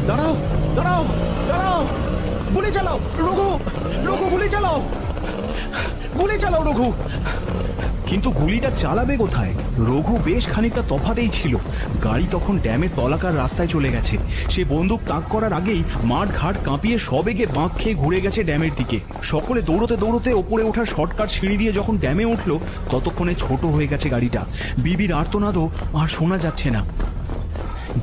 দাঁড়াও দাঁড়াও দাঁড়াও, গুলি চালাও রঘু, রঘু গুলি চালাও, গুলি চালাও রঘু। কিন্তু গুলিটা চালাবে কোথায়? রঘু বেশ খানিকটা তফাতেই ছিল। গাড়ি তখন ড্যামের তলাকার রাস্তায় চলে গেছে। সে বন্দুক তাক করার আগেই মাঠ ঘাট কাঁপিয়ে সবেগে বাঁক খেয়ে ঘুরে গেছে ড্যামের দিকে। সকলে দৌড়তে দৌড়তে ওপরে ওঠার শর্টকাট সিঁড়ি দিয়ে যখন ড্যামে উঠল, ততক্ষণে ছোট হয়ে গেছে গাড়িটা। বিবির আর্তনাদও আর শোনা যাচ্ছে না।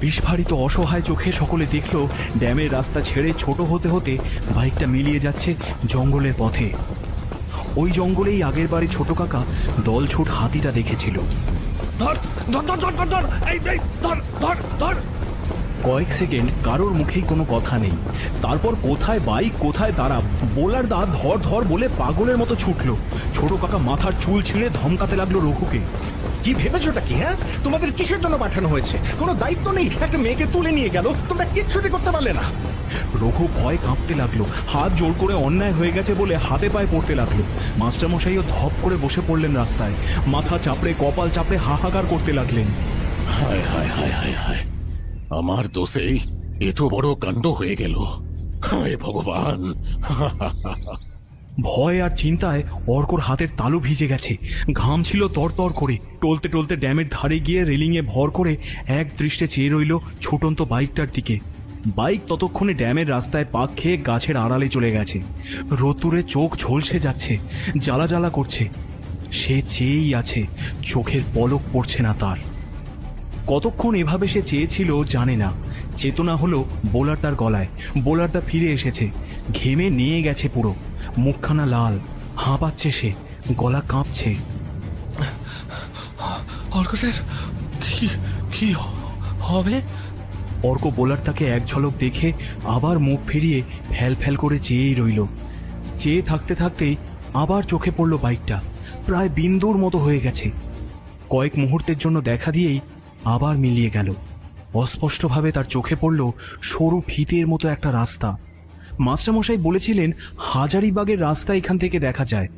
বিস্ফারিত অসহায় চোখে সকলে দেখল ড্যামের রাস্তা ছেড়ে ছোট হতে হতে বাইকটা মিলিয়ে যাচ্ছে জঙ্গলের পথে। ওই জঙ্গলেই আগের বাড়ি ছোট কাকা দলছুট হাতিটা দেখেছিল। কয়েক সেকেন্ড কারোর মুখেই কোনো কথা নেই। তারপর কোথায় বাইক কোথায় তারা, বোলার দা ধর ধর বলে পাগলের মতো ছুটল। ছোট কাকা মাথার চুল ছিঁড়ে ধমকাতে লাগলো রঘুকে। কি ভেবেছোটা কি? হ্যাঁ, তোমাদের কিসের জন্য পাঠানো হয়েছে? কোনো দায়িত্ব নেই, একটা মেয়েকে তুলে নিয়ে গেল, তোমরা কিচ্ছুটি করতে পারলে না। রঘু ভয় কাঁপতে লাগলো। হাত জোর করে অন্যায় হয়ে গেছে বলে হাতে পায়ে পড়তে লাগলো। মাস্টারমশাইও ধপ করে বসে পড়লেন রাস্তায়। মাথা চাপড়ে কপাল চাপড়ে হাহাকার করতে লাগলেন। হায় হায় হায় হায় হায়, আমার দোষেই এত বড় কাণ্ড হয়ে গেল। হায় ভগবান! ভয় আর চিন্তায় অর্কর হাতের তালু ভিজে গেছে। ঘাম ছিল তরতর করে। টলতে টলতে ড্যামের ধারে গিয়ে রেলিংয়ে ভর করে এক দৃষ্টে চেয়ে রইল ছুটন্ত বাইকটার দিকে। বাইক ততক্ষণে ড্যামের রাস্তায় পাক খেয়ে গাছের আড়ালে চলে গেছে। রোদ্দুরে চোখ ঝলসে যাচ্ছে, জ্বালা জ্বালা করছে। সে চেয়েই আছে, চোখের পলক পড়ছে না তার। কতক্ষণ এভাবে সে চেয়েছিল জানে না। চেতনা হলো বোলারদার গলায়। বোলারদা ফিরে এসেছে। ঘেমে নিয়ে গেছে পুরো, মুখখানা লাল, হাঁপাচ্ছে সে, গলা কাঁপছে। অর্ক স্যার, কি হবে? অর্ক বোলারটাকে এক ঝলক দেখে আবার মুখ ফিরিয়ে ফ্যাল ফ্যাল করে চেয়েই রইল। চেয়ে থাকতে থাকতেই আবার চোখে পড়ল বাইকটা, প্রায় বিন্দুর মতো হয়ে গেছে। কয়েক মুহূর্তের জন্য দেখা দিয়েই আবার মিলিয়ে গেল। অস্পষ্টভাবে তার চোখে পড়ল সরু ফিতের মতো একটা রাস্তা। মাস্টারমশাই বলেছিলেন হাজারিবাগের রাস্তা এখান থেকে দেখা যায়।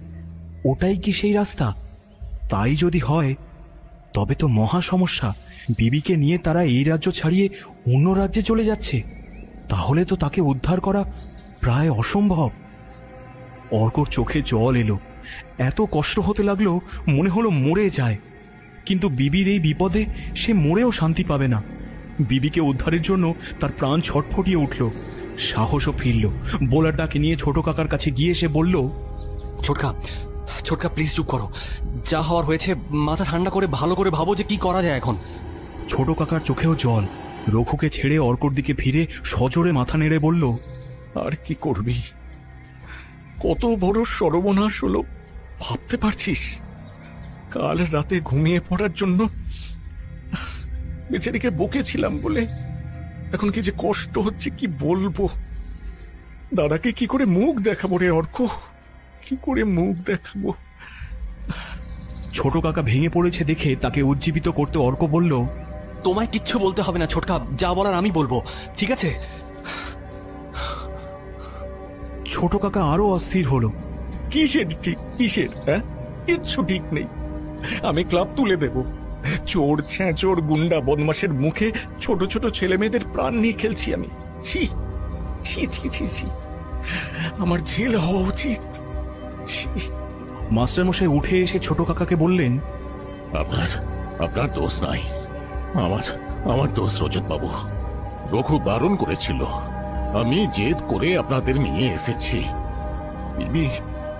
ওটাই কি সেই রাস্তা? তাই যদি হয় তবে তো মহা সমস্যা। বিবিকে নিয়ে তারা এই রাজ্য ছাড়িয়ে অন্য রাজ্যে চলে যাচ্ছে। তাহলে তো তাকে উদ্ধার করা প্রায় অসম্ভব। অর্কর চোখে জল এলো। এত কষ্ট হতে লাগলো মনে হলো মরে যায়। কিন্তু বিবির এই বিপদে সে মরেও শান্তি পাবে না। বিবিকে উদ্ধারের জন্য তার প্রাণ ছটফটিয়ে উঠল। সাহসও ফিরল। বোলারটাকে নিয়ে ছোট কাকার কাছে গিয়ে সে বলল, ছোটকা প্লিজ চুপ করো। যা হওয়ার হয়েছে মাথা ঠান্ডা করে ভালো করে ভাবো যে কি করা যায় এখন। ছোট কাকার চোখেও জল। রঘুকে ছেড়ে অর্কর দিকে ফিরে সজোরে মাথা নেড়ে বলল, আর কি করবি? কত বড় সর্বনাশ হলো ভাবতে পারছিস? কাল রাতে ঘুমিয়ে পড়ার জন্য বেচারিকে বকেছিলাম বলে এখন কি যে কষ্ট হচ্ছে কি বলবো। দাদাকে কি করে মুখ দেখাবো রে অর্ক, কি করে মুখ দেখাবো? ছোট কাকা ভেঙে পড়েছে দেখে তাকে উজ্জীবিত করতে অর্ক বলল, তোমায় কিচ্ছু বলতে হবে না ছোটকা, যা বলার আমি বলবো, ঠিক আছে? ছোট কাকা আরো অস্থির হলো। কিসের ঠিক, কিসের? হ্যাঁ, কিচ্ছু ঠিক নেই। আমি ক্লাব তুলে দেব। চোর ছ্যাঁচোর গুন্ডা বদমাসের মুখে ছোট ছোট ছেলে মেয়েদের প্রাণ নিয়ে খেলছি আমি। ছি ছি ছি ছি ছি, আমার জেল হওয়া উচিত। মাস্টারমশাই উঠে এসে ছোট কাকাকে বললেন, আপনার দোষ নাই, আমার দোষ রজত বাবু। রঘু বারণ করেছিল, আমি জেদ করে আপনাদের নিয়ে এসেছি।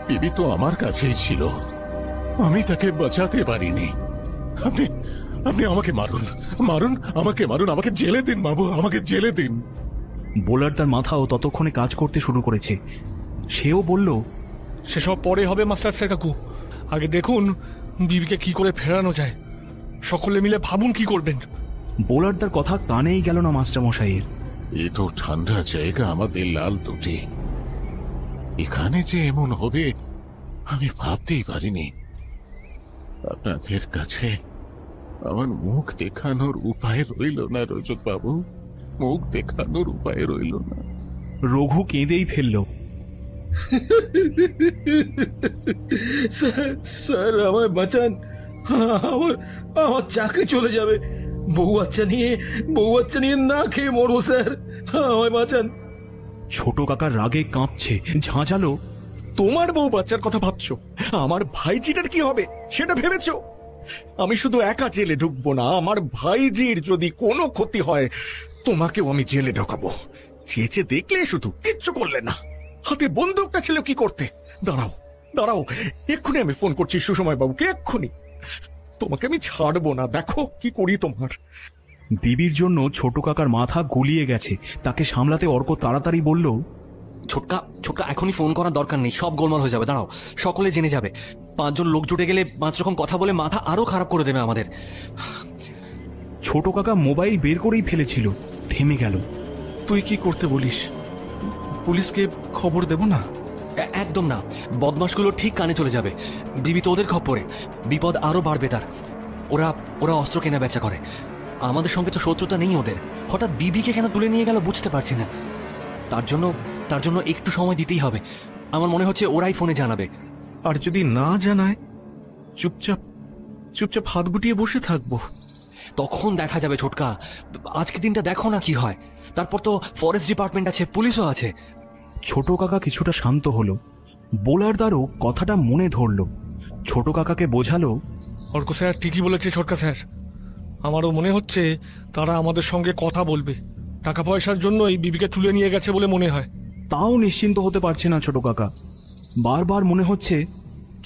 বিবি তো আমার কাছেই ছিল, আমি তাকে বাঁচাতে পারিনি। আপনি আমাকে মারুন, আমাকে জেলে দিন বাবু, আমাকে জেলে দিন। বোলারদার মাথাও ততক্ষণে কাজ করতে শুরু করেছে। সেও বলল, সেসব পরে হবে মাস্টার স্যার কাকু, আগে দেখুন বিবিকে কি করে ফেরানো যায়। সকলে মিলে ভাবুন কি করবেন। বোলারদার কথা কানেই গেল না মাস্টারমশাইয়ের। এ তো ঠান্ডা জায়গা আমাদের লাল দুটি, এখানে যে এমন হবে আমি ভাবতেই পারিনি। আপনাদের কাছে আমার মুখ দেখানোর উপায় রইল না রজত বাবু, মুখ দেখানোর উপায় রইল না। রঘু কেঁদেই ফেলল। স্যার আমায় বাঁচান, আমার আমার চাকরি চলে যাবে, বউ বাচ্চা নিয়ে না খেয়ে মরবো স্যার, আমায় বাঁচান। ছোট কাকা রাগে কাঁপছে, ঝাঁঝালো, তোমার বউ বাচ্চার কথা ভাবছো, আমার ভাইজিটার কি হবে সেটা ভেবেছো? আমি শুধু একা জেলে ঢুকবো না, আমার ভাইজির যদি কোনো ক্ষতি হয় তোমাকেও আমি জেলে ঢোকাবো। চেঁচে দেখলে শুধু, কিচ্ছু করলে না, হাতে বন্দুকটা ছিল কি করতে? দাঁড়াও, এক্ষুনি আমি ফোন করছি সুসময় বাবুকে, এক্ষুনি। তোমাকে আমি ছাড়বো না, দেখো কি করি তোমার। বিবির জন্য ছোট কাকার মাথা গুলিয়ে গেছে, তাকে সামলাতে অর্ক তাড়াতাড়ি বলল, ছোটকা ছোটকা, এখনই ফোন করার দরকার নেই, সব গোলমাল হয়ে যাবে। দাঁড়াও, সকলে জেনে যাবে। 5 জন লোক জুটে গেলে 5 রকম কথা বলে মাথা আরো খারাপ করে দেবে আমাদের। ছোট কাকা মোবাইল বের করেই ফেলেছিল, থেমে গেল। তুই কি করতে বলিস? পুলিশকে খবর দেব না? একদম না, বদমাশগুলো ঠিক কানে চলে যাবে, বিবি তো ওদের খপ্পরে, বিপদ আরো বাড়বে তার। ওরা অস্ত্র কেনা বেচা করে, আমাদের সঙ্গে তো শত্রুতা নেই ওদের। হঠাৎ বিবিকে কেন তুলে নিয়ে গেল বুঝতে পারছি না। তার জন্য একটু সময় দিতেই হবে। আমার মনে হচ্ছে ওরাই ফোনে জানাবে। আর যদি না জানায়, চুপচাপ হাত গুটিয়ে বসে থাকবো। তখন দেখা যাবে ছোটকা, আজকে দিনটা দেখো না কি হয়। তারপর তো ফরেস্ট ডিপার্টমেন্ট আছে, পুলিশও আছে। ছোট কাকা কিছুটা শান্ত হলো, বোলারদারও কথাটা মনে ধরল। ছোট কাকাকে বোঝালো, অর্ক স্যার ঠিকই বলেছে ছোটকা স্যার, আমারও মনে হচ্ছে তারা আমাদের সঙ্গে কথা বলবে। টাকা পয়সার জন্য এই বিবিকে তুলে নিয়ে গেছে বলে মনে হয়। তাও নিশ্চিন্ত হতে পারছে না ছোট কাকা, বারবার মনে হচ্ছে,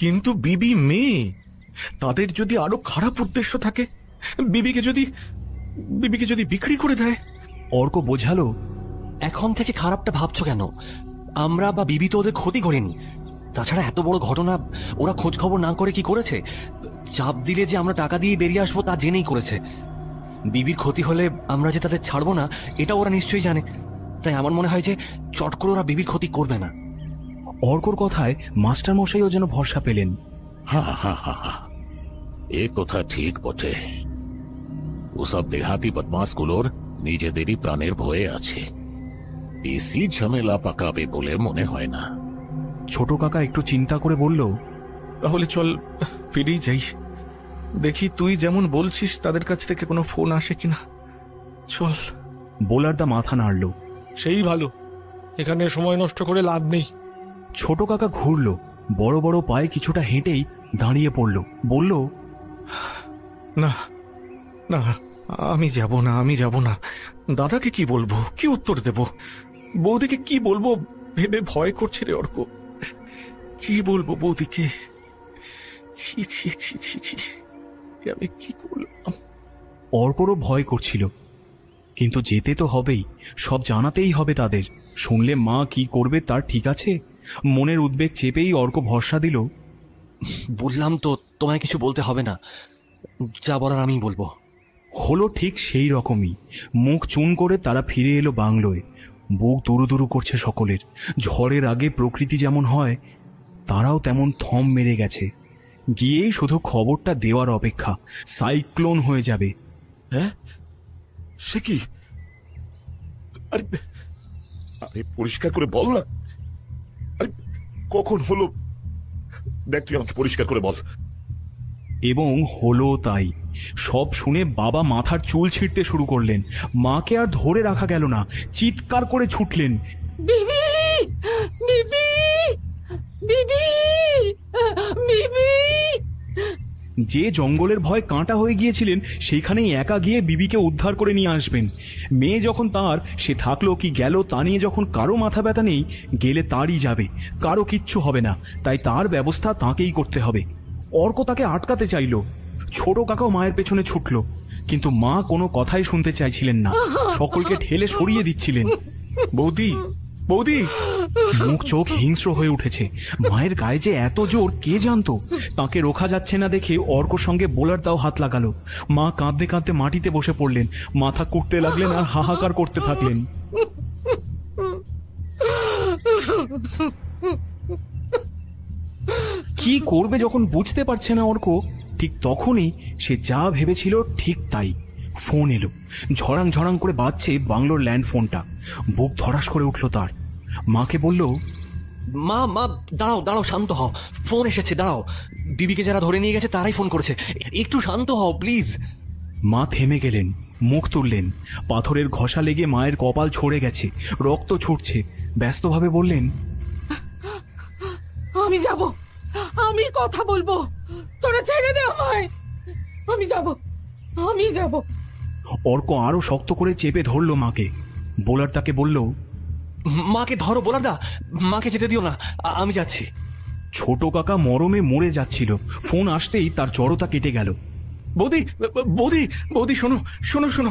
কিন্তু বিবি মেয়ে, তাদের যদি আরো খারাপ উদ্দেশ্য থাকে, বিবিকে যদি বিক্রি করে দেয়। অর্ক বোঝালো, এখন থেকে খারাপটা ভাবছো কেন? আমরা বা বিবি তো ওদের ক্ষতি করিনি। তাছাড়া এত বড় ঘটনা ওরা খোঁজ খবর না করে কি করেছে? চাপ দিলে যে আমরা টাকা দিয়ে বেরিয়ে আসবো তা জেনেই করেছে। বিবির ক্ষতি হলে আমরা যে তাদের ছাড়বো না এটা ওরা নিশ্চয়ই জানে। তাই আমার মনে হয় যে চট করে ওরা বিবির ক্ষতি করবে না। অর্কর কথায় মাস্টার মশাইও যেন ভরসা পেলেন। হা এ কথা ঠিক বটে, ওসব দেহাতি বদমাশগুলোর নিজেদেরই প্রাণের ভয়ে আছে, বেশি ঝামেলা পাকাবে বলে মনে হয় না। ছোট কাকা একটু চিন্তা করে বলল, তাহলে চল ফিরেই যাই, দেখি তুই যেমন বলছিস তাদের কাছ থেকে কোনো ফোন আসে কিনা। চল। বোলারদা মাথা নাড়ল, সেই ভালো, এখানে সময় নষ্ট করে লাভ নেই। ছোট কাকা ঘুরল, বড় বড় পায়ে কিছুটা হেঁটেই দাঁড়িয়ে পড়ল, বলল, না, আমি যাব না। দাদাকে কি বলবো, কি উত্তর দেব, বৌদিকে কি বলবো ভেবে ভয় করছে রে অর্ক। কি বলবো বৌদিকে? ছি ছি ছি ছি ছি, আমি কি করলাম? অর্করও ভয় করছিল, কিন্তু যেতে তো হবেই, সব জানাতেই হবে তাদের। শুনলে মা কি করবে তার ঠিক আছে। মনের উদ্বেগ চেপেই অর্ক ভরসা দিল, বললাম তো তোমায় কিছু বলতে হবে না, যা বলার আমিই বলবো। হলো ঠিক সেই রকমই। মুখ চুন করে তারা ফিরে এলো বাংলোয়। বুক দুরু করছে সকলের। ঝড়ের আগে প্রকৃতি যেমন হয়, তারাও তেমন থম মেরে গেছে। গিয়েই শুধু খবরটা দেওয়ার অপেক্ষা, সাইক্লোন হয়ে যাবে। হ্যাঁ, সে কি? আরে পরিষ্কার করে বল না, আরে কখন হলো দেখ, তুই আমাকে পরিষ্কার করে বল। এবং হলো তাই। সব শুনে বাবা মাথার চুল ছিঁড়তে শুরু করলেন। মাকে আর ধরে রাখা গেল না, চিৎকার করে ছুটলেন, বিবি, বিবি, বিবি, বিবি। যে জঙ্গলের ভয় কাঁটা হয়ে গিয়েছিলেন সেইখানেই একা গিয়ে বিবিকে উদ্ধার করে নিয়ে আসবেন। মেয়ে যখন তার, সে থাকলো কি গেল তা নিয়ে যখন কারো মাথা ব্যথা নেই, গেলে তারই যাবে, কারো কিচ্ছু হবে না, তাই তার ব্যবস্থা তাকেই করতে হবে। অর্ক তাকে আটকাতে চাইল, ছোট কাকাও মায়ের পেছনে ছুটল, কিন্তু মা কোনো কথাই শুনতে চাইছিলেন না, সকলকে ঠেলে সরিয়ে দিচ্ছিলেন। বৌদি, বৌদি। মুখ চোখ হিংস্র হয়ে উঠেছে। মায়ের গায়ে যে এত জোর কে জানতো। তাকে রোখা যাচ্ছে না দেখে অর্কর সঙ্গে বোলারদাও হাত লাগালো। মা কাঁদতে কাঁদতে মাটিতে বসে পড়লেন, মাথা কুটতে লাগলেন আর হাহাকার করতে থাকলেন। কি করবে যখন বুঝতে পারছে না অর্ক, ঠিক তখনই সে যা ভেবেছিল ঠিক তাই। ফোন এলো, ঝড়াং ঝড়াং করে বাজছে বাংলোর ল্যান্ড ফোনটা। বুক ধড়াস করে উঠল তার। মাকে বলল, মা মা দাঁড়াও দাঁড়াও, শান্ত হও। ফোন এসেছে, দাঁড়াও। বিবিকে যারা ধরে নিয়ে গেছে তারাই ফোন করেছে, একটু শান্ত হও প্লিজ। মা থেমে গেলেন, মুখ তুললেন। পাথরের ঘষা লেগে মায়ের কপাল ছড়ে গেছে, রক্ত ছুটছে। ব্যস্তভাবে বললেন, আমি যাব, আমি কথা বলবো, তোরা ছেড়ে দে আমায়, আমি যাব, আমি যাব। অর্ক আরো শক্ত করে চেপে ধরল মাকে। বোলার তাকে বলল, মাকে ধরো বোলারদা, মাকে যেতে দিও না, আমি যাচ্ছি। ছোট কাকা মরমে মরে যাচ্ছিল। ফোন আসতেই তার জড়তা কেটে গেল। বৌদি বৌদি বৌদি, শোনো শোনো শোনো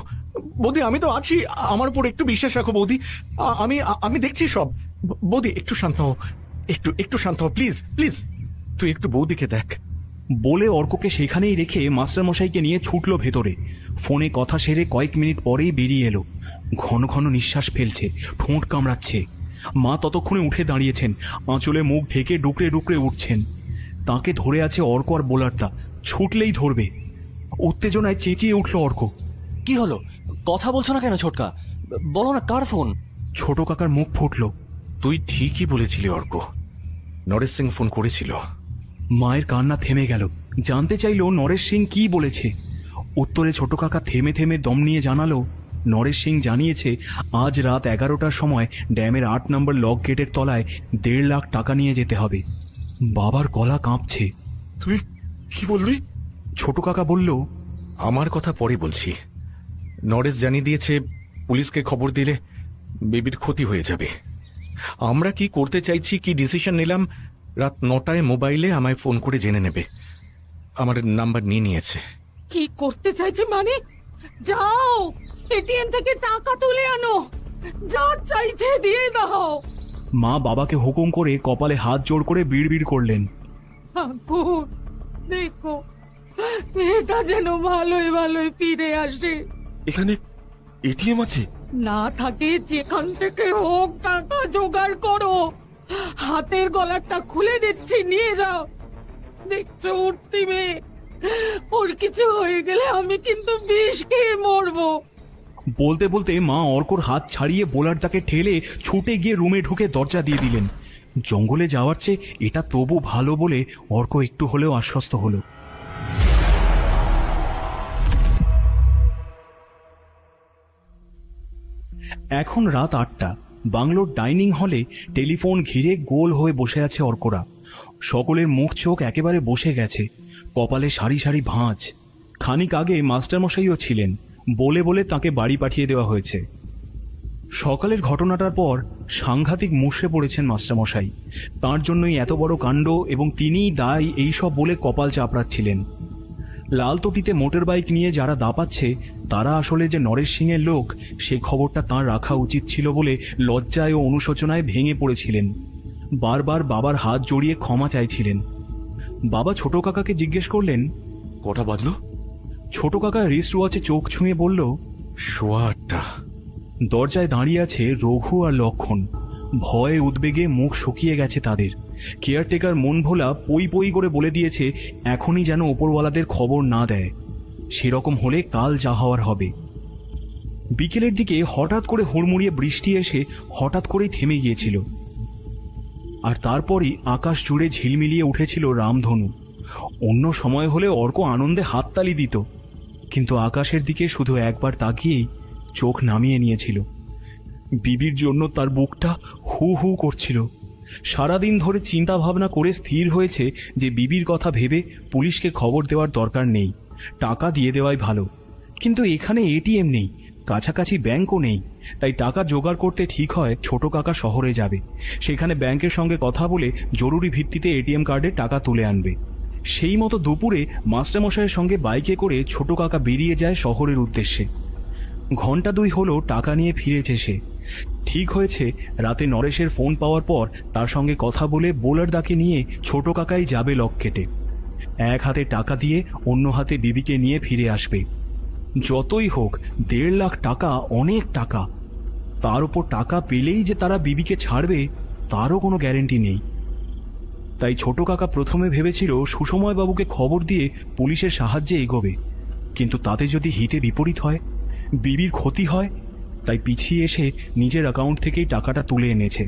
বৌদি, আমি তো আছি, আমার উপর একটু বিশ্বাস রাখো বৌদি, আমি আমি দেখছি সব। বৌদি একটু শান্ত হও, একটু একটু শান্ত হও প্লিজ প্লিজ, তুই একটু বৌদিকে দেখ। বলে অর্ককে সেখানেই রেখে মাস্টারমশাইকে নিয়ে ছুটল ভেতরে। ফোনে কথা সেরে কয়েক মিনিট পরেই বেরিয়ে এলো। ঘন ঘন নিঃশ্বাস ফেলছে, ঠোঁট কামড়াচ্ছে। মা ততক্ষণে উঠে দাঁড়িয়েছেন, আঁচলে মুখ ঢেকে ডুকরে ডুকরে উঠছেন। তাকে ধরে আছে অর্ক আর বোলারদা, ছুটলেই ধরবে। উত্তেজনায় চেঁচিয়ে উঠল অর্ক। কি হলো, কথা বলছো না কেন ছোটকা? বলো না, কার ফোন? ছোট কাকার মুখ ফুটল। তুই ঠিকই বলেছিলি অর্ক, নরেশ সিং ফোন করেছিল। মায়ের কান্না থেমে গেল। জানতে চাইল নরেশ সিং কি বলেছে। উত্তরে ছোট কাকা থেমে থেমে দম নিয়ে জানালো, নরেশ সিং জানিয়েছে আজ রাত 11টার সময় ড্যামের 8 নম্বর লক গেটের তলায় 1.5 লাখ টাকা নিয়ে যেতে হবে। বাবার গলা কাঁপছে। তুই কি বললি? ছোট কাকা বলল, আমার কথা পরে বলছি। নরেশ জানিয়ে দিয়েছে পুলিশকে খবর দিলে বেবির ক্ষতি হয়ে যাবে। আমরা কি করতে চাইছি, কি ডিসিশন নিলাম, রাত 9টায় মোবাইলে আমায় ফোন করে জেনে নেবে। আমার নাম্বার নিয়ে নিয়েছে। কি করতে চাইছে মানে? যাও এটিএম থেকে টাকা তুলে আনো, যা চাইছে দিয়ে দাও। মা বাবাকে হুকুম করে কপালে হাত জোড় করে বিড়বিড় করলেন, ঠাকুর দেখো, এটা যেন ভালোই ভালোই ফিরে আসে। এখানে এটিএম আছে? না থাকে যেখান থেকে হোক টাকা জোগাড় করো। হাতের গলারটা খুলে দিচ্ছি, নিয়ে যাও। দেখছো উঠতি মেয়ে, ওর কিছু হয়ে গেলে আমি কিন্তু বিষ খেয়ে মরবো। বলতে বলতে মা অর্কর হাত ছাড়িয়ে বোলার তাকে ঠেলে ছুটে গিয়ে রুমে ঢুকে দরজা দিয়ে দিলেন। জঙ্গলে যাওয়ার চেয়ে এটা তবু ভালো বলে অর্ক একটু হলেও আশ্বস্ত হলো। এখন রাত 8টা। বাংলোর ডাইনিং হলে টেলিফোন ঘিরে গোল হয়ে বসে আছে অর্করা। সকলের মুখ চোখ একেবারে বসে গেছে, কপালে সারি সারি ভাঁজ। খানিক আগে মাস্টারমশাইও ছিলেন, বলে বলে তাকে বাড়ি পাঠিয়ে দেওয়া হয়েছে। সকালের ঘটনাটার পর সাংঘাতিক মুষড়ে পড়েছেন মাস্টারমশাই। তার জন্যই এত বড় কাণ্ড এবং তিনিই দায়ী এইসব বলে কপাল চাপড়াচ্ছিলেন। লালতটিতে মোটর বাইক নিয়ে যারা দাপাচ্ছে তারা আসলে যে নরেশ সিংয়ের লোক সে খবরটা তাঁর রাখা উচিত ছিল বলে লজ্জায় ও অনুশোচনায় ভেঙে পড়েছিলেন। বারবার বাবার হাত জড়িয়ে ক্ষমা চাইছিলেন। বাবা ছোট কাকাকে জিজ্ঞেস করলেন, কটা বাজলো? ছোট কাকা রিস্ট ওয়াচে চোখ ছুঁয়ে বলল, 8:15। দরজায় দাঁড়িয়ে আছে রঘু আর লক্ষণ। ভয়ে উদ্বেগে মুখ শুকিয়ে গেছে তাদের। কেয়ারটেকার মন ভোলা পই পই করে বলে দিয়েছে এখনই যেন ওপরওয়ালাদের খবর না দেয়, সেরকম হলে কাল যা হওয়ার হবে। বিকেলের দিকে হঠাৎ করে হুড়মুড়িয়ে বৃষ্টি এসে হঠাৎ করেই থেমে গিয়েছিল, আর তারপরই আকাশ জুড়ে ঝিলমিলিয়ে উঠেছিল রামধনু। অন্য সময় হলে অর্ক আনন্দে হাততালি দিত, কিন্তু আকাশের দিকে শুধু একবার তাকিয়েই চোখ নামিয়ে নিয়েছিল। বিবির জন্য তার বুকটা হু হু করছিল। সারাদিন ধরে চিন্তা ভাবনা করে স্থির হয়েছে যে বিবির কথা ভেবে পুলিশকে খবর দেওয়ার দরকার নেই, টাকা দিয়ে দেওয়াই ভালো। কিন্তু এখানে এটিএম নেই, কাছাকাছি ব্যাংকও নেই। তাই টাকা জোগাড় করতে ঠিক হয় ছোট কাকা শহরে যাবে, সেখানে ব্যাংকের সঙ্গে কথা বলে জরুরি ভিত্তিতে এটিএম কার্ডে টাকা তুলে আনবে। সেই মতো দুপুরে মাস্টারমশাইয়ের সঙ্গে বাইকে করে ছোট কাকা বেরিয়ে যায় শহরের উদ্দেশ্যে। ঘন্টা 2 হলো টাকা নিয়ে ফিরেছে সে। ঠিক হয়েছে রাতে নরেশের ফোন পাওয়ার পর তার সঙ্গে কথা বলে বোলারদাকে নিয়ে ছোট কাকাই যাবে লক কেটে। এক হাতে টাকা দিয়ে অন্য হাতে বিবিকে নিয়ে ফিরে আসবে। যতই হোক 1.5 লাখ টাকা অনেক টাকা। তার উপর টাকা পেলেই যে তারা বিবিকে ছাড়বে তারও কোনো গ্যারেন্টি নেই। তাই ছোট কাকা প্রথমে ভেবেছিল সুসময় বাবুকে খবর দিয়ে পুলিশের সাহায্যে এগোবে, কিন্তু তাতে যদি হিতে বিপরীত হয়, বিবির ক্ষতি হয়, তাই পিছিয়ে এসে নিজের অ্যাকাউন্ট থেকেই টাকাটা তুলে এনেছে।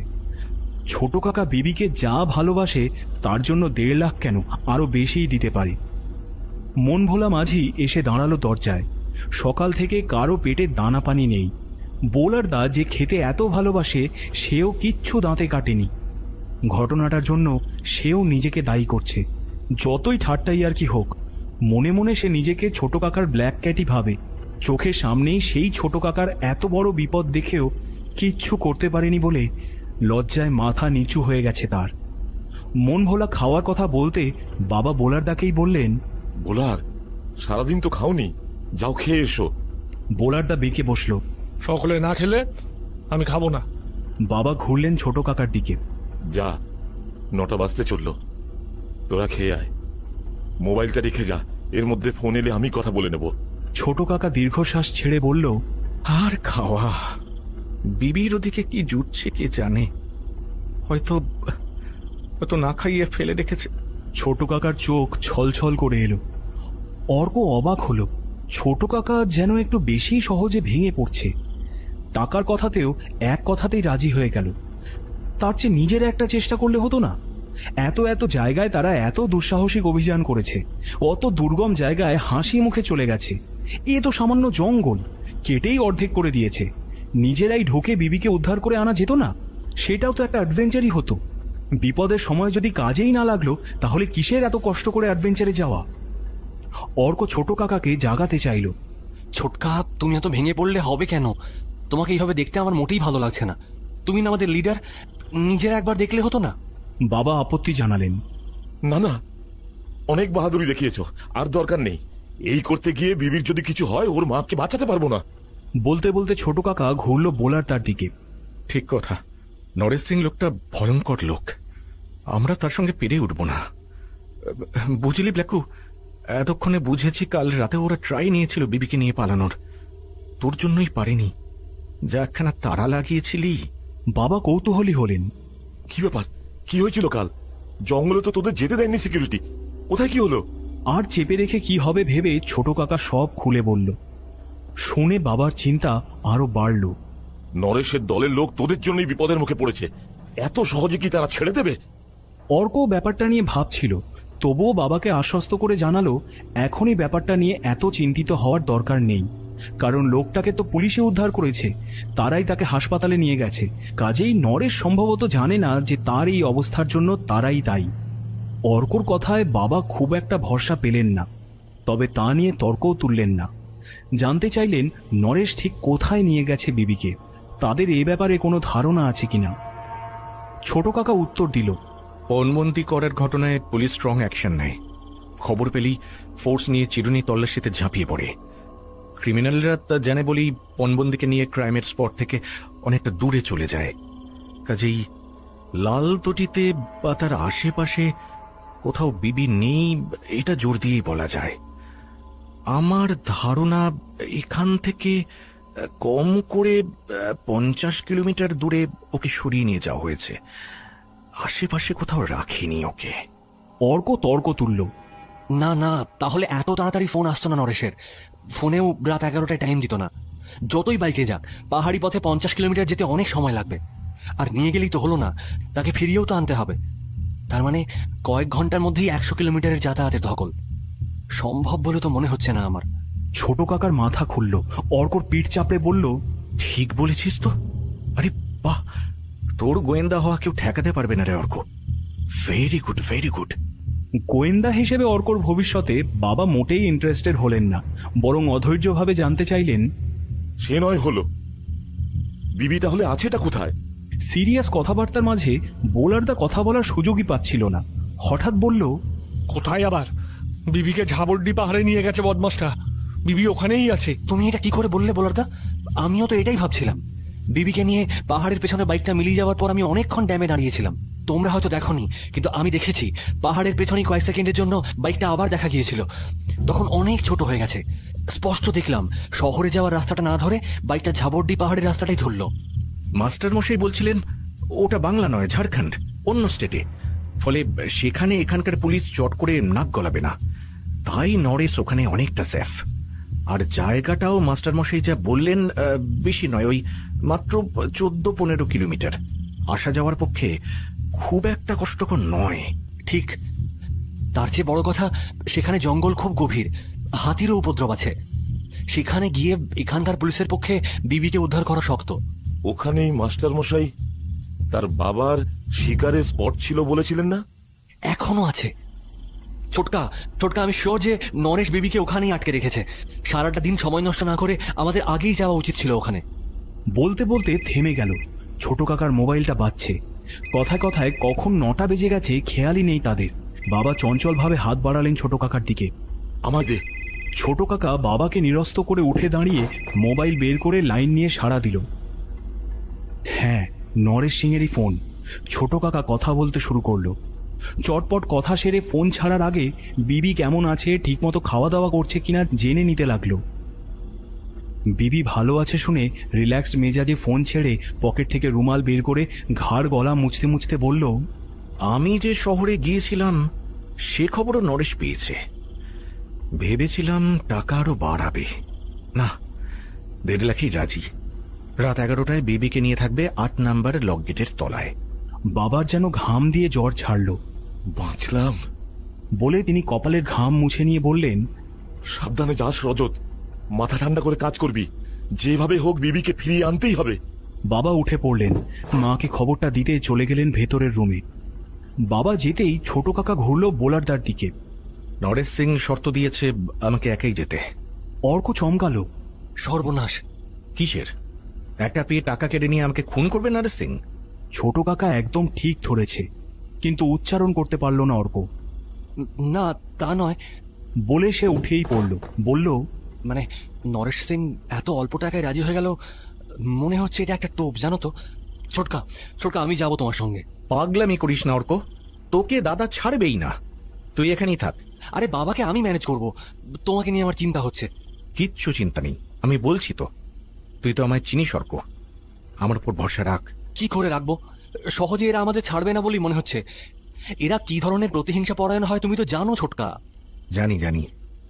ছোট কাকা বিবিকে যা ভালোবাসে তার জন্য 1.5 লাখ কেন, আরো বেশিই দিতে পারে। মন ভোলা মাঝি এসে দাঁড়ালো দরজায়। সকাল থেকে কারো পেটে দানা পানি নেই। বোলারদা যে খেতে এত ভালোবাসে সেও কিচ্ছু দাঁতে কাটেনি। ঘটনাটার জন্য সেও নিজেকে দায়ী করছে। যতই ঠাট্টাই আর কি হোক, মনে মনে সে নিজেকে ছোট কাকার ব্ল্যাক ক্যাটই ভাবে। চোখের সামনেই সেই ছোট কাকার এত বড় বিপদ দেখেও কিচ্ছু করতে পারেনি বলে লজ্জায় মাথা নিচু হয়ে গেছে তার। মন ভোলা খাওয়ার কথা বলতে বাবা বোলারদাকেই বললেন, বোলার, সারাদিন তো খাওনি, যাও খেয়ে এসো। বোলারদা বেঁকে বসল। সকলে না খেলে আমি খাবো না। বাবা ঘুরলেন ছোট কাকার দিকে। যা, 9টা বাজতে চললো, তোরা খেয়ে আয়। মোবাইলটা রেখে যা, এর মধ্যে ফোন এলে আমি কথা বলে নেব। ছোট কাকা দীর্ঘশ্বাস ছেড়ে বলল, আর খাওয়া, বিবির ওদিকে কি জুটছে কে জানে, হয়তো না খাইয়ে ফেলে রেখেছে। ছোট কাকার চোখ ছলছল করে এলো। অর্ক অবাক হলো। ছোট কাকা যেন একটু বেশি সহজে ভেঙে পড়ছে। টাকার কথাতেও এক কথাতেই রাজি হয়ে গেল। তার চেয়ে নিজের একটা চেষ্টা করলে হতো না? এত জায়গায় তারা এত দুঃসাহসিক অভিযান করেছে, অত দুর্গম জায়গায় হাসি মুখে চলে গেছে। এ তো সামান্য জঙ্গল, কেটেই অর্ধেক করে দিয়েছে। নিজেরাই ঢোকে বিবিকে উদ্ধার করে আনা যেত না? সেটাও তো একটা অ্যাডভেঞ্চারই হতো। বিপদের সময় যদি কাজেই না লাগলো, তাহলে কিসের এত কষ্ট করে অ্যাডভেঞ্চারে যাওয়া? অর্ক ছোট কাকাকে জাগাতে চাইল। ছোটকা, তুমি এত ভেঙে পড়লে হবে কেন? তোমাকে এইভাবে দেখতে আমার মোটেই ভালো লাগছে না। তুমি না আমাদের লিডার, নিজের একবার দেখলে হতো না? বাবা আপত্তি জানালেন। না না, অনেক বাহাদুরি দেখিয়েছো, আর দরকার নেই। এই করতে গিয়ে বিবির যদি কিছু হয়, ওর মাকে বাঁচাতে পারবো না। বলতে বলতে ছোট কাকা ঘুরল বোলারদার দিকে। ঠিক কথা, নরেশ সিং লোকটা ভয়ঙ্কর লোক, আমরা তার সঙ্গে পেরে উঠব না। বুঝলি ব্ল্যাকু, এতক্ষণে বুঝেছি কাল রাতে ওরা ট্রাই নিয়েছিল বিবিকে নিয়ে পালানোর, তোর জন্যই পারেনি। যা একখানা তাড়া লাগিয়েছিলি। বাবা কৌতূহলী হলেন। কি ব্যাপার, কি হয়েছিল কাল? জঙ্গলে তো তোদের যেতে দেয়নি সিকিউরিটি, কোথায় কি হলো? আর চেপে রেখে কি হবে ভেবে ছোট কাকা সব খুলে বলল। শুনে বাবার চিন্তা আরো বাড়ল। নরেশের দলের লোক তোদের জন্যই বিপদের মুখে পড়েছে, এত সহজে কি তারা ছেড়ে দেবে? অর্ক ব্যাপারটা নিয়ে ভাবছিল, তবুও বাবাকে আশ্বস্ত করে জানালো এখনই ব্যাপারটা নিয়ে এত চিন্তিত হওয়ার দরকার নেই। কারণ লোকটাকে তো পুলিশে উদ্ধার করেছে, তারাই তাকে হাসপাতালে নিয়ে গেছে। কাজেই নরেশ সম্ভবত জানে না যে তার এই অবস্থার জন্য তারাই দায়ী। অর্কর কথায় বাবা খুব একটা ভরসা পেলেন না, তবে তা নিয়ে তর্কও তুললেন না। জানতে চাইলেন নরেশ ঠিক কোথায় নিয়ে গেছে বিবিকে, তাদের এ ব্যাপারে কোনো ধারণা আছে কিনা। ছোট কাকা উত্তর দিল, পণবন্দি করার ঘটনায় পুলিশ স্ট্রং অ্যাকশন নেয়। খবর পেলেই ফোর্স নিয়ে চিরুনি তল্লাশিতে ঝাঁপিয়ে পড়ে। ক্রিমিনালরা তা জানে বলেই পণবন্দিকে নিয়ে ক্রাইমের স্পট থেকে অনেকটা দূরে চলে যায়। কাজেই লাল তটিতে বা তার আশেপাশে কোথাও বিবি নেই, এটা জোর দিয়েই বলা যায়। আমার ধারণা এখান থেকে কম করে 50 কিলোমিটার দূরে ওকে সরিয়ে নিয়ে যাওয়া হয়েছে। আশেপাশে কোথাও রাখিনি ওকে। অর্ক তর্ক তুলল, না না, তাহলে এত তাড়াতাড়ি ফোন আসতো না নরেশের। ফোনেও রাত 11টায় টাইম দিত না। যতই বাইকে যাক, পাহাড়ি পথে 50 কিলোমিটার যেতে অনেক সময় লাগবে। আর নিয়ে গেলেই তো হলো না, তাকে ফিরিয়েও তো আনতে হবে। তার মানে কয়েক ঘন্টার মধ্যেই 100 কিলোমিটারের যাতায়াতের ধকল। সম্ভব বলে তো মনে হচ্ছে না আমার। ছোট কাকার মাথা খুলল। অর্কর পিঠ চাপড়ে বলল, ঠিক বলেছিস তো। আরে বাহ, তোর গোয়েন্দা হওয়া কেউ ঠেকাতে পারবে না রে Arka. Very good, very good. গোয়েন্দা হিসেবে অর্কর ভবিষ্যতে বাবা মোটেই ইন্টারেস্টেড হলেন না, বরং অধৈর্যভাবে জানতে চাইলেন, সে নয় হলো, বিবি তাহলে আছেটা কোথায়? সিরিয়াস কথাবার্তার মাঝে বোলারদা কথা বলার সুযোগই পাচ্ছিল না। হঠাৎ বলল, কোথায় আবার? বিবিকে ঝাবড়ডি পাহাড়ে নিয়ে গেছে বদমাসটা। বিবি ওখানেই আছে। তুমি এটা কি করে বললে বোলারদা? আমিও তো এটাই ভাবছিলাম। বিবিকে নিয়ে পাহাড়ের পেছনে বাইকটা মিলিয়ে যাওয়ার পর আমি অনেকক্ষণ ড্যামে দাঁড়িয়েছিলাম। তোমরা হয়তো দেখোনি, কিন্তু আমি দেখেছি। পাহাড়ের পেছনেই কয়েক সেকেন্ডের জন্য বাইকটা আবার দেখা গিয়েছিল। তখন অনেক ছোট হয়ে গেছে। স্পষ্ট দেখলাম শহরে যাওয়ার রাস্তাটা না ধরে বাইকটা ঝাবড়ডি পাহাড়ের রাস্তাটাই ধরল। মাস্টার মশাই বলছিলেন ওটা বাংলা নয়, ঝাড়খণ্ড, অন্য স্টেটে। ফলে সেখানে এখানকার পুলিশ চট করে নাক গলাবে না। তাই নরেশ ওখানে অনেকটা সেফ। আর জায়গাটাও মাস্টার মশাই যা বললেন বেশি নয়, ওই মাত্র 14-15 কিলোমিটার। আসা যাওয়ার পক্ষে খুব একটা কষ্টকর নয়। ঠিক, তার চেয়ে বড় কথা সেখানে জঙ্গল খুব গভীর, হাতিরও উপদ্রব আছে। সেখানে গিয়ে এখানকার পুলিশের পক্ষে বিবিকে উদ্ধার করা শক্ত। ওখানেই মাস্টার মশাই তার বাবার শিকারের স্পট ছিল বলেছিলেন না? এখনো আছে। ছোটকা ছোটকা, আমি শিওর যে নরেশ বিবিকে ওখানেই আটকে রেখেছে। সারাটা দিন সময় নষ্ট না করে আমাদের আগেই যাওয়া উচিত ছিল ওখানে। বলতে বলতে থেমে গেল। ছোট কাকার মোবাইলটা বাজছে। কথায় কথায় কখন 9টা বেজে গেছে খেয়ালই নেই তাদের। বাবা চঞ্চলভাবে হাত বাড়ালেন ছোট কাকার দিকে। আমাদের ছোট কাকা বাবাকে নিরস্ত করে উঠে দাঁড়িয়ে মোবাইল বের করে লাইন নিয়ে সাড়া দিল। হ্যাঁ, নরেশ সিংয়েরই ফোন। ছোট কাকা কথা বলতে শুরু করলো। চটপট কথা সেরে ফোন ছাড়ার আগে বিবি কেমন আছে, ঠিকমতো খাওয়া দাওয়া করছে কিনা জেনে নিতে লাগলো। বিবি ভালো আছে শুনে রিল্যাক্সড মেজাজে ফোন ছেড়ে পকেট থেকে রুমাল বের করে ঘাড় গলা মুছতে মুছতে বলল, আমি যে শহরে গিয়েছিলাম সে খবরও নরেশ পেয়েছে। ভেবেছিলাম টাকা আরো বাড়াবে, না 1.5 লাখই রাজি। রাত 11টায় বেবিকে নিয়ে থাকবে 8 নাম্বার লক গেটের তলায়। বাবার যেন ঘাম দিয়ে জ্বর ছাড়ল। বাঁচলাম বলে তিনি কপালের ঘাম মুছে নিয়ে বললেন, সাবধানে যাস রজত, মাথা ঠান্ডা করে কাজ করবি। যেভাবে হোক বিবিকে ফিরিয়ে আনতেই হবে। বাবা উঠে পড়লেন। মাকে খবরটা দিতে চলে গেলেন ভেতরের রুমে। বাবা যেতেই ছোট কাকা ঘুরল বোলারদার দিকে। নরেশ সিং শর্ত দিয়েছে আমাকে একাই যেতে। অর্ক চমকাল। সর্বনাশ! কিসের? একটা পেয়ে টাকা কেড়ে নিয়ে আমাকে খুন করবে নরেশ সিং? ছোট কাকা একদম ঠিক ধরেছে, কিন্তু উচ্চারণ করতে পারল না অর্ক। না, তা নয়। বলে সে উঠেই পড়ল। বলল, মানে নরেশ সিং এত অল্প টাকায় রাজি হয়ে গেল, মনে হচ্ছে এটা একটা টোপ, জানো তো। ছোটকা ছোটকা, আমি যাবো তোমার সঙ্গে। পাগলামি করিস না অর্ক, তোকে দাদা ছাড়বেই না। তুই এখানেই থাক। আরে বাবাকে আমি ম্যানেজ করব, তোমাকে নিয়ে আমার চিন্তা হচ্ছে। কিচ্ছু চিন্তা নেই, আমি বলছি তো। তুই তো আমায় চিনিস অর্ক, আমার উপর ভরসা রাখ। কি করে রাখবো? সহজে এরা আমাদের ছাড়বে না বলেই মনে হচ্ছে। এরা কি ধরনের প্রতিহিংসা পরায়ণ হয় তুমি তো জানো ছোটকা। জানি জানি,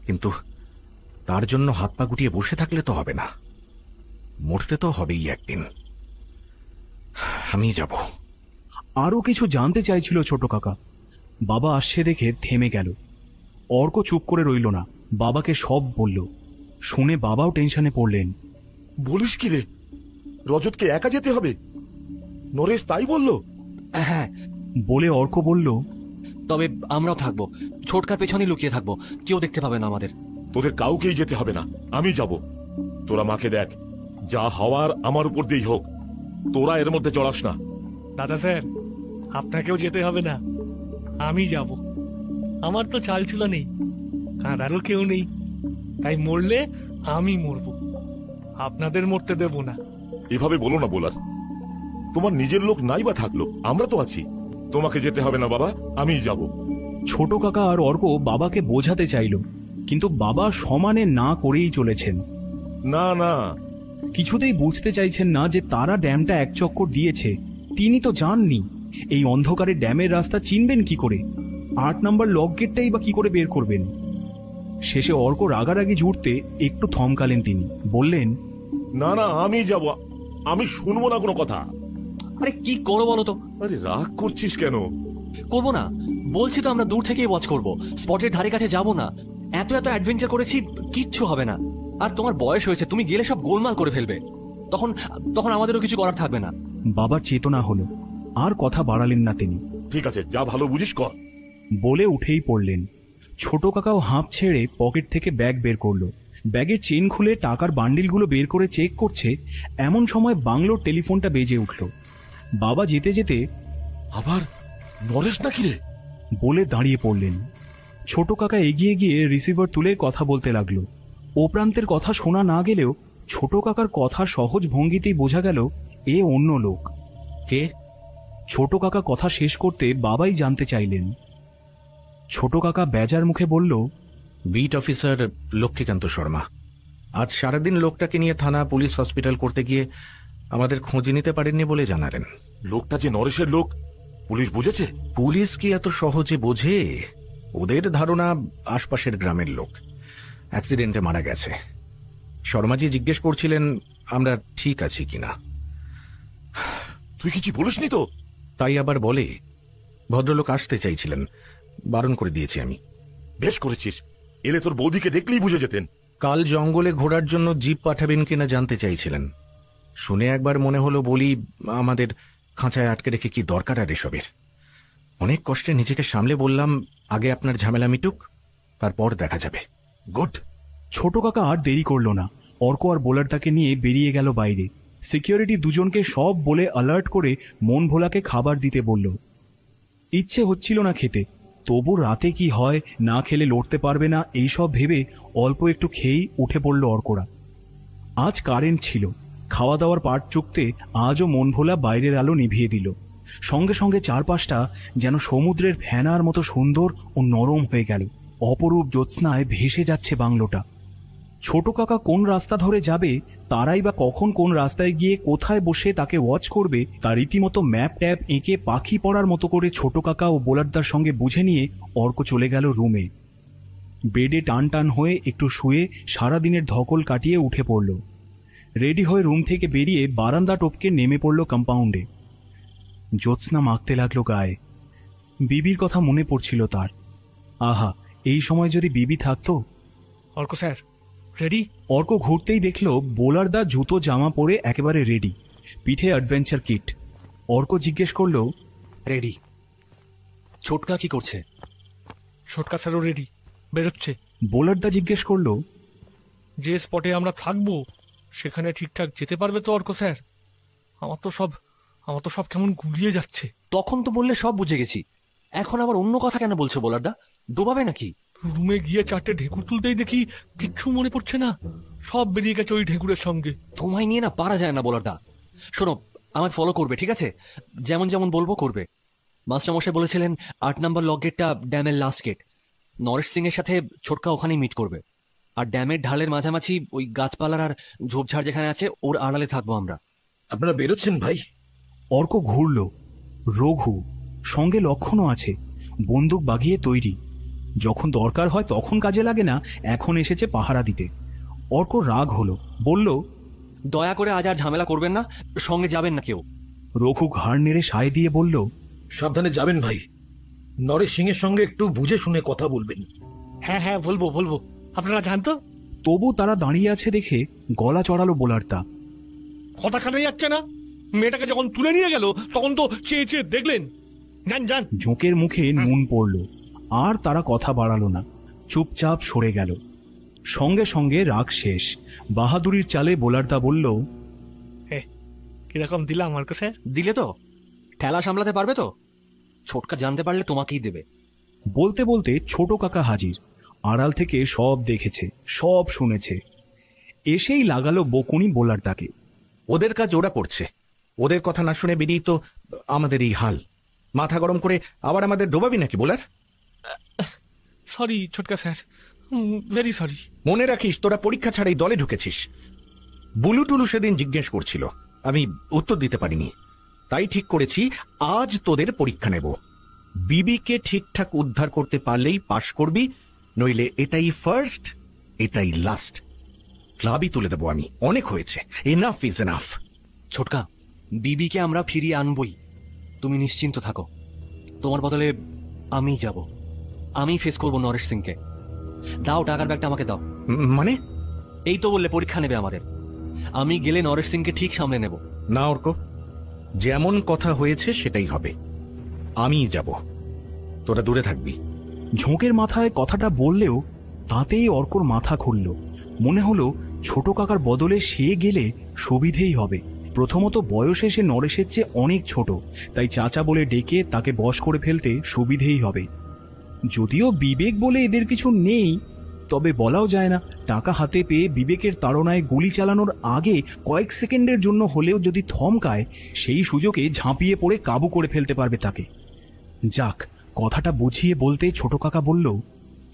কিন্তু তার জন্য হাত পা গুটিয়ে বসে থাকলে তো হবে না। মরতে তো হবেই একদিন। আমি যাব। আরো কিছু জানতে চাইছিল ছোট কাকা। বাবা আসছে দেখে থেমে গেল। অর্ক চুপ করে রইল না, বাবাকে সব বলল। শুনে বাবাও টেনশনে পড়লেন। বলিস কি রে, রজতকে একা যেতে হবে? নরেশ তাই বলল? হ্যাঁ, বলে অর্ক বলল, তবে আমরাও থাকবো, ছোটকার পেছনে লুকিয়ে থাকবো, কেউ দেখতে পাবে না আমাদের। তোদের কাউকেই যেতে হবে না, আমি যাব। তোরা মাকে দেখ, যা হওয়ার আমার উপর দিয়েই হোক, তোরা এর মধ্যে জড়াস না। দাদা স্যার, আপনাকেও যেতে হবে না, আমি যাব। আমার তো চালচুলা নেই, কাঁদারও কেউ নেই, তাই মরলে আমি মরব, আপনাদের মরতে দেব না। এভাবে বলো না বোলার, তোমার নিজের লোক নাই বা থাকলো, আমরা তো আছি। তোমাকে যেতে হবে না বাবা, আমি যাব। ছোট কাকা আর অর্ক বাবাকে বোঝাতে চাইল, কিন্তু বাবা সমানে না করেই চলেছেন। না না, কিছুতেই বুঝতে চাইছেন না যে তারা ড্যামটা এক চক্কর দিয়েছে, তিনি তো জাননি। এই অন্ধকারে ড্যামের রাস্তা চিনবেন কি করে? 8 নাম্বার লক গেটটাই বা কি করে বের করবেন? শেষে অর্ক রাগারাগি জুড়তে একটু থমকালেন। তিনি বললেন, না না, আমি যাব, আমি শুনবো না কোনো কথা। আরে কি করো বলো তো? আরে রাগ করছিস কেন? করবো না বলছি তো, আমরা দূর থেকেই ওয়াচ করবো, স্পটের ধারে কাছে যাবো না। এত এত অ্যাডভেঞ্চার করেছি, কিচ্ছু হবে না। আর তোমার বয়স হয়েছে, তুমি গেলে সব গোলমাল করে ফেলবে, তখন তখন আমাদেরও কিছু করার থাকবে না। বাবার চেতনা হলো, আর কথা বাড়ালেন না তিনি। ঠিক আছে, যা ভালো বুঝিস কর। বলে উঠেই পড়লেন। ছোট কাকাও হাঁপ ছেড়ে পকেট থেকে ব্যাগ বের করলো। ব্যাগের চেন খুলে টাকার বান্ডিলগুলো বের করে চেক করছে, এমন সময় বাংলোর টেলিফোনটা বেজে উঠল। বাবা যেতে যেতে, আবার নরেশ নাকি রে? বলে দাঁড়িয়ে পড়লেন। ছোট কাকা এগিয়ে গিয়ে রিসিভার তুলে কথা বলতে লাগলো। ও প্রান্তের কথা শোনা না গেলেও ছোট কাকার কথার সহজ ভঙ্গিতেই বোঝা গেল এ অন্য লোক। কে? ছোট কাকা কথা শেষ করতে বাবাই জানতে চাইলেন। ছোট কাকা বেজার মুখে বলল, বিট অফিসার লক্ষ্মীকান্ত শর্মা। আজ সারাদিন লোকটাকে নিয়ে থানা, পুলিশ, হসপিটাল করতে গিয়ে আমাদের খোঁজ নিতে পারেননি বলে জানালেন। লোকটা যে নরেশের লোক পুলিশ বুঝেছে? পুলিশ কি এত সহজে বোঝে? ওদের ধারণা আশপাশের গ্রামের লোক, অ্যাক্সিডেন্টে মারা গেছে। শর্মাজি জিজ্ঞেস করছিলেন আমরা ঠিক আছি কিনা। তুই কিছু বলিসনি তো? তাই আবার বলে, ভদ্রলোক আসতে চাইছিলেন, বারণ করে দিয়েছি আমি। বেশ করেছিস, এলে তোর বৌদিকে দেখলেই বুঝে যেতেন। কাল জঙ্গলে ঘোরার জন্য জিপ পাঠাবেন কিনা জানতে চাইছিলেন। শুনে একবার মনে হলো বলি, আমাদের খাঁচায় আটকে রেখে কি দরকার আর এসবের। অনেক কষ্টে নিজেকে সামলে বললাম, আগে আপনার ঝামেলা মিটুক, তারপর দেখা যাবে। গুড। ছোট কাকা আর দেরি করলো না। অর্ক আর বোলারটাকে নিয়ে বেরিয়ে গেল বাইরে। সিকিউরিটি দুজনকে সব বলে অ্যালার্ট করে মন ভোলাকে খাবার দিতে বলল। ইচ্ছে হচ্ছিল না খেতে, তবু রাতে কি হয়, না খেলে লড়তে পারবে না, এইসব ভেবে অল্প একটু খেয়েই উঠে পড়ল অর্করা। আজ কারেন্ট ছিল, খাওয়া দাওয়ার পাট চুকতে আজও মন ভোলা বাইরের আলো নিভিয়ে দিল। সঙ্গে সঙ্গে চারপাশটা যেন সমুদ্রের ফেনার মতো সুন্দর ও নরম হয়ে গেল। অপরূপ জ্যোৎস্নায় ভেসে যাচ্ছে বাংলোটা। ছোট কাকা কোন রাস্তা ধরে যাবে, তারাই বা কখন কোন রাস্তায় গিয়ে কোথায় বসে তাকে ওয়াচ করবে, তার রীতিমতো ম্যাপ ট্যাপ এঁকে পাখি পড়ার মতো করে ছোট কাকা ও বোলারদার সঙ্গে বুঝে নিয়ে অর্ক চলে গেল রুমে। বেডে টান টান হয়ে একটু শুয়ে সারাদিনের ধকল কাটিয়ে উঠে পড়ল। রেডি হয়ে রুম থেকে বেরিয়ে বারান্দা টপকে নেমে পড়ল কম্পাউন্ডে। জ্যোৎস্না মাখতে লাগলো গায়ে। বিবির কথা মনে পড়ছিল তার। আহা, এই সময় যদি বিবি থাকতো। Arka sir ready? অর্ক ঘুরতেই দেখল বোলারদা জুতো জামা পরে একেবারে রেডি, পিঠে অ্যাডভেঞ্চার কিট। অর্ক জিজ্ঞেস করলো, রেডি? ছোটকা কি করছে? ছোটকা স্যারও রেডি, বেরোচ্ছে। বোলারদা জিজ্ঞেস করলো, যে স্পটে আমরা থাকবো সেখানে ঠিকঠাক যেতে পারবে তো অর্ক স্যার? আমার তো সব কেমন গুলিয়ে যাচ্ছে। তখন তো বললে সব বুঝে গেছি, এখন আবার অন্য কথা কেন বলছো বোলারদা? ডোবাবে নাকি? রুমে গিয়ে 4টে ঢেকুর তুলতেই দেখি কিচ্ছু মনে পড়ছে না, সব বেরিয়ে গেছে ওই ঢেকুরের সঙ্গে। তোমায় নিয়ে না পারা যায় না বোলারদা। শোনো, আমায় ফলো করবে, ঠিক আছে? যেমন যেমন বলবো করবে। মাস্টারমশাই বলেছিলেন 8 নম্বর লক গেটটা ড্যামের লাস্ট গেট। নরেশ সিং এর সাথে ছোটকা ওখানেই মিট করবে। আর ড্যামের ঢালের মাঝামাঝি ওই গাছপালার আর ঝোপঝাড় যেখানে আছে ওর আড়ালে থাকবো আমরা। আপনারা বেরোচ্ছেন ভাই? অর্ক ঘুরল। রঘু সঙ্গে লক্ষণও আছে, বন্দুক বাগিয়ে তৈরি। যখন দরকার হয় তখন কাজে লাগে না, এখন এসেছে পাহারা দিতে। অর্ক রাগ হলো, বলল, দয়া করে আজ আর ঝামেলা করবেন না, সঙ্গে যাবেন না কেউ। রঘু ঘাড় নেড়ে সায় দিয়ে বলল, সাবধানে যাবেন ভাই, নরেশ সিং এর সঙ্গে একটু বুঝে শুনে কথা বলবেন। হ্যাঁ হ্যাঁ বলবো, আপনারা জানতো। তবু তারা দাঁড়িয়ে আছে দেখে গলা চড়ালো বোলারদা। কথা কানে যাচ্ছে না? মেয়েটাকে যখন তুলে নিয়ে গেল তখন তো চেয়ে চেয়ে দেখলেন। যান। ঝোঁকের মুখে নুন পড়ল, আর তারা কথা বাড়ালো না, চুপচাপ সরে গেল। সঙ্গে সঙ্গে রাগ শেষ। বাহাদুরির চালে বোলারদা বলল, কিরকম দিলাম অর্ক স্যার? দিলে তো? ঠেলা সামলাতে পারবে তো? ছোটকা জানতে পারলে তোমাকেই দেবে। বলতে বলতে ছোট কাকা হাজির। আড়াল থেকে সব দেখেছে, সব শুনেছে। এসেই লাগালো বকুনি বোলারদাকে। ওদের কাজ ওরা করছে, ওদের কথা না শুনে বেরিয়ে তো আমাদের এই হাল। মাথা গরম করে আবার আমাদের ডোবাবি নাকি বোলার? সরি ছোটকা স্যার, ভেরি সরি। মনে রাখিস, তোরা পরীক্ষা ছাড়াই দলে ঢুকেছিস। বুলু টুলু সেদিন জিজ্ঞেস করছিল, আমি উত্তর দিতে পারিনি। তাই ঠিক করেছি আজ তোদের পরীক্ষা নেব। বিবিকে ঠিকঠাক উদ্ধার করতে পারলেই পাশ করবি, নইলে এটাই ফার্স্ট, এটাই লাস্ট। ক্লাবই তুলে দেবো আমি, অনেক হয়েছে, এনাফ ইজ এনাফ। ছোটকা, বিবিকে আমরা ফিরিয়ে আনবই, তুমি নিশ্চিন্ত থাকো। তোমার বদলে আমি যাব, আমি ফেস করব নরেশ সিংকে। দাও টাকার ব্যাগটা আমাকে দাও। মানে? এই তো বললে পরীক্ষা নেবে আমাদের, আমি গেলে নরেশ সিংকে ঠিক সামলে নেব। না অর্ক, যেমন কথা হয়েছে সেটাই হবে, আমিই যাব, তোরা দূরে থাকবি। ঝোঁকের মাথায় কথাটা বললেও তাতেই অর্কর মাথা খুলল। মনে হলো ছোট কাকার বদলে সে গেলে সুবিধেই হবে। প্রথমত বয়সে সে নরেশের চেয়ে অনেক ছোট, তাই চাচা বলে ডেকে তাকে বশ করে ফেলতে সুবিধেই হবে। যদিও বিবেক বলে এদের কিছু নেই, তবে বলাও যায় না, টাকা হাতে পেয়ে বিবেকের তাড়নায় গুলি চালানোর আগে কয়েক সেকেন্ডের জন্য হলেও যদি থমকায়, সেই সুযোগে ঝাঁপিয়ে পড়ে কাবু করে ফেলতে পারবে তাকে। যাক, কথাটা বুঝিয়ে বলতে ছোট কাকা বলল,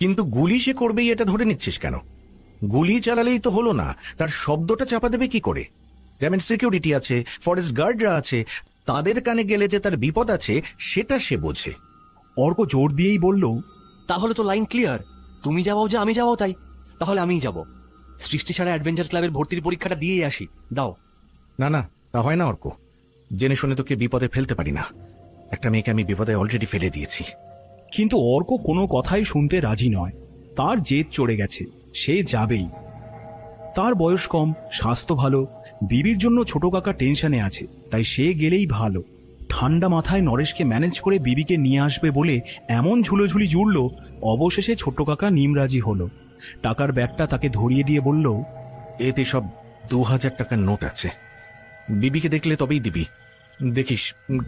কিন্তু গুলি সে করবেই এটা ধরে নিচ্ছিস কেন? গুলি চালালেই তো হলো না, তার শব্দটা চাপা দেবে কি করে? ড্যামের সিকিউরিটি আছে, ফরেস্ট গার্ডরা আছে, তাদের কানে গেলে যে তার বিপদ আছে সেটা সে বোঝে। অর্ক জোর দিয়েই বলল, তাহলে তো লাইন ক্লিয়ার, তুমি যাও যে আমি যাবো তাই। তাহলে আমিই যাব, সৃষ্টি ছাড়া অ্যাডভেঞ্চার ক্লাবের ভর্তির পরীক্ষাটা দিয়েই আসি। দাও। না, তা হয় না অর্ক, জেনে শুনে তোকে বিপদে ফেলতে পারি না। একটা মেয়েকে আমি বিপদে অলরেডি ফেলে দিয়েছি। কিন্তু অর্ক কোনো কথাই শুনতে রাজি নয়। তার জেদ চড়ে গেছে, সে যাবেই। তার বয়স কম, স্বাস্থ্য ভালো, বিবির জন্য ছোট কাকা টেনশনে আছে, তাই সে গেলেই ভালো। ঠান্ডা মাথায় নরেশকে ম্যানেজ করে বিবিকে নিয়ে আসবে বলে এমন ঝুলোঝুলি জুড়ল, অবশেষে ছোট্ট কাকা নিমরাজি হলো। টাকার ব্যাগটা তাকে ধরিয়ে দিয়ে বলল, এতে সব 2000 টাকার নোট আছে। বিবিকে দেখলে তবেই দিবি। দেখিস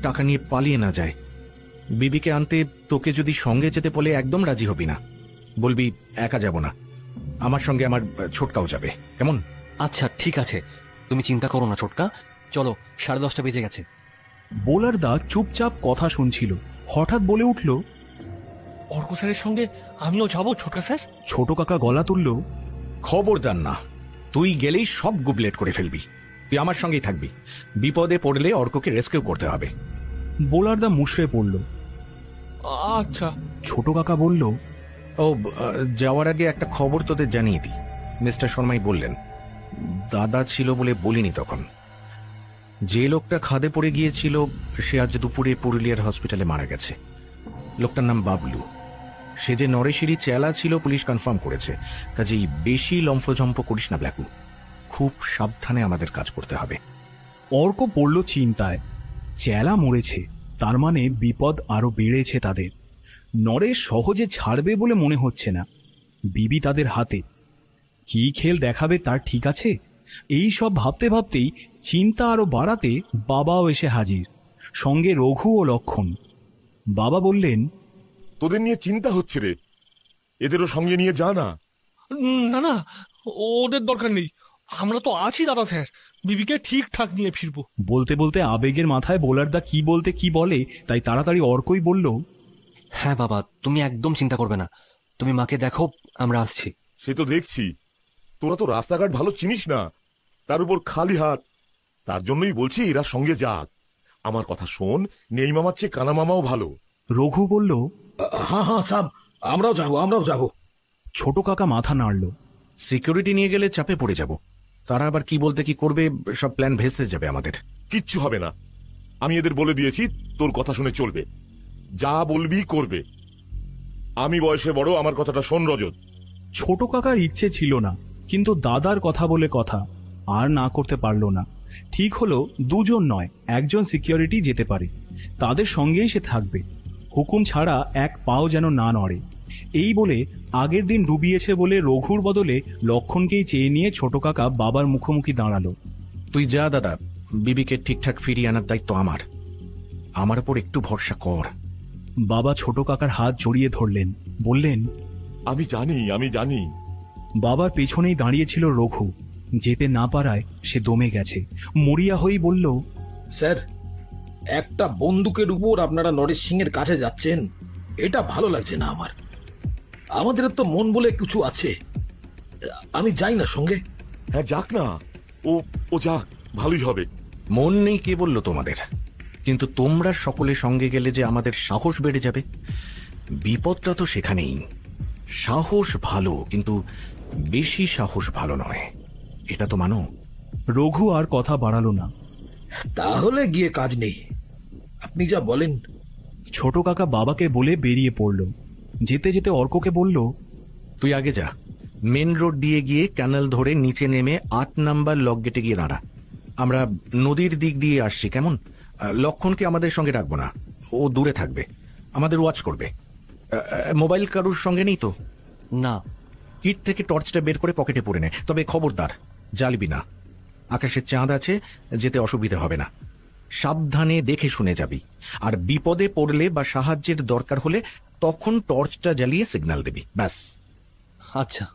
টাকা নিয়ে পালিয়ে না যায়। বিবিকে আনতে তোকে যদি সঙ্গে যেতে বলে একদম রাজি হবি না, বলবি একা যাব না, আমার সঙ্গে আমার ছোটকাও যাবে, কেমন? আচ্ছা ঠিক আছে, তুমি চিন্তা করো না ছোটকা, চলো 10:30 বেজে গেছে। বোলারদা চুপচাপ কথা শুনছিল, হঠাৎ বলে উঠল, অর্ক স্যারের সঙ্গে আমিও যাবো ছোটকা স্যার। ছোট কাকা গলা তুলল, খবরদার না, তুই গেলেই সব গুবলেট করে ফেলবি। তুই আমার সঙ্গেই থাকবি। বিপদে পড়লে অর্ককে রেস্কিউ করতে হবে। বোলারদা মুষড়ে পড়ল। আচ্ছা। ছোট কাকা বলল, যাওয়ার আগে একটা খবর তোদের জানিয়ে দিই। মিস্টার শর্মাই বললেন, দাদা ছিল বলে বলিনি তখন। যে লোকটা খাদে পড়ে গিয়েছিল সে আজ দুপুরে পুরুলিয়ার হসপিটালে মারা গেছে। লোকটার নাম বাবলু। সে যে নরেশেরই চেলা ছিল পুলিশ কনফার্ম করেছে। কাজেই বেশি লম্ফজম্প করিস না ব্ল্যাকু, খুব সাবধানে আমাদের কাজ করতে হবে। অর্ক পড়ল চিন্তায়। চেলা মরেছে, তার মানে বিপদ আরো বেড়েছে তাদের। নরেশ সহজে ছাড়বে বলে মনে হচ্ছে না। বিবি তাদের হাতে, কি খেল দেখাবে তার ঠিক আছে। এই সব ভাবতে ভাবতেই চিন্তা আরো বাড়াতে বাবাও এসে হাজির, সঙ্গে রঘু ও লক্ষণ। বাবা বললেন, তোদের নিয়ে চিন্তা হচ্ছে রে, এদেরও সঙ্গে নিয়ে যা না। না না, ওদের দরকার নেই, আমরা তো আছি দাদা স্যার, বিবিকে ঠিকঠাক নিয়ে ফিরবো। বলতে বলতে আবেগের মাথায় বোলারদা কি বলতে কি বলে, তাই তাড়াতাড়ি অর্কই বলল, হ্যাঁ বাবা, তুমি একদম চিন্তা করবে না, তুমি মাকে দেখো, আমরা আসছি। সে তো দেখছি, তোরা তো রাস্তাঘাট ভালো চিনিস না, তার উপর খালি হাত। তার জন্যই বলছি এরা সঙ্গে যাক। আমার কথা শোন, নেই মামার চেয়ে কানা মামাও ভালো। রঘু বলল, হ্যাঁ হ্যাঁ সাব, আমরাও যাবো। ছোট কাকা মাথা নাড়ল। সিকিউরিটি নিয়ে গেলে চাপে পড়ে যাব। তারা আবার কি বলতে কি করবে, সব প্ল্যান ভেস্তে যাবে আমাদের। কিচ্ছু হবে না, আমি এদের বলে দিয়েছি তোর কথা শুনে চলবে, যা বলবি করবে। আমি বয়সে বড়, আমার কথাটা শোন রজত। ছোট কাকার ইচ্ছে ছিল না, কিন্তু দাদার কথা বলে কথা আর না করতে পারল না। ঠিক হলো, দুজন নয়, একজন সিকিউরিটি যেতে পারে, তাদের সঙ্গেই সে থাকবে। হুকুম ছাড়া এক পাও যেন না নড়ে। এই বলে আগের দিন ডুবিয়েছে বলে রঘুর বদলে লক্ষণকেই চেয়ে নিয়ে ছোট কাকা বাবার মুখোমুখি দাঁড়ালো। তুই যা দাদা, বিবিকে ঠিকঠাক ফিরিয়ে আনার দায়িত্ব আমার উপর একটু ভরসা কর। বাবা ছোট কাকার হাত জড়িয়ে ধরলেন, বললেন, আমি জানি। বাবার পেছনেই দাঁড়িয়েছিল রঘু। যেতে না পারায় সে দমে গেছে। মরিয়া হয়েই বলল, স্যার, একটা বন্দুকের উপর আপনারা নরেশ সিং এর কাছে যাচ্ছেন, এটা ভালো লাগছে না আমার। আমাদের তো মন বলে কিছু আছে। আমি যাই না সঙ্গে? হ্যাঁ যাক না, ও যাক, ভালোই হবে। মন নেই কে বললো তোমাদের? কিন্তু তোমরা সকলে সঙ্গে গেলে যে আমাদের সাহস বেড়ে যাবে। বিপদটা তো সেখানেই। সাহস ভালো, কিন্তু বেশি সাহস ভালো নয়, এটা তো মানো। রঘু আর কথা বাড়ালো না। তাহলে গিয়ে কাজ নেই, আপনি যা বলেন। ছোট কাকা বাবাকে বলে বেরিয়ে পড়ল। যেতে যেতে অর্ককে বলল, তুই আগে যা, মেন রোড দিয়ে গিয়ে ক্যানেল ধরে নিচে নেমে 8 নাম্বার লক গেটে গিয়ে দাঁড়া। আমরা নদীর দিক দিয়ে আসছি, কেমন? লক্ষণকে আমাদের সঙ্গে রাখবো না, ও দূরে থাকবে, আমাদের ওয়াচ করবে। মোবাইল কারুর সঙ্গে নেই তো? না। কিট থেকে টর্চটা বের করে পকেটে পরে নে, তবে খবরদার জ্বালবি না। আকাশের চাঁদ আছে, যেতে অসুবিধা হবে না। সাবধানে দেখে শুনে যাবি, আর বিপদে পড়লে বা সাহায্যের দরকার হলে তখন টর্চটা জ্বালিয়ে সিগন্যাল দিবি, ব্যাস। আচ্ছা।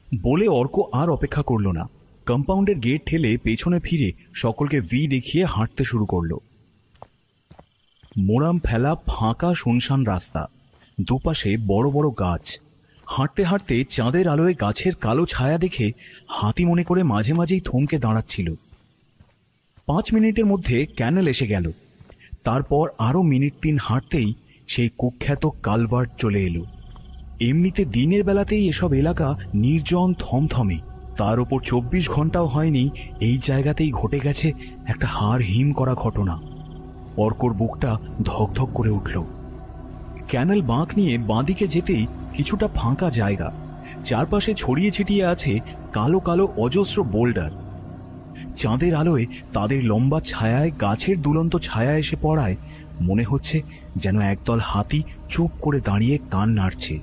বলে অর্ক আর অপেক্ষা করল না। কম্পাউন্ডের গেট ঠেলে পেছনে ফিরে সকলকে ভি দেখিয়ে হাঁটতে শুরু করল। মোরাম ফেলা ফাঁকা শুনশান রাস্তা, দুপাশে বড় বড় গাছ। হাঁটতে হাঁটতে চাঁদের আলোয় গাছের কালো ছায়া দেখে হাতি মনে করে মাঝে মাঝেই থমকে দাঁড়াচ্ছিল। 5 মিনিটের মধ্যে ক্যানেল এসে গেল। তারপর আরো মিনিট 3 হাঁটতেই সেই কুখ্যাত কালভার্ট চলে এলো। এমনিতে দিনের বেলাতেই এসব এলাকা নির্জন থমথমে, তার উপর 24 ঘন্টাও হয়নি এই জায়গাতেই ঘটে গেছে একটা হাড় হিম করা ঘটনা। অর্কর বুকটা ধকধক করে উঠল। ক্যানেল বাঁক নিয়ে বাঁদিকে যেতেই কিছুটা ফাঁকা জায়গা, চারপাশে ছড়িয়ে ছিটিয়ে আছে কালো কালো অজস্র বোল্ডার। চাঁদের আলোয় তাদের লম্বা ছায়ায় গাছের দুলন্ত ছায়া এসে পড়ায় মনে হচ্ছে যেন একদল হাতি চুপ করে দাঁড়িয়ে কান নাড়ছে।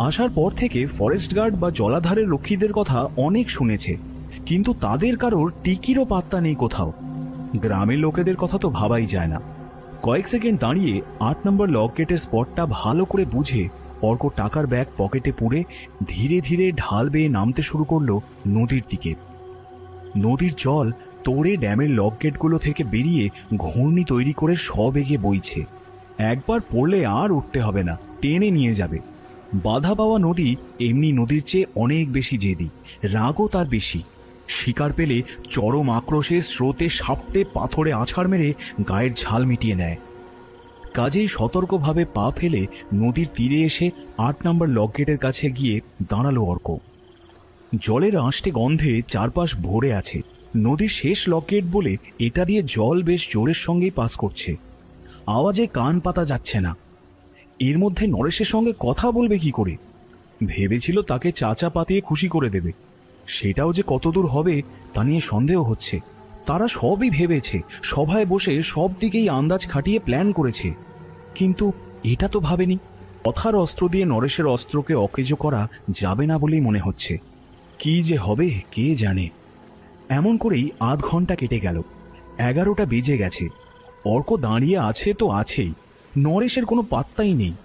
আসার পর থেকে ফরেস্ট গার্ড বা জলাধারের রক্ষীদের কথা অনেক শুনেছে, কিন্তু তাদের কারোর টিকিরও পাত্তা নেই কোথাও। গ্রামের লোকেদের কথা তো ভাবাই যায় না। কয়েক সেকেন্ড দাঁড়িয়ে 8 নম্বর লক গেটের স্পটটা ভালো করে বুঝে অর্ক টাকার ব্যাগ পকেটে পুরে ধীরে ধীরে ঢাল বেয়ে নামতে শুরু করলো নদীর দিকে। নদীর জল তোড়ে ড্যামের লক গেটগুলো থেকে বেরিয়ে ঘূর্ণি তৈরি করে সবেগে বইছে। একবার পড়লে আর উঠতে হবে না, টেনে নিয়ে যাবে। বাধা পাওয়া নদী এমনি নদীর চেয়ে অনেক বেশি জেদি, রাগও তার বেশি। শিকার পেলে চরম আক্রোশে স্রোতে সাপটে পাথরে আছাড় মেরে গায়ের ঝাল মিটিয়ে নেয়। কাজেই সতর্কভাবে পা ফেলে নদীর তীরে এসে 8 নম্বর লক গেটের কাছে গিয়ে দাঁড়ালো অর্ক। জলের আঁশটে গন্ধে চারপাশ ভরে আছে। নদীর শেষ লক গেট বলে এটা দিয়ে জল বেশ জোরের সঙ্গেই পাস করছে, আওয়াজে কান পাতা যাচ্ছে না। এর মধ্যে নরেশের সঙ্গে কথা বলবে কি করে? ভেবেছিল তাকে চাচা পাতিয়ে খুশি করে দেবে, সেটাও যে কতদূর হবে তা নিয়ে সন্দেহ হচ্ছে। তারা সবই ভেবেছে, সভায় বসে সব দিকেই আন্দাজ খাটিয়ে প্ল্যান করেছে, কিন্তু এটা তো ভাবেনি কথার অস্ত্র দিয়ে নরেশের অস্ত্রকে অকেজো করা যাবে না বলেই মনে হচ্ছে। কি যে হবে কে জানে। এমন করেই আধ ঘন্টা কেটে গেল। 11টা বেজে গেছে। অর্ক দাঁড়িয়ে আছে তো আছেই, নরেশের কোনো পাত্তাই নেই।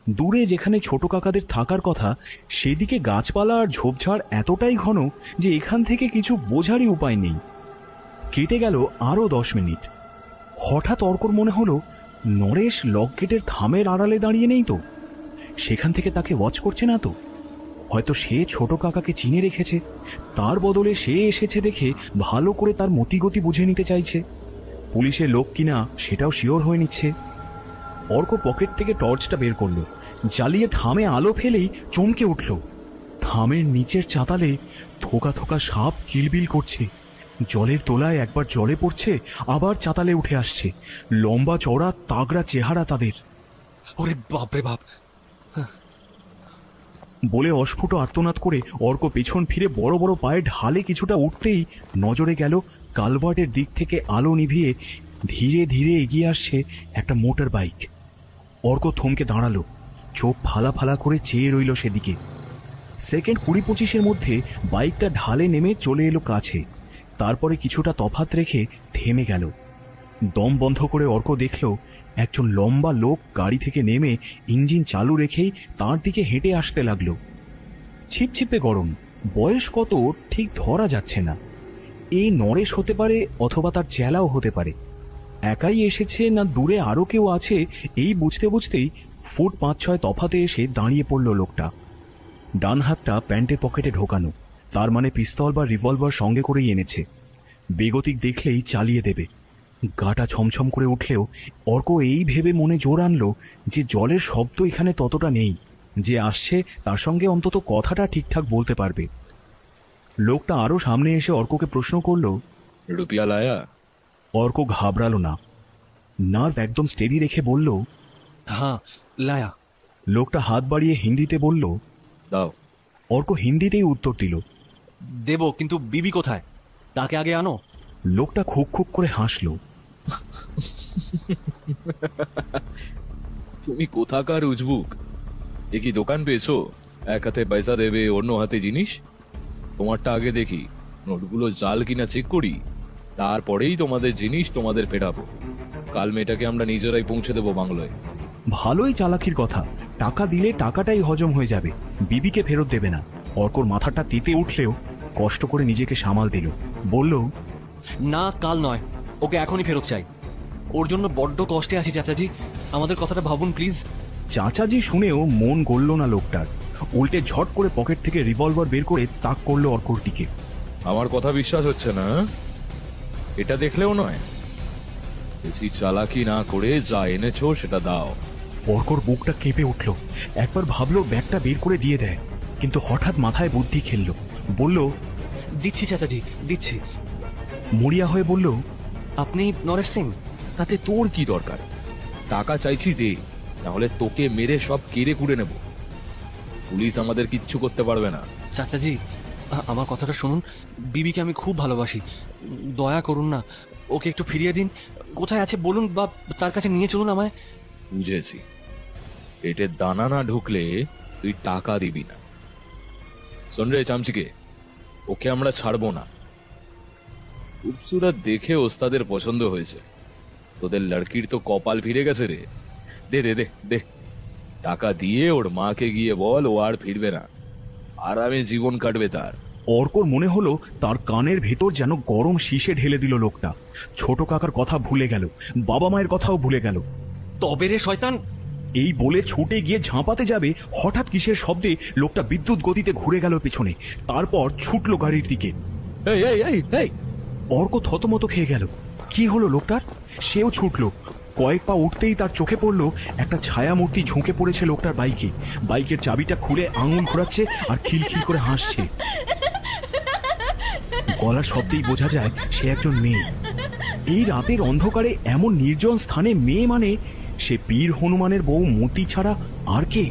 দূরে যেখানে ছোট কাকাদের থাকার কথা সেদিকে গাছপালা আর ঝোপঝাড় এতটাই ঘন যে এখান থেকে কিছু বোঝারই উপায় নেই। কেটে গেল আরো 10 মিনিট। হঠাৎ অর্কর মনে হলো নরেশ লক গেটের থামের আড়ালে দাঁড়িয়ে নেই তো, সেখান থেকে তাকে ওয়াচ করছে না তো। হয়তো সে ছোট কাকাকে চিনে রেখেছে, তার বদলে সে এসেছে দেখে ভালো করে তার মতিগতি বুঝে নিতে চাইছে। পুলিশের লোক কিনা সেটাও শিওর হয়ে নিচ্ছে। অর্ক পকেট থেকে টর্চটা বের করলো, জ্বালিয়ে থামে আলো ফেলেই চমকে উঠল। থামের নিচের চাতালে থোকা থোকা সাপ কিলবিল করছে। জলের তোলায় একবার জলে পড়ছে, আবার চাতালে উঠে আসছে। লম্বা চওড়া তাগড়া চেহারা তাদের। ওরে বাপরে বাপ বলে অস্ফুট আর্তনাদ করে অর্ক পেছন ফিরে বড় বড় পায়ে ঢালে কিছুটা উঠতেই নজরে গেল কালভার্টের দিক থেকে আলো নিভিয়ে ধীরে ধীরে এগিয়ে আসছে একটা মোটর বাইক। অর্ক থমকে দাঁড়ালো, চোখ ফালা ফালা করে চেয়ে রইল সেদিকে। সেকেন্ড 20-25-এর মধ্যে বাইকটা ঢালে নেমে চলে এলো কাছে, তারপরে কিছুটা তফাৎ রেখে থেমে গেল। দম বন্ধ করে অর্ক দেখল একজন লম্বা লোক গাড়ি থেকে নেমে ইঞ্জিন চালু রেখেই তার দিকে হেঁটে আসতে লাগলো। ছিপছিপে গরম, বয়স কত ঠিক ধরা যাচ্ছে না। এই নরেশ হতে পারে অথবা তার চেলাও হতে পারে। একাই এসেছে না দূরে আরো কেউ আছে এই বুঝতে বুঝতেই ফুট 5-6 তফাতে এসে দাঁড়িয়ে পড়ল লোকটা। ডান হাতটা প্যান্টের পকেটে ঢোকানো, তার মানে পিস্তল বা রিভলভার সঙ্গে করেই এনেছে। বেগতিক দেখলেই চালিয়ে দেবে। গাটা ছমছম করে উঠলেও অর্ক এই ভেবে মনে জোর আনলো যে জলের শব্দ এখানে ততটা নেই, যে আসছে তার সঙ্গে অন্তত কথাটা ঠিকঠাক বলতে পারবে। লোকটা আরো সামনে এসে অর্ককে প্রশ্ন করল, রুপিয়া লায়া? অর্ক ঘাবড়ালো না, নার্ভ একদম স্টেডি রেখে বলল, হ্যাঁ লায়া। লোকটা হাত বাড়িয়ে হিন্দিতে বলল, দাও। অর্ক হিন্দিতেই উত্তর দিল, দেব, কিন্তু বিবি কোথায়? তাকে আগে আনো। লোকটা খুব খুব করে হাসল। তুমি কোথাকার উজবুক? এ কি দোকান পেয়েছো? এক হাতে পয়সা দেবে, অন্য হাতে জিনিস। তোমারটা আগে দেখি, নোটগুলো জাল কিনা চেক করি, তারপরেই তোমাদের জিনিস তোমাদের ফেরাবো। কাল মেয়েটাকে আমরা নিজেরাই পৌঁছে দেবো বাংলায়। ভালোই চালাকির কথা, টাকা দিলে টাকাটাই হজম হয়ে যাবে, বিবিকে ফেরত দেবে না। অর্কর মাথাটা তেতে উঠলেও কষ্ট করে নিজেকে সামাল দিল, বলল, না, কাল নয়, ওকে এখনই ফেরত চাই। ওর জন্য বড্ড কষ্টে আছি চাচাজি, আমাদের কথাটা ভাবুন প্লিজ। চাচাজি শুনেও মন গড়ল না লোকটার। উল্টে ঝট করে পকেট থেকে রিভলভার বের করে তাক করলো অর্কর দিকে। আমার কথা বিশ্বাস হচ্ছে না? এটা দেখলেও নয়, বেশি চালাকি না করে যা এনেছো সেটা দাও। অর্কর বুকটা কেঁপে উঠল। একবার ভাবলো ব্যাগটা বের করে দিয়ে দেয়, কিন্তু হঠাৎ মাথায় বুদ্ধি খেলল, বলল, দিচ্ছি চাচাজি, দিচ্ছি। মরিয়া হয়ে বলল, আপনি নরেশ সিং? তাতে তোর কি দরকার? টাকা চাইছি দে, নাহলে তোকে মেরে সব কেড়ে কুড়ে নেব। পুলিশ আমাদের কিচ্ছু করতে পারবে না। চাচাজি, আমার কথাটা শুনুন। বিবিকে আমি খুব ভালোবাসি, দয়া করুন না, ওকে একটু ফিরিয়ে দিন। কোথায় আছে বলুন, বা তার কাছে নিয়ে চলুন আমায়। বুঝেছি, পেটের দানা না ঢুকলে তুই টাকা দিবি না। শোন রে চামচিকে, ওকে আমরা ছাড়বো না। খুবসুরত দেখে ওস্তাদের পছন্দ হয়েছে। তোদের লড়কির তো কপাল ফিরে গেছে রে। দে দে দে দে, টাকা দিয়ে ওর মাকে গিয়ে বল ও আর ফিরবে না, আরামে জীবন কাটবে তার। অর্কর মনে হলো তার কানের ভেতর যেন গরম শীষে ঢেলে দিল লোকটা। ছোট কাকার কথা ভুলে গেল, বাবা মায়ের কথাও ভুলে গেল। তবে রে শয়তান, এই বলে ছুটে গিয়ে ঝাঁপাতে যাবে, হঠাৎ কিসের শব্দে লোকটা বিদ্যুৎ গতিতে ঘুরে গেল পেছনে, তারপর ছুটলো গাড়ির দিকে। এই এই এই এই, অর্ক থতমত খেয়ে গেল। কি হলো লোকটার? সেও ছুটলো। কয়েক পা উঠতেই তার চোখে পড়লো একটা ছায়ামূর্তি ঝুঁকে পড়েছে লোকটার বাইকে। বাইকের চাবিটা খুলে আঙুল ঘোরাচ্ছে আর খিলখিল করে হাসছে। গলার শব্দেই বোঝা যায় সে একজন মেয়ে। এই রাতের অন্ধকারে এমন নির্জন স্থানে মেয়ে মানে সে বীর হনুমানের বউ মতি ছাড়া আর কে?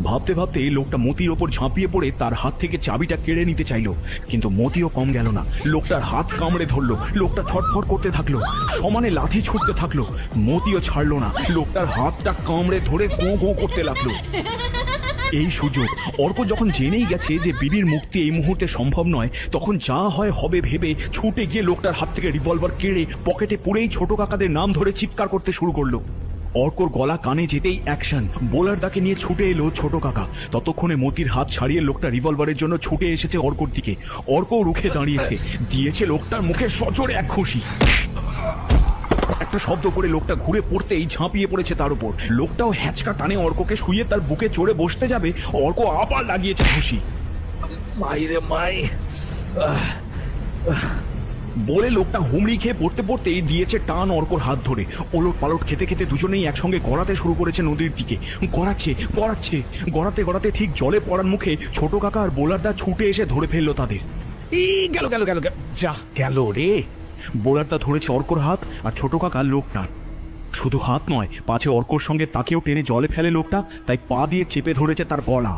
ভাবতে ভাবতে লোকটা মতির ওপর ঝাঁপিয়ে পড়ে তার হাত থেকে চাবিটা কেড়ে নিতে চাইল, কিন্তু মতিও কম গেল না। লোকটার হাত কামড়ে ধরলো, লোকটা ছটফট করতে থাকলো, সমানে লাথি ছুটতে থাকলো। মতিও ছাড়লো না, লোকটার হাতটা কামড়ে ধরে গো গো করতে লাগলো। এই সুযোগ অর্ক যখন জেনেই গেছে যে বিবির মুক্তি এই মুহূর্তে সম্ভব নয়, তখন যা হয় হবে ভেবে ছুটে গিয়ে লোকটার হাত থেকে রিভলভার কেড়ে পকেটে পুরেই ছোট কাকাদের নাম ধরে চিৎকার করতে শুরু করলো। অর্কর গলা কানে যেতেই অ্যাকশন। বোলার দাকে নিয়ে ছুটে এলো ছোট কাকা। ততক্ষণে মতির হাত ছাড়িয়ে লোকটা রিভলভারের জন্য ছুটে এসেছে অর্কর দিকে। অর্কও রুখে দাঁড়িয়েছে, দিয়েছে লোকটার মুখে সজোরে এক খুশি। একটা শব্দ করে লোকটা ঘুরে পড়তেই ঝাঁপিয়ে পড়েছে তার উপর। লোকটাও হ্যাচকা টানে অর্ককে শুয়ে তার বুকে চড়ে বসতে যাবে, অর্ক আবার লাগিয়েছে খুশি। মাই রে মাই বলে লোকটা হুমড়ি খেয়ে পড়তে পড়তেই দিয়েছে টান অর্কর হাত ধরে। ওলট পালট খেতে খেতে দুজনেই একসঙ্গে গড়াতে শুরু করেছে নদীর দিকে। গড়াচ্ছে গড়াচ্ছে, গড়াতে গড়াতে ঠিক জলে পড়ার মুখে ছোট কাকা আর বোলারদা ছুটে এসে ধরে ফেললো তাদের। গেল গেল গেল যা গেল রে। বোলারদা ধরেছে অর্কর হাত আর ছোট কাকা লোকটার। শুধু হাত নয়, পাছে অর্কর সঙ্গে তাকেও টেনে জলে ফেলে লোকটা, তাই পা দিয়ে চেপে ধরেছে তার গলা।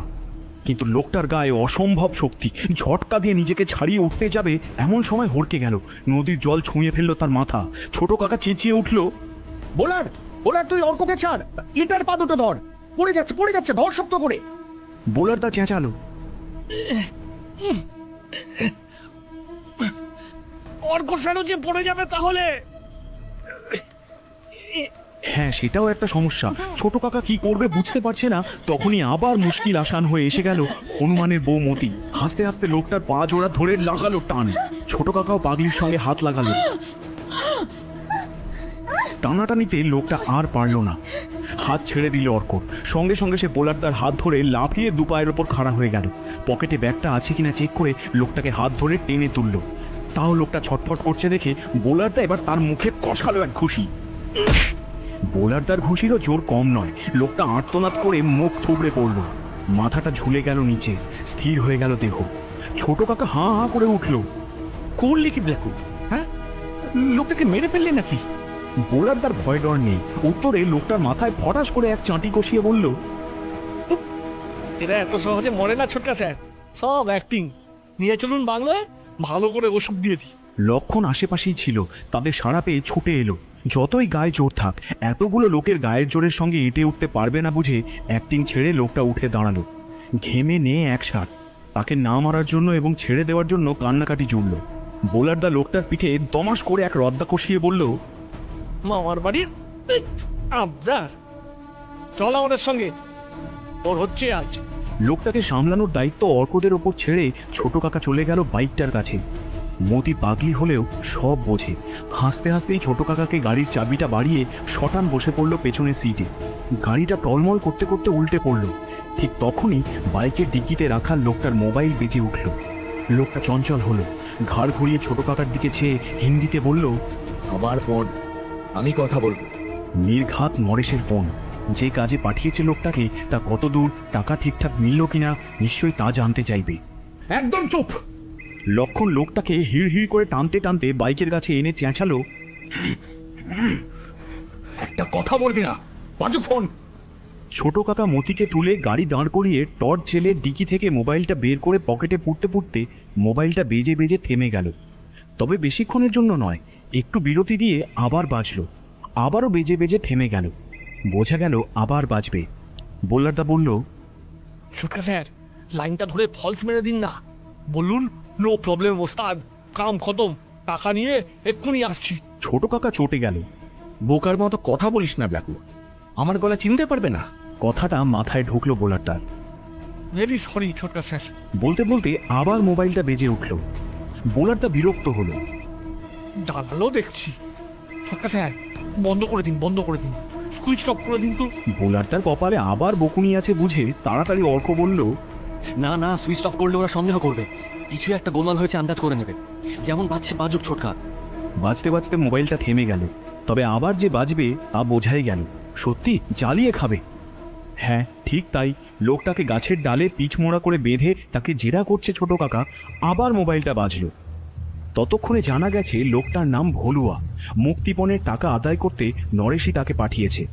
কিন্তু লোকটার গায়ে অসম্ভব শক্তি, ঝটকা দিয়ে নিজেকে ছাড়িয়ে উঠতে যাবে এমন সময় হড়কে গেল। নদীর জল ছুঁয়ে ফেললো তার মাথা। ছোট কাকা চেঁচিয়ে উঠল, বোলার বোলার তুই অর্ককে ছাড়, এটার পা দুটো ধর, পড়ে যাচ্ছে, ধর শক্ত করে। বোলারদা চেঁচালো, অর্ক ফেরো যে পড়ে যাবে তাহলে। হ্যাঁ, সেটাও একটা সমস্যা। ছোট কাকা কি করবে বুঝতে পারছে না। তখনই আবার মুশকিল আসান হয়ে এসে গেল হনুমানের বউ মতি। হাসতে হাসতে লোকটার পা জোড়া ধরে লাগালো টান। ছোট কাকাও পাগলির সঙ্গে হাত লাগালো। টানাটানিতে লোকটা আর পারল না, হাত ছেড়ে দিল অর্ক। সঙ্গে সঙ্গে সে বোলারদার হাত ধরে লাফিয়ে দু পায়ের ওপর খাড়া হয়ে গেল। পকেটে ব্যাগটা আছে কিনা চেক করে লোকটাকে হাত ধরে টেনে তুলল। তাও লোকটা ছটফট করছে দেখে বোলারদা এবার তার মুখে কষালো এক ঘুষি। বোলারদার ঘুষিরও জোর কম নয়। লোকটা আর্তনাদ করে মুখ থুবড়ে পড়ল, মাথাটা ঝুলে গেল নিচে, স্থির হয়ে গেল দেহ। ছোট কাকা হাঁ হাঁ করে উঠল, করলি কি ব্ল্যাকু? হ্যাঁ, লোকটাকে মেরে ফেললি নাকি? বোলারদার ভয় ডর নেই। উত্তরে লোকটার মাথায় ফটাস করে এক চাঁটি কষিয়ে বলল, এরা এত সহজে মরে না ছোটকা স্যার, সব অ্যাক্টিং। নিয়ে চলুন বাংলায়, ভালো করে ওষুধ দিয়ে দিই। লক্ষণ আশেপাশেই ছিল, তাদের সাড়া পেয়ে ছুটে এলো। যতই গায়ে জোর থাক, এতগুলো লোকের গায়ের জোরের সঙ্গে এঁটে উঠতে পারবে না বুঝে অ্যাক্টিং ছেড়ে লোকটা উঠে দাঁড়ালো। ঘেমে নিয়ে একসাথ তাকে না মারার জন্য এবং ছেড়ে দেওয়ার জন্য কান্নাকাটি জুড়ল। বোলারদা লোকটার পিঠে দমাস করে এক রদ্দা কষিয়ে বলল, মামার বাড়ির আবদার, চল আমাদের সঙ্গে, তোর হচ্ছে আজ। লোকটাকে সামলানোর দায়িত্ব অর্কদের ওপর ছেড়ে ছোট কাকা চলে গেল বাইকটার কাছে। মতি পাগলি হলেও সব বোঝে। হাসতে হাসতেই ছোট কাকাকে গাড়ির চাবিটা বাড়িয়ে শটান বসে পড়ল পেছনের সিটে। গাড়িটা টলমল করতে করতে উল্টে পড়ল। ঠিক তখনই বাইকের ডিকিতে রাখা লোকটার মোবাইল বেজে উঠল। লোকটা চঞ্চল হলো, ঘাড় ঘুরিয়ে ছোট কাকার দিকে চেয়ে হিন্দিতে বলল, আমার ফোন, আমি কথা বলবো। নির্ঘাত নরেশের ফোন। যে কাজে পাঠিয়েছে লোকটাকে তা কত দূর, টাকা ঠিকঠাক মিলল কিনা নিশ্চয়ই তা জানতে চাইবে। একদম চুপ। লক্ষণ লোকটাকে হিড় হিড় করে টানতে টানতে বাইকের কাছে এনে চেঁচালো, একটা কথা বলবি না, বাজু ফোন। ছোট কাকা মতিকে তুলে গাড়ি দাঁড় করিয়ে টর্চ জেলে ডিকি থেকে মোবাইলটা বের করে পকেটে পুড়তে পুড়তে মোবাইলটা বেজে বেজে থেমে গেল। তবে বেশিক্ষণের জন্য নয়, একটু বিরতি দিয়ে আবার বাজলো, আবারও বেজে বেজে থেমে গেল। বোঝা গেল আবার বাজবে। বোল্লারদা বলল, ছোটকা স্যার, লাইনটা ধরে ফলস মেরে দিন না, বলুন নো প্রবলেম ওস্তাদ, কাম খতম, টাকা নিয়ে এক্ষুনি আসছি। ছোট কাকা চটে গেল। বোকার মতো কথা বলিস না ব্যাকু, আমার গলা চিনতে পারবে না। কথাটা মাথায় ঢুকলো বোলারটার। ভেরি সরি ছোটকা স্যার। বলতে বলতে আবার মোবাইলটা বেজে উঠল। বোলারটা বিরক্ত হলো। দাঁড়ালো দেখছি। ছোটকা স্যার, বন্ধ করে দিন, বন্ধ করে দিন, সুইচ অফ করে দিন তো। বোলারটার কপালে আবার বকুনি আছে বুঝে তাড়াতাড়ি অর্ক বলল, না না, সুইচ অফ করলে ওরা সন্দেহ করবে, কিছু একটা গোলমাল হয়েছে আন্দাজ করে নেবে। যেমন বাজছে বাজুক ছোটকা। বাজতে বাজতে মোবাইলটা থেমে গেল। তবে আবার যে বাজবে তা বোঝাই গেল, সত্যি জ্বালিয়ে খাবে। হ্যাঁ ঠিক তাই, লোকটাকে গাছের ডালে পিচমোড়া করে বেঁধে তাকে জেরা করছে ছোট কাকা। আবার মোবাইলটা বাজলো। ততক্ষণে জানা গেছে লোকটার নাম ভলুয়া। মুক্তিপণের টাকা আদায় করতে নরেশই তাকে পাঠিয়েছে।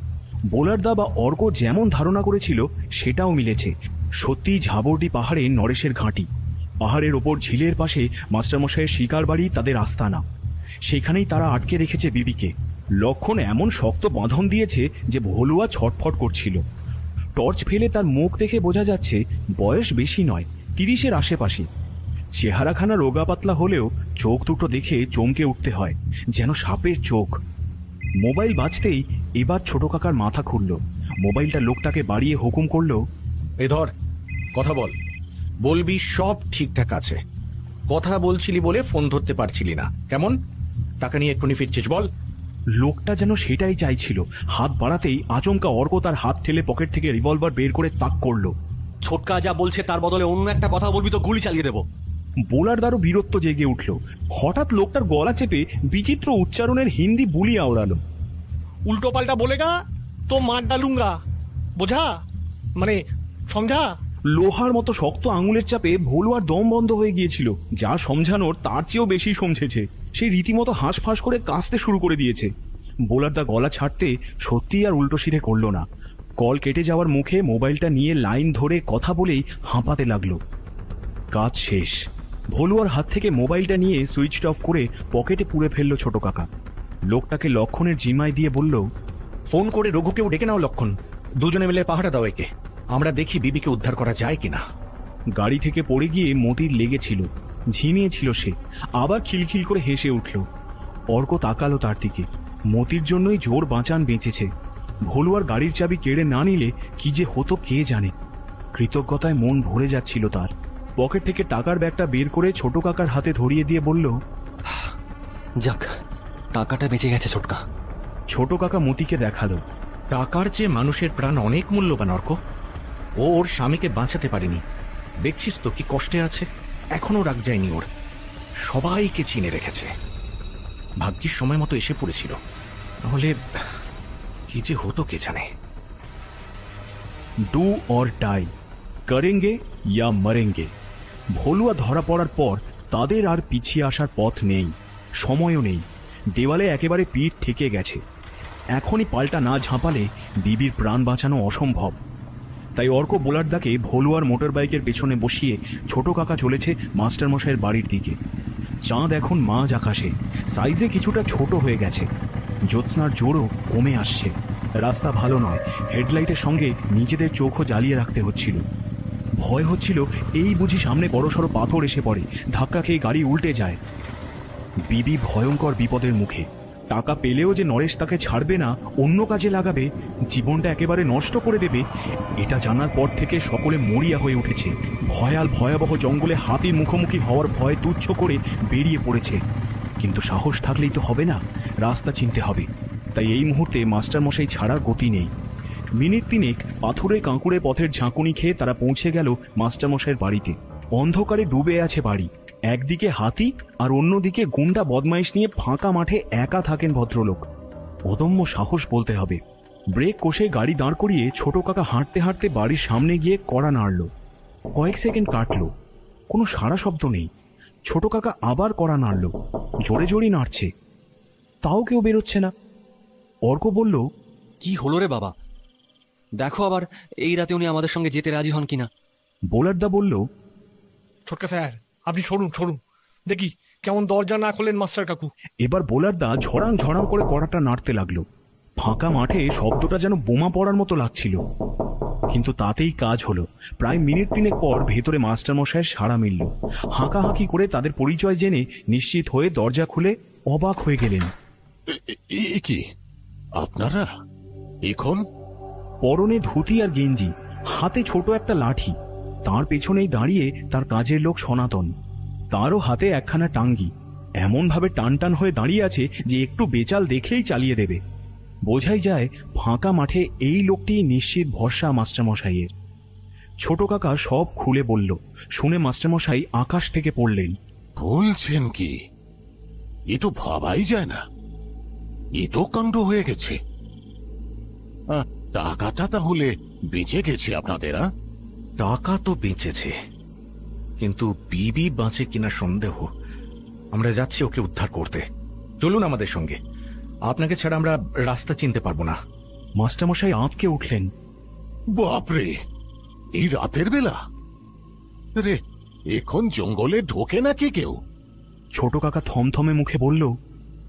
বোলারদা বা অর্ক যেমন ধারণা করেছিল সেটাও মিলেছে। সত্যি ঝাবরডি পাহাড়ে নরেশের ঘাঁটি। পাহাড়ের ওপর ঝিলের পাশে মাস্টারমশাইয়ের শিকার বাড়ি তাদের আস্তানা। সেখানেই তারা আটকে রেখেছে বিবিকে। লক্ষণ এমন শক্ত বাঁধন দিয়েছে যে ভলুয়া ছটফট করছিল। টর্চ ফেলে তার মুখ দেখে বোঝা যাচ্ছে বয়স বেশি নয়, 30-এর আশেপাশে। চেহারাখানা রোগা পাতলা হলেও চোখ দুটো দেখে চমকে উঠতে হয়, যেন সাপের চোখ। মোবাইল বাজতেই এবার ছোট কাকার মাথা খুলল। মোবাইলটা লোকটাকে বাড়িয়ে হুকুম করল, এ ধর, কথা বল। বলবি সব ঠিকঠাক আছে। কথা বলছিলি বলে ফোন ধরতে পারছিলি না, কেমন? টাকা নিয়ে এক্ষুনি ফিরছিস, বল। লোকটা যেন সেটাই চাইছিল। হাত বাড়াতেই আচমকা অর্ক তার হাত ঠেলে পকেট থেকে রিভলভার বের করে তাক করল। ছোটকা যা বলছে তার বদলে অন্য একটা কথা বলবি তো গুলি চালিয়ে দেবো। বোলারদারও বীরত্ব জেগে উঠল। হঠাৎ লোকটার গলা চেপে বিচিত্র উচ্চারণের হিন্দি বুলি আওড়ালো। উল্টো পাল্টা বলেগা তো মার ডালুঙ্গা, বোঝা? মানে সমঝা? লোহার মতো শক্ত আঙুলের চাপে ভলুয়ার দম বন্ধ হয়ে গিয়েছিল। যা সমঝানোর তার চেয়েও বেশি সমঝেছে। সে রীতিমতো হাঁসফাঁস করে কাঁচতে শুরু করে দিয়েছে। বোলারদা গলা ছাড়তে সত্যিই আর উল্টো সিধে করল না। কল কেটে যাওয়ার মুখে মোবাইলটা নিয়ে লাইন ধরে কথা বলেই হাঁপাতে লাগলো। কাজ শেষ। ভলুয়ার হাত থেকে মোবাইলটা নিয়ে সুইচ অফ করে পকেটে পুরে ফেলল ছোট কাকা। লোকটাকে লক্ষণের জিম্মায় দিয়ে বলল, ফোন করে রঘুকেও ডেকে নাও লক্ষণ, দুজনে মিলে পাহারা দাও একে, আমরা দেখি বিবিকে উদ্ধার করা যায় কিনা। গাড়ি থেকে পড়ে গিয়ে মতির লেগেছিল, ঝিমিয়েছিল সে। আবার খিলখিল করে হেসে উঠল। অর্ক তাকালো তার দিকে। মতির জন্যই জোর বাঁচান বেঁচেছে। ভলুয়ার গাড়ির চাবি কেড়ে না নিলে কি যে হতো কে জানে। কৃতজ্ঞতায় মন ভরে যাচ্ছিল তার। পকেট থেকে টাকার ব্যাগটা বের করে ছোট কাকার হাতে ধরিয়ে দিয়ে বলল, যাক, টাকাটা বেঁচে গেছে ছোটকা। ছোট কাকা মতিকে দেখালো, টাকার চেয়ে মানুষের প্রাণ অনেক মূল্যবান অর্ক। ও ওর স্বামীকে বাঁচাতে পারেনি, দেখছিস তো কি কষ্টে আছে। এখনো রাগ যায়নি ওর, সবাইকে চিনে রেখেছে। ভাগ্যিস সময় মতো এসে পড়েছিল, নাহলে কি যে হতো কে জানে। ডু অর ডাই, করেঙ্গে ইয়া মরেঙ্গে। ভলুয়া ধরা পড়ার পর তাদের আর পিছিয়ে আসার পথ নেই, সময়ও নেই। দেওয়ালে একেবারে পিঠ ঠেকে গেছে। এখনই পাল্টা না ঝাঁপালে বিবির প্রাণ বাঁচানো অসম্ভব। তাই অর্ক বোলারদাকে ভলুয়ার মোটর বাইকের পেছনে বসিয়ে ছোট কাকা চলেছে মাস্টারমশাইয়ের বাড়ির দিকে। চাঁদ এখন মাঝ আকাশে, সাইজে কিছুটা ছোট হয়ে গেছে। জ্যোৎস্নার জোরও কমে আসছে। রাস্তা ভালো নয়, হেডলাইটের সঙ্গে নিজেদের চোখও জ্বালিয়ে রাখতে হচ্ছিল। ভয় হচ্ছিল এই বুঝি সামনে বড়সড় পাথর এসে পড়ে, ধাক্কা খেয়ে গাড়ি উল্টে যায়। বিবি ভয়ঙ্কর বিপদের মুখে। টাকা পেলেও যে নরেশ তাকে ছাড়বে না, অন্য কাজে লাগাবে, জীবনটা একেবারে নষ্ট করে দেবে, এটা জানার পর থেকে সকলে মরিয়া হয়ে উঠেছে। ভয়াল ভয়াবহ জঙ্গলে হাতির মুখোমুখি হওয়ার ভয় তুচ্ছ করে বেরিয়ে পড়েছে। কিন্তু সাহস থাকলেই তো হবে না, রাস্তা চিনতে হবে। তাই এই মুহূর্তে মাস্টারমশাই ছাড়া গতি নেই। মিনিট তিনেক পাথুরে কাঁকুড়ে পথের ঝাঁকুনি খেয়ে তারা পৌঁছে গেল মাস্টারমশাইয়ের বাড়িতে। অন্ধকারে ডুবে আছে বাড়ি। একদিকে হাতি আর অন্যদিকে গুন্ডা বদমাইশ নিয়ে ফাঁকা মাঠে একা থাকেন ভদ্রলোক। অদম্য সাহস বলতে হবে। ব্রেক কষে গাড়ি দাঁড় করিয়ে ছোট কাকা হাঁটতে হাঁটতে বাড়ির সামনে গিয়ে কড়া নাড়ল। কয়েক সেকেন্ড কাটল, কোনো সাড়া শব্দ নেই। ছোট কাকা আবার কড়া নাড়ল, জোরে জোরে নাড়ছে, তাও কেউ বেরোচ্ছে না। অর্ক বলল, কি হলো রে বাবা? দেখো আবার এই রাতে উনি আমাদের সঙ্গে যেতে রাজি হন কিনা। বোলারদা বলল, ছোটকা স্যার, আপনি সরুন সরুন, দেখি কেমন দরজা না খোলেন মাস্টার কাকু। এবার বোলারদা ঝড়াং ঝড়াং করে কড়াটা নাড়তে লাগলো। ফাঁকা মাঠে শব্দটা যেন বোমা পড়ার মতো লাগছিল, কিন্তু তাতেই কাজ হলো। প্রায় মিনিট 3 পর ভেতরে মাস্টারমশাইয়ের সাড়া মিলল। হাঁকাহাঁকি করে তাদের পরিচয় জেনে নিশ্চিত হয়ে দরজা খুলে অবাক হয়ে গেলেন। কি আপনারা এখন? পরনে ধুতি আর গেঞ্জি, হাতে ছোট একটা লাঠি। তার পেছনেই দাঁড়িয়ে তার কাজের লোক সনাতন। তারও হাতে একখানা টাঙ্গি, এমন ভাবে টান টান হয়ে দাঁড়িয়ে আছে যে একটু বেচাল দেখলেই চালিয়ে দেবে। বোঝাই যায় ফাঁকা মাঠে এই লোকটি নিশ্চিত ভরসা মাস্টারমশাইয়ের। ছোট কাকা সব খুলে বলল। শুনে মাস্টারমশাই আকাশ থেকে পড়লেন। বলছেন কি? এ তো ভাবাই যায় না, এ তো কাণ্ড হয়ে গেছে। টাকাটা তাহলে বেঁচে গেছে আপনাদের? টাকা তো বেঁচেছে, কিন্তু বিবি বাঁচে কিনা সন্দেহ। আমরা যাচ্ছি ওকে উদ্ধার করতে। চলুন আমাদের সঙ্গে, আপনাকে ছাড়া আমরা রাস্তা চিনতে পারবো না। মাস্টারমশাই আঁতকে উঠলেন। বাপরে, এই রাতের বেলা? রে, এখন জঙ্গলে ঢোকে নাকি কেউ? ছোট কাকা থমথমে মুখে বলল,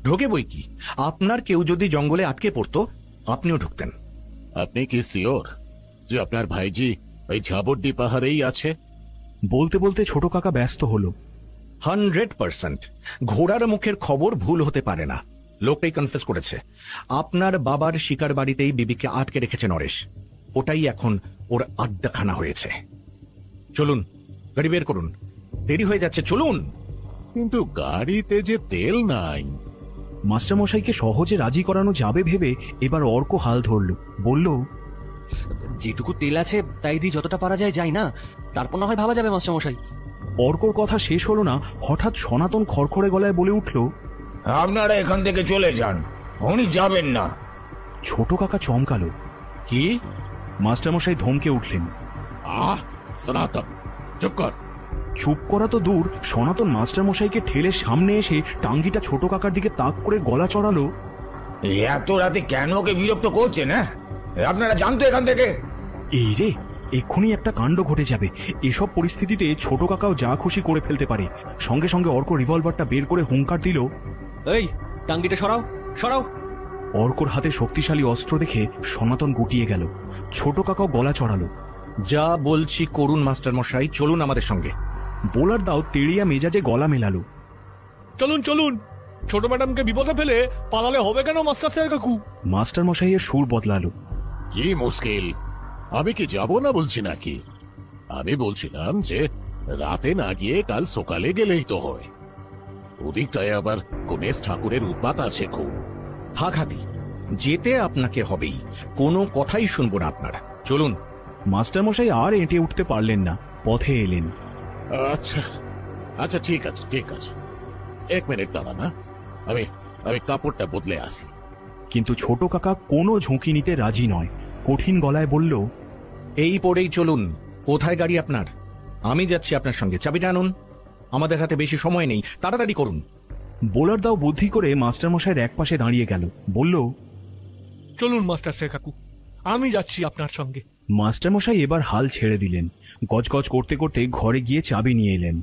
ঢোকে বই কি। আপনার কেউ যদি জঙ্গলে আটকে পড়তো আপনিও ঢুকতেন। আপনি কি শিওর যে আপনার ভাইজি ওই ঝাবড্ডি পাহাড়েই আছে? বলতে বলতে ছোট কাকা ব্যস্ত হল। 100% ঘোড়ার মুখের খবর ভুল হতে পারে না। লোকটাই কনফেস করেছে আপনার বাবার শিকার বাড়িতেই বিবিকে আটকে রেখেছে নরেশ। ওটাই এখন ওর আড্ডাখানা হয়েছে। চলুন, গাড়ি বের করুন, দেরি হয়ে যাচ্ছে, চলুন। কিন্তু গাড়িতে যে তেল নাই। মাস্টারমশাইকে সহজে রাজি করানো যাবে ভেবে এবার অর্ক হাল ধরল। বলল, যেটুকু তেল আছে তাই দিয়ে যতটা পারা যায় যাই না, তারপর না হয় ভাবা যাবে মাস্টারমশাই। অর্কর কথা শেষ হলো না, হঠাৎ সনাতন খড়খড়ে গলায় বলে উঠল, আপনারা এখান থেকে চলে যান, উনি যাবেন না। ছোট কাকা চমকালো। কি? মাস্টারমশাই ধমকে উঠলেন। সনাতন, চুপ কর। চুপ করা তো দূর, সনাতন মাস্টারমশাইকে ঠেলে সামনে এসে টাঙ্গিটা ছোট কাকার দিকে তাক করে গলা চড়ালো। এত রাতে কেন ওকে বিরক্ত করছেন? হ্যাঁ, আপনারা জানতো এখান থেকে। এই রে, এক্ষুনি একটা কাণ্ড ঘটে যাবে। এসব পরিস্থিতিতে ছোট কাকাও যা খুশি করে ফেলতে পারে। সঙ্গে সঙ্গে অর্ক রিভলভারটা বের করে হুঙ্কার দিল, এই টাঙ্গিটা সরাও সরাও। অর্কর হাতে শক্তিশালী অস্ত্র দেখে সনাতন গুটিয়ে গেল। ছোট কাকাও গলা চড়ালো। যা বলছি করুন মাস্টার মশাই, চলুন আমাদের সঙ্গে। বোলার দাও তেড়িয়া মেজাজে গলা মেলালো। চলুন চলুন, ছোট ম্যাডামকে বিপদে ফেলে পালালে হবে কেন মাস্টার স্যার কাকু? মাস্টার মশাইয়ের সুর বদলালো। কি মুশকিল, আমি কি যাব না বলছি নাকি? আমি বলছিলাম যে রাতে না গিয়ে কাল সকালে গেলেই তো হয়। ওদিকটায় আবার গণেশ ঠাকুরের উৎপাত আছে খুব। থাক হাতি, যেতে আপনাকে হবেই, কোনো কথাই শুনবো না আপনার। চলুন। মাস্টার মশাই আর এঁটে উঠতে পারলেন না, পথে এলেন। আচ্ছা আচ্ছা, ঠিক আছে ঠিক আছে, 1 মিনিট দাঁড়া না, আমি কাপড়টা বদলে আসি। কিন্তু ছোট কাকা কোনো ঝুঁকি নিতে রাজি নয়। কঠিন গলায় বলল, এই পড়েই চলুন। কোথায় গাড়ি আপনার? আমি যাচ্ছি আপনার সঙ্গে, চাবিটা আনুন। আমাদের হাতে বেশি সময় নেই, তাড়াতাড়ি করুন। বোলার দাও বুদ্ধি করে মাস্টার মশাইয়ের এক পাশে দাঁড়িয়ে গেল। বলল, চলুন মাস্টার স্যার কাকু, আমি যাচ্ছি আপনার সঙ্গে। মাস্টার মশাই এবার হাল ছেড়ে দিলেন। গজগজ করতে করতে ঘরে গিয়ে চাবি নিয়ে এলেন।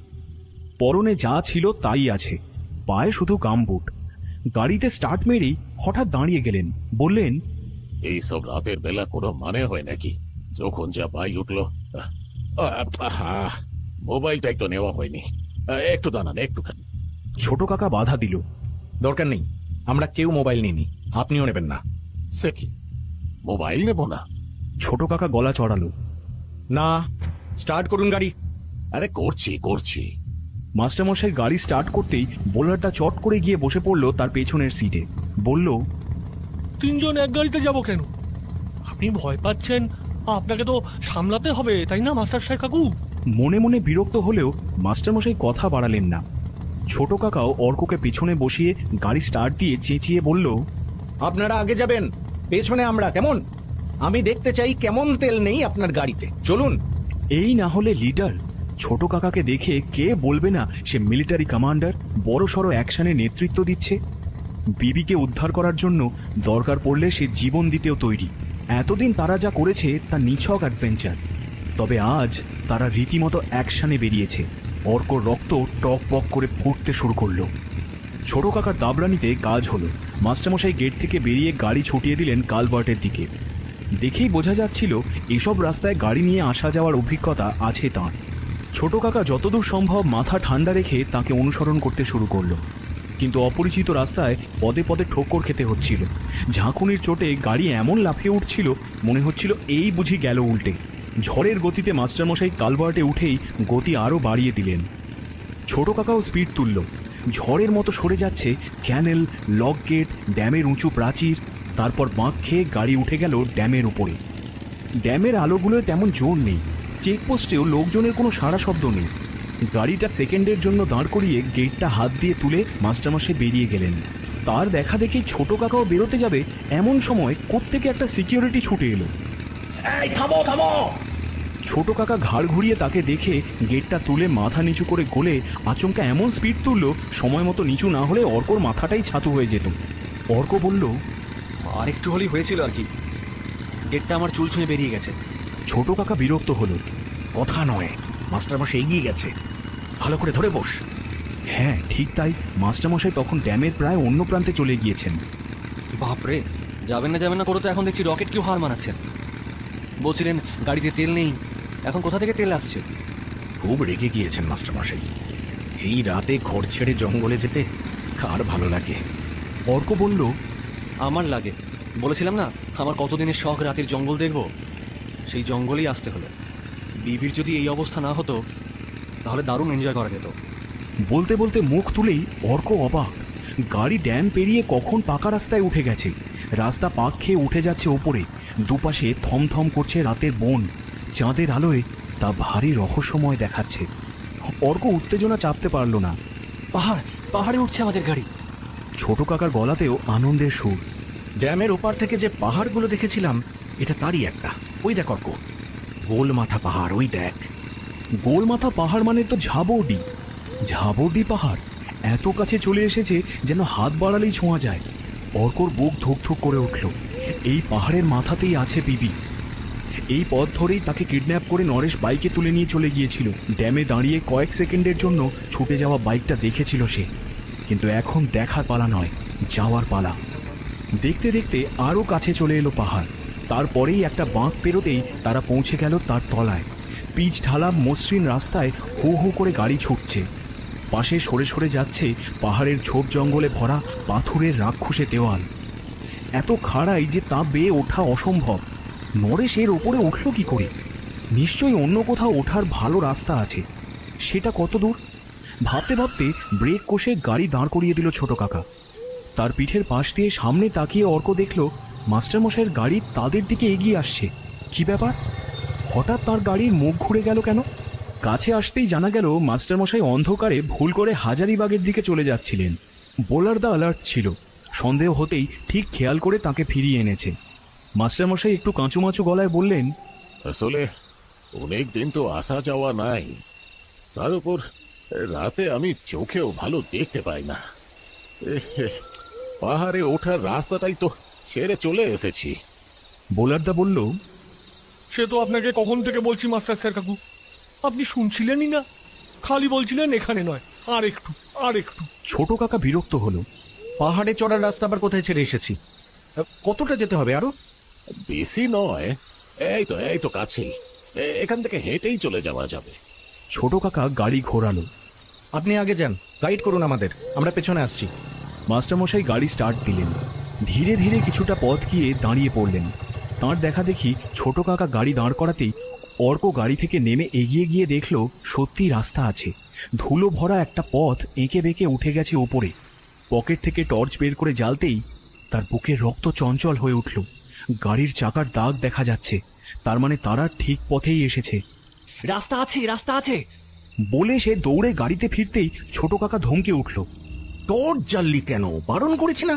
পরনে যা ছিল তাই আছে, পায়ে শুধু গামবুট। গাড়িতে স্টার্ট মেরেই হঠাৎ দাঁড়িয়ে গেলেন। বললেন, এইসব রাতের বেলা কোনো মানে হয় নাকি? যখন যা পাই উঠলো। মোবাইলটা একটু নেওয়া হয়নি, একটু দাঁড়ান একটুখানি। ছোট কাকা বাধা দিল, দরকার নেই, আমরা কেউ মোবাইল নিইনি, আপনিও নেবেন না। সে কি, মোবাইল নেব না? ছোট কাকা গলা চড়ালো। না, স্টার্ট করুন গাড়ি। আরে করছি করছি। মাস্টারমশাই গাড়ি স্টার্ট করতেই বোলারটা চট করে গিয়ে বসে পড়ল তার পেছনের সিটে। বলল, 3 জন এক গাড়িতে যাব কেন? আপনি ভয় পাচ্ছেন, আপনাকে তো সামলাতে হবে, তাই না মাস্টার স্যার কাকু? মনে মনে বিরক্ত হলেও মাস্টারমশাই কথা বাড়ালেন না। ছোট কাকাও অর্ককে পিছনে বসিয়ে গাড়ি স্টার্ট দিয়ে চেঁচিয়ে বলল, আপনারা আগে যাবেন, পেছনে আমরা। কেমন? আমি দেখতে চাই কেমন তেল নেই আপনার গাড়িতে। চলুন। এই না হলে লিডার। ছোট কাকাকে দেখে কে বলবে না সে মিলিটারি কমান্ডার, বড় সড়ো অ্যাকশনে নেতৃত্ব দিচ্ছে। বিবিকে উদ্ধার করার জন্য দরকার পড়লে সে জীবন দিতেও তৈরি। এতদিন তারা যা করেছে তা নিছক অ্যাডভেঞ্চার, তবে আজ তারা রীতিমতো অ্যাকশনে বেরিয়েছে। অর্কর রক্ত টক পক করে ফুটতে শুরু করলো। ছোট কাকার দাবরানিতে কাজ হলো। মাস্টারমশাই গেট থেকে বেরিয়ে গাড়ি ছুটিয়ে দিলেন কালভার্টের দিকে। দেখেই বোঝা যাচ্ছিল এসব রাস্তায় গাড়ি নিয়ে আসা যাওয়ার অভিজ্ঞতা আছে তাঁর। ছোট কাকা যতদূর সম্ভব মাথা ঠান্ডা রেখে তাকে অনুসরণ করতে শুরু করলো, কিন্তু অপরিচিত রাস্তায় পদে পদে ঠোক্কর খেতে হচ্ছিল। ঝাঁকুনির চোটে গাড়ি এমন লাফিয়ে উঠছিল মনে হচ্ছিল এই বুঝি গেল উল্টে। ঝড়ের গতিতে মাস্টারমশাই কালভার্টে উঠেই গতি আরও বাড়িয়ে দিলেন। ছোট কাকাও স্পিড তুলল। ঝড়ের মতো সরে যাচ্ছে ক্যানেল, লক গেট, ড্যামের উঁচু প্রাচীর। তারপর বাঁক খেয়ে গাড়ি উঠে গেল ড্যামের উপরে। ড্যামের আলোগুলোয় তেমন জোর নেই, চেকপোস্টেও লোকজনের কোনো সাড়া শব্দ নেই। গাড়িটা সেকেন্ডের জন্য দাঁড় করিয়ে গেটটা হাত দিয়ে তুলে মাস্টারমশাই বেরিয়ে গেলেন। তার দেখা দেখেই ছোট কাকাও বেরোতে যাবে, এমন সময় কোত্থেকে একটা সিকিউরিটি ছুটে এলো। এই থামো থামো! ছোট কাকা ঘাড় ঘুরিয়ে তাকে দেখে গেটটা তুলে মাথা নিচু করে গোলে আচমকা এমন স্পিড তুলল সময় মতো নিচু না হলে অর্কর মাথাটাই ছাতু হয়ে যেত। অর্ক বলল, আর একটু হলেই হয়েছিল আর কি, গেটটা আমার চুল ছুঁয়ে বেরিয়ে গেছে। ছোট কাকা বিরক্ত হলো। কথা নয়, মাস্টারমশাই এগিয়ে গেছে, ভালো করে ধরে বস। হ্যাঁ ঠিক তাই, মাস্টারমশাই তখন ড্যামের প্রায় অন্য প্রান্তে চলে গিয়েছেন। বাপরে, যাবেন না করে তো এখন দেখছি রকেট কেউ হার মানাচ্ছেন। বলছিলেন গাড়িতে তেল নেই, এখন কোথা থেকে তেল আসছে? খুব রেগে গিয়েছেন মাস্টারমশাই। এই রাতে ঘর ছেড়ে জঙ্গলে যেতে কার ভালো লাগে? অর্ক বলল, আমার লাগে। বলেছিলাম না আমার কতদিনের শখ রাতের জঙ্গল দেখব, সেই জঙ্গলেই আসতে হলো। বিবির যদি এই অবস্থা না হতো তাহলে দারুণ এনজয় করা যেত। বলতে বলতে মুখ তুলেই অর্ক অবাক। গাড়ি ড্যাম পেরিয়ে কখন পাকা রাস্তায় উঠে গেছে। রাস্তা পাক খেয়ে উঠে যাচ্ছে ওপরে। দুপাশে থমথম করছে রাতের বন। চাঁদের আলোয় তা ভারী রহস্যময় দেখাচ্ছে। অর্ক উত্তেজনা চাপতে পারল না। পাহাড়ে উঠছে আমাদের গাড়ি। ছোট কাকার গলাতেও আনন্দের সুর। ড্যামের ওপার থেকে যে পাহাড়গুলো দেখেছিলাম এটা তারই একটা। ওই দেখ অর্ক, গোলমাথা পাহাড়, ওই দেখ। গোলমাথা পাহাড় মানে তো ঝাবড়ডি। ঝাবড়ডি পাহাড় এত কাছে চলে এসেছে যেন হাত বাড়ালেই ছোঁয়া যায়। অর্কর বুক ধুকধুক করে উঠল। এই পাহাড়ের মাথাতেই আছে বিবি। এই পথ ধরেই তাকে কিডন্যাপ করে নরেশ বাইকে তুলে নিয়ে চলে গিয়েছিল। ড্যামে দাঁড়িয়ে কয়েক সেকেন্ডের জন্য ছুটে যাওয়া বাইকটা দেখেছিল সে, কিন্তু এখন দেখার পালা নয়, যাওয়ার পালা। দেখতে দেখতে আরও কাছে চলে এলো পাহাড়। তারপরেই একটা বাঁক পেরোতেই তারা পৌঁছে গেল তার তলায়। পিচ ঢালা মসৃণ রাস্তায় হু হু করে গাড়ি ছুটছে। পাশে সরে সরে যাচ্ছে পাহাড়ের ঝোপ জঙ্গলে ভরা পাথুরের রাক্ষসে দেওয়াল। এত খাড়াই যে তা বেয়ে ওঠা অসম্ভব। নরেশ এর ওপরে উঠল কি করে? নিশ্চয়ই অন্য কোথাও ওঠার ভালো রাস্তা আছে। সেটা কত দূর? ভাবতে ভাবতে ব্রেক কষে গাড়ি দাঁড় করিয়ে দিল ছোট কাকা। তার পিঠের পাশ দিয়ে সামনে তাকিয়ে অর্ক দেখল মাস্টারমশাইয়ের গাড়ি তাদের দিকে এগিয়ে আসছে। কি ব্যাপার? হঠাৎ তার গাড়ির মুখ ঘুরে গেল কেন? কাছে আসতেই জানা গেল মাস্টারমশাই অন্ধকারে ভুল করে হাজারিবাগের দিকে চলে যাচ্ছিলেন। বোলার দা অ্যালার্ট ছিল। সন্দেহ হতেই ঠিক খেয়াল করে তাকে ফিরিয়ে এনেছে। মাস্টারমশাই একটু কাঁচুমাচু গলায় বললেন, আসলে অনেক দিন তো আসা যাওয়া নাই, তার উপর রাতে আমি চোখেও ভালো দেখতে পাই না। পাহাড়ে ওঠার রাস্তাটাই তো ছেড়ে চলে এসেছি। বোলারদা বলল, সে তো আপনাকে কখন থেকে বলছি মাস্টার স্যার কাকু, আপনি শুনছিলেনই না। খালি বলছিলেন এখানে নয়, আর একটু। ছোট কাকা বিরক্ত হলো। পাহাড়ে চড়ার রাস্তা আবার কোথায় ছেড়ে এসেছি? কতটা যেতে হবে আরো? বেশি নয়, এই তো কাছেই। এখান থেকে হেঁটেই চলে যাওয়া যাবে। ছোট কাকা গাড়ি ঘোরালো। আপনি আগে যান, গাইড করুন আমাদের, আমরা পেছনে আসছি। মাস্টারমশাই গাড়ি স্টার্ট দিলেন। ধীরে ধীরে কিছুটা পথ গিয়ে দাঁড়িয়ে পড়লেন। তাঁর দেখা দেখি ছোট কাকা গাড়ি দাঁড় করাতেই অর্ক গাড়ি থেকে নেমে এগিয়ে গিয়ে দেখল সত্যি রাস্তা আছে। ধুলো ভরা একটা পথ এঁকে বেঁকে উঠে গেছে ওপরে। পকেট থেকে টর্চ বের করে জ্বালতেই তার বুকের রক্ত চঞ্চল হয়ে উঠল। গাড়ির চাকার দাগ দেখা যাচ্ছে, তার মানে তারা ঠিক পথেই এসেছে। রাস্তা আছে বলে সে দৌড়ে গাড়িতে ফিরতেই ছোট কাকা ধমকে উঠল। টর্চ জ্বাললি কেন? বারণ করেছি না?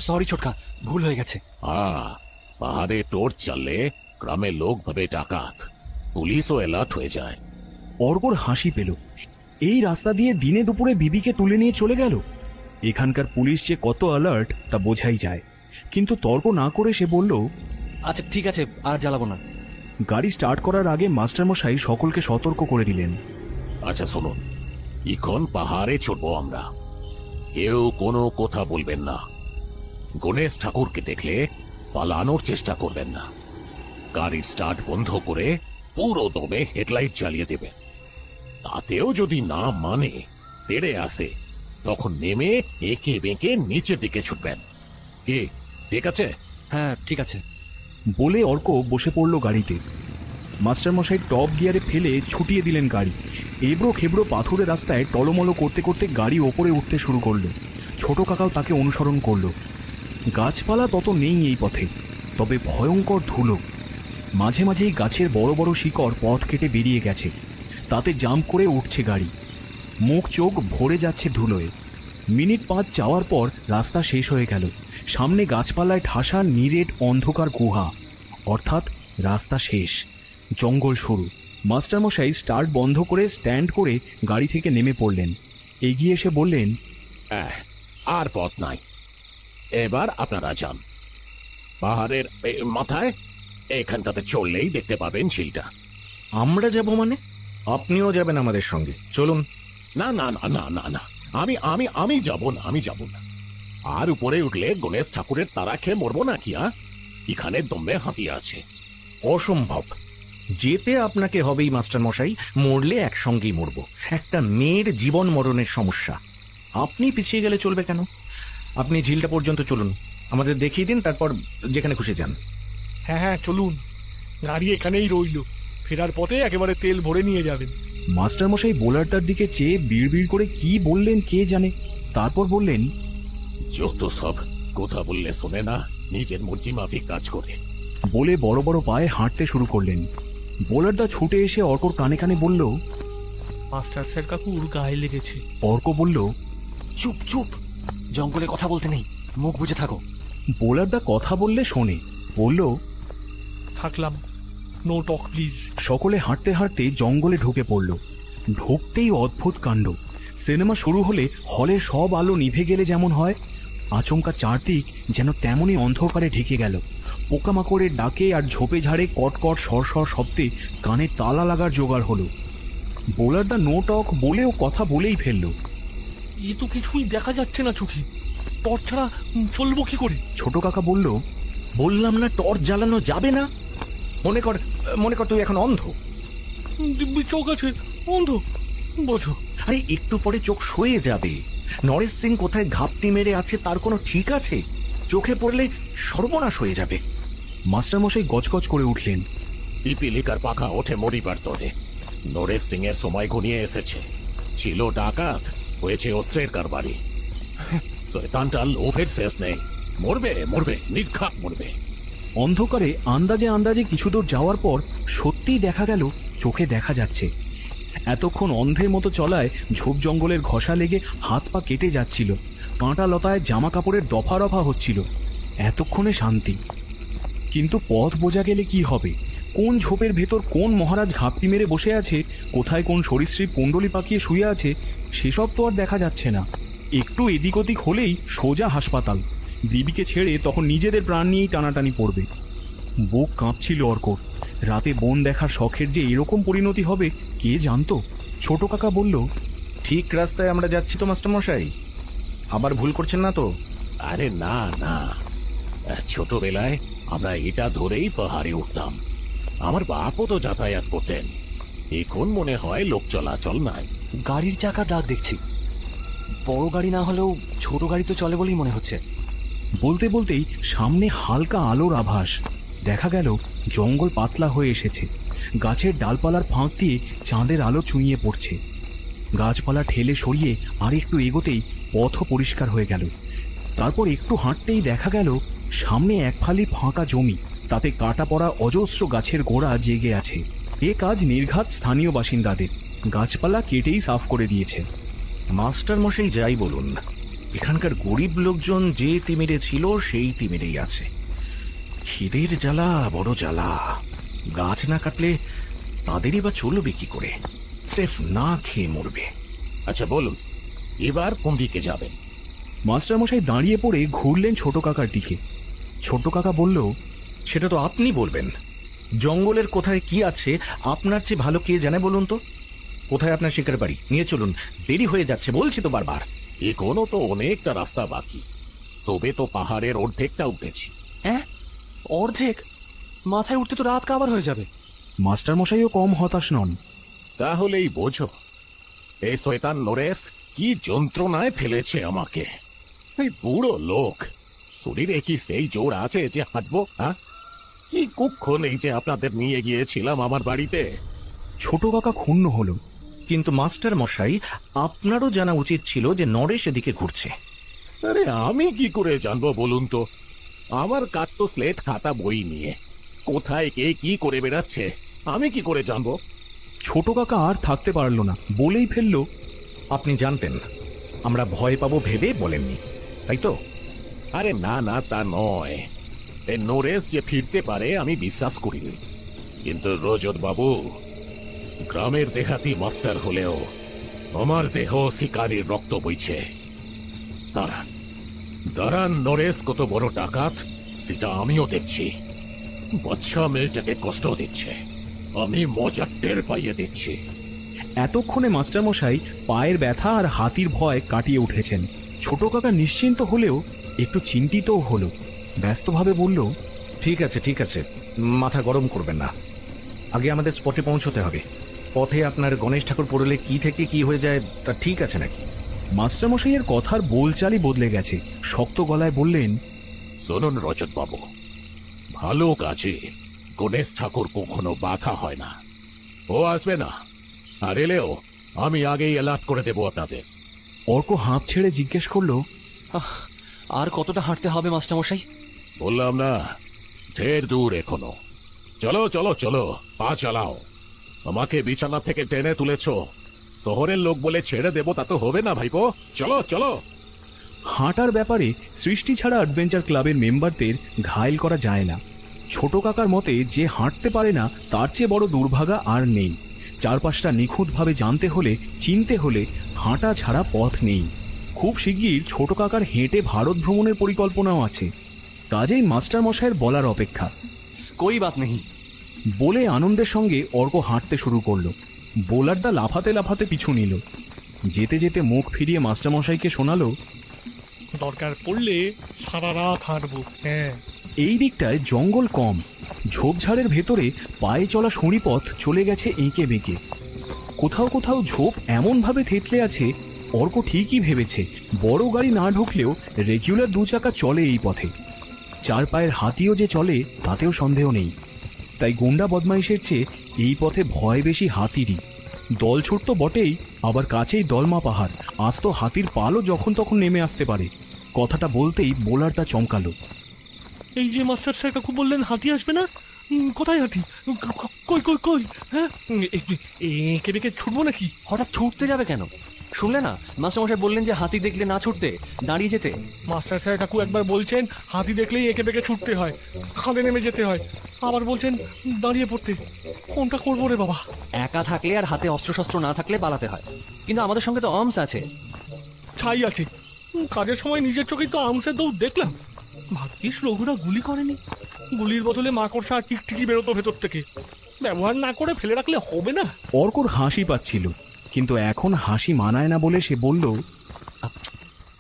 সরি ছোটকা, ভুল হয়ে গেছে। পাহাড়ে টর্চ জ্বাললে গ্রামের লোক ভাবে ডাকাত, পুলিশও অ্যালার্ট হয়ে যায়। অর্কর হাসি পেল। এই রাস্তা দিয়ে দিনে দুপুরে বিবিকে তুলে নিয়ে চলে গেল। এখানকার পুলিশ যে কত অ্যালার্ট তা বোঝাই যায়। কিন্তু তর্ক না করে সে বলল, আচ্ছা ঠিক আছে, আর জ্বালাবো না। গাড়ি স্টার্ট করার আগে মাস্টারমশাই সকলকে সতর্ক করে দিলেন। আচ্ছা শুনুন, এখন পাহাড়ে চড়বো আমরা, কেউ কোনো কথা বলবেন না। গণেশ ঠাকুরকে দেখলে পালানোর চেষ্টা করবেন না। গাড়ির স্টার্ট বন্ধ করে পুরো দমে হেডলাইট জ্বালিয়ে দেবেন। তাতেও যদি না মানে, তেড়ে আসে, তখন নেমে এঁকে বেঁকে নিচের দিকে ছুটবেন। কি ঠিক আছে? হ্যাঁ ঠিক আছে। বলে অর্ক বসে পড়ল গাড়িতে। মাস্টারমশাই টপ গিয়ারে ফেলে ছুটিয়ে দিলেন গাড়ি। এবড়ো খেবড়ো পাথুরে রাস্তায় টলমলো করতে করতে গাড়ি ওপরে উঠতে শুরু করলো। ছোট কাকাও তাকে অনুসরণ করলো। গাছপালা তত নেই এই পথে, তবে ভয়ঙ্কর ধুলো। মাঝে মাঝেই গাছের বড় বড় শিকড় পথ কেটে বেরিয়ে গেছে, তাতে জাম্প করে উঠছে গাড়ি। মুখ চোখ ভরে যাচ্ছে ধুলোয়। মিনিট 5 যাওয়ার পর রাস্তা শেষ হয়ে গেল। সামনে গাছপালায় ঠাসা নিরেট অন্ধকার গুহা, অর্থাৎ রাস্তা শেষ, জঙ্গল শুরু। মাস্টারমশাই স্টার্ট বন্ধ করে স্ট্যান্ড করে গাড়ি থেকে নেমে পড়লেন। এগিয়ে এসে বললেন, আর পথ নাই, এবার আপনারা যান। পাহাড়ের মাথায় এখানটাতে চললেই দেখতে পাবেন ঝিলটা। আমরা যাব মানে? আপনিও যাবেন আমাদের সঙ্গে, চলুন। না না না না না না, আমি আমি আমি যাব না, আমি যাব না। আর উপরে উঠলে গণেশ ঠাকুরের তারা খেয়ে মরবো না কি? এখানে দমে হাতি আছে। অসম্ভব, যেতে আপনাকে হবেই মাস্টার মশাই। মরলে একসঙ্গেই মরব। একটা মেয়ের জীবন মরণের সমস্যা, আপনি পিছিয়ে গেলে চলবে কেন? আপনি ঝিলটা পর্যন্ত চলুন, আমাদের দেখিয়ে দিন, তারপর যেখানে খুশি যান। হ্যাঁ হ্যাঁ চলুন, গাড়ি এখানেই রইল, ফেরার পথে একেবারে তেল ভরে নিয়ে যাবেন। মাস্টারমশাই বোলারটার দিকে চেয়ে বিড়বিড় করে কি বললেন কে জানে। তারপর বললেন, যত সব কথা বললে শোনে না, নিজের মর্জি মাফিক কাজ করে। বলে বড় বড় পায়ে হাঁটতে শুরু করলেন। বোলারদা ছুটে এসে অর্কর কানে কানে বলল, মাস্টার স্যার কাকুর গায়ে লেগেছে। অর্ক বলল, চুপ চুপ, জঙ্গলে কথা বলতে নেই, মুখ বুঝে থাকো। বোলারদা কথা বললে শোনে, বলল, থাকলাম, নো টক প্লিজ। সকলে হাঁটতে হাঁটতে জঙ্গলে ঢুকে পড়ল। ঢুকতেই অদ্ভুত কাণ্ড। সিনেমা শুরু হলে হলের সব আলো নিভে গেলে যেমন হয়, আচমকা চারদিক যেন তেমনই অন্ধকারে ঢেকে গেল। পোকামাকড়ের ডাকে আর ঝোপে ঝাড়ে কটকট সরসর শব্দে কানে তালা লাগার জোগাড় হলো। বোলারদা নো টক বলেও কথা বলেই ফেলল। এ তো কিছুই দেখা যাচ্ছে না চোখে, টর্চ ছাড়া চলবো কি করে? ছোট কাকা বলল, বললাম না টর্চ জ্বালানো যাবে না। মনে কর তুই এখন অন্ধ। দিব্যি চোখ আছে, অন্ধ বোঝো। আরে একটু পরে চোখ সয়ে যাবে। নরেশ সিং কোথায় ঘাপটি মেরে আছে তার কোনো ঠিক আছে? চোখে পড়লে সর্বনাশ হয়ে যাবে। মাস্টারমশাই গজগজ করে উঠলেন। পিপিলিকার পাখা ওঠে মরিবার তরে। নরেশ সিং এর সময় ঘনিয়ে এসেছে। ছিল ডাকাত, হয়েছে অস্ত্রের কারবারি। শয়তানটার লোভের শেষ নেই। মরবে মরবে, নির্ঘাত মরবে। অন্ধকারে আন্দাজে আন্দাজে কিছু দূর যাওয়ার পর সত্যিই দেখা গেল চোখে দেখা যাচ্ছে। এতক্ষণ অন্ধের মতো চলায় ঝোপ জঙ্গলের ঘষা লেগে হাত পা কেটে যাচ্ছিল, কাঁটা লতায় জামা কাপড়ের দফা রফা হচ্ছিল। এতক্ষণে শান্তি। কিন্তু পথ বোঝা গেলে কি হবে? কোন ঝোপের ভেতর কোন মহারাজ ঘাপটি মেরে বসে আছে, কোথায় কোন সরীসৃপ কুণ্ডলি পাকিয়ে শুয়ে আছে, সেসব তো আর দেখা যাচ্ছে না। একটু এদিক ওদিক হলেই সোজা হাসপাতাল। বিবিকে ছেড়ে তখন নিজেদের প্রাণ নিয়েই টানাটানি পড়বে। বুক কাঁপছিল অর্কর। রাতে বন দেখার শখের যে এরকম পরিণতি হবে কে জানতো। ছোট কাকা বলল, ঠিক রাস্তায় আমরা যাচ্ছি তো মাস্টার মশাই? আবার ভুল করছেন না তো? আরে না না, ছোটবেলায় আমরা এটা ধরেই পাহাড়ে উঠতাম। আমার বাপও তো যাতায়াত করতেন। এখন মনে হয় লোক চলাচল নাই। গাড়ির চাকা দাগ দেখছি। বড় গাড়ি না হলেও ছোট গাড়ি তো চলে বলেই মনে হচ্ছে। বলতে বলতেই সামনে হালকা আলোর আভাস। দেখা গেল জঙ্গল পাতলা হয়ে এসেছে। গাছের ডালপালার ফাঁক দিয়ে চাঁদের আলো চুঁইয়ে পড়ছে। গাছপালা ঠেলে সরিয়ে আর একটু এগোতেই পথও পরিষ্কার হয়ে গেল। তারপর একটু হাঁটতেই দেখা গেল সামনে এক ফালি ফাঁকা জমি, তাতে কাটা পড়া অজস্র গাছের গোড়া জেগে আছে। এ কাজ নির্ঘাত স্থানীয় বাসিন্দাদের, গাছপালা কেটেই সাফ করে দিয়েছে। মাস্টার মশাই যাই বলুন, এখানকার গরিব লোকজন যে তিমিরে ছিল সেই তিমিরেই আছে। খিদের জ্বালা বড় জ্বালা। গাছ না কাটলে তাদেরই বা চলবে কি করে? স্রেফ না খেয়ে মরবে। আচ্ছা বলুন, এবার কোন দিকে যাবেন? মাস্টারমশাই দাঁড়িয়ে পড়ে ঘুরলেন ছোট কাকার দিকে। ছোট কাকা বলল, সেটা তো আপনি বলবেন। জঙ্গলের কোথায় কি আছে আপনার চেয়ে ভালো কে জানে বলুন তো? কোথায় আপনার শিকার বাড়ি? নিয়ে চলুন, দেরি হয়ে যাচ্ছে বলছি তো বারবার। এখনো তো অনেকটা রাস্তা বাকি, সবে তো পাহাড়ের অর্ধেকটা উঠেছি। হ্যাঁ, অর্ধেক? মাথায় উঠতে তো রাত কাবার হয়ে যাবে। মাস্টারমশাইও কম হতাশ নন। তাহলেই বোঝো এই শয়তান নরেশ কি যন্ত্রণায় ফেলেছে আমাকে। এই বুড়ো লোক, শরীরে কি সেই জোর আছে যে হাঁটবো? হ্যাঁ, কি কুক্ষণ এই যে আপনাদের নিয়ে গিয়েছিলাম আমার বাড়িতে। ছোট কাকা ক্ষুণ্ণ হল। কিন্তু মাস্টার মশাই, আপনারও জানা উচিত ছিল যে নরেশ এদিকে ঘুরছে। আরে আমি কি করে জানবো বলুন তো? আমার কাজ তো স্লেট খাতা বই নিয়ে, কোথায় কে কি করে বেড়াচ্ছে আমি কি করে জানবো? ছোট কাকা আর থাকতে পারল না, বলেই ফেলল, আপনি জানতেন আমরা ভয় পাবো ভেবে বলেননি, তাই তো? আরে না না, তা নয়। এই নরেশ যে ফিরতে পারে আমি বিশ্বাস করিনি। কিন্তু রজত বাবু, গ্রামের দেহাতি মাস্টার হলেও আমার দেহ শিকারীর রক্ত বইছে। দাঁড়ান দাঁড়ান, নরেশ কত বড় ডাকাত সেটা আমিও দেখছি। বাচ্চা মেয়েটাকে কষ্ট দিচ্ছে, আমি মজা টের পাইয়ে দিচ্ছি। এতক্ষণে মাস্টারমশাই পায়ের ব্যথা আর হাতির ভয় কাটিয়ে উঠেছেন। ছোট কাকা নিশ্চিন্ত হলেও একটু চিন্তিতও হল। ব্যস্তভাবে বলল, ঠিক আছে ঠিক আছে, মাথা গরম করবেন না। আগে আমাদের স্পটে পৌঁছতে হবে। পথে আপনার গণেশ ঠাকুর পড়লে কি থেকে কি হয়ে যায় তা ঠিক আছে নাকি? মাস্টারমশাইয়ের কথার বোলচালই বদলে গেছে। শক্ত গলায় বললেন, শুনুন রজত বাবু, ভালো কাজে গণেশ ঠাকুর কখনো বাধা হয় না। ও আসবে না, আর এলেও আমি আগেই অ্যালার্ট করে দেব আপনাদের। অর্ক হাঁপ ছেড়ে জিজ্ঞেস করল, আর কতটা হাঁটতে হবে মাস্টারমশাই? বললাম না, ঢের দূর এখনো। চলো চলো চলো, পা চালাও। আমাকে বিছানা থেকে টেনে তুলেছ, শহরের লোক বলে ছেড়ে দেব তা তো হবে না ভাইপো। চলো চলো। হাঁটার ব্যাপারে সৃষ্টি ছাড়া অ্যাডভেঞ্চার ক্লাবের মেম্বারদের ঘায়েল করা যায় না। ছোট কাকার মতে যে হাঁটতে পারে না তার চেয়ে বড় দুর্ভাগা আর নেই। চারপাশটা নিখুঁতভাবে জানতে হলে, চিনতে হলে হাঁটা ছাড়া পথ নেই। খুব শিগগির ছোট কাকার হেঁটে ভারত ভ্রমণের পরিকল্পনাও আছে। কাজেই মাস্টার মশাইয়ের বলার অপেক্ষা। কই বাত নেই বলে আনন্দের সঙ্গে অর্ক হাঁটতে শুরু করলো। বোলারদা লাফাতে লাফাতে পিছু নিল। যেতে যেতে মুখ ফিরিয়ে মাস্টারমশাইকে শোনালো, দরকার পড়লে সারা রাত হাঁটবো। হ্যাঁ, এই দিকটায় জঙ্গল কম, ঝোপঝাড়ের ভেতরে পায়ে চলা সুড়িপথ চলে গেছে এঁকে বেঁকে। কোথাও কোথাও ঝোপ এমন ভাবে থেতলে আছে, অর্ক ঠিকই ভেবেছে বড় গাড়ি না ঢুকলেও রেগুলার 2 চাকা চলে এই পথে। 4 পায়ের হাতিও যে চলে তাতেও সন্দেহ নেই। তাই গুন্ডা বদমাইশের চেয়ে এই পথে ভয় বেশি হাতিরই। দলছুট তো বটেই, আবার কাছেই দলমা পাহাড়, আস্ত হাতির পালও যখন তখন নেমে আসতে পারে। কথাটা বলতেই বোলারটা চমকালো। এই যে মাস্টার স্যার কাকু বললেন হাতি আসবে না, কোথায় হাতি? কই কই কই? হ্যাঁ, এঁকে বেঁকে ছুটবো নাকি? হঠাৎ ছুটতে যাবে কেন? শুনলে না মাস্টারমশাই বললেন যে হাতি দেখলে না ছুটতে, দাঁড়িয়ে যেতে। মাস্টার স্যার কাকু একবার বলছেন হাতি দেখলেই এঁকে বেঁকে ছুটতে হয়, খাদে নেমে যেতে হয়, আবার বলছেন দাঁড়িয়ে পড়তে। কোনটা করবো রে বাবা? একা থাকলে আর হাতে অস্ত্রশস্ত্র না থাকলে পালাতে হয়, কিন্তু আমাদের সঙ্গে তো আর্মস আছে। ছাই আছে, কাজের সময় নিজের চোখেই তো আর্মসের দৌড় দেখলাম। ভাগ্যিস রঘুরা গুলি করেনি, গুলির বদলে মাকড়সা আর টিকটিকি বেরোতো ভেতর থেকে। ব্যবহার না করে ফেলে রাখলে হবে না। অর্কর হাসি পাচ্ছিল, কিন্তু এখন হাসি মানায় না বলে সে বলল,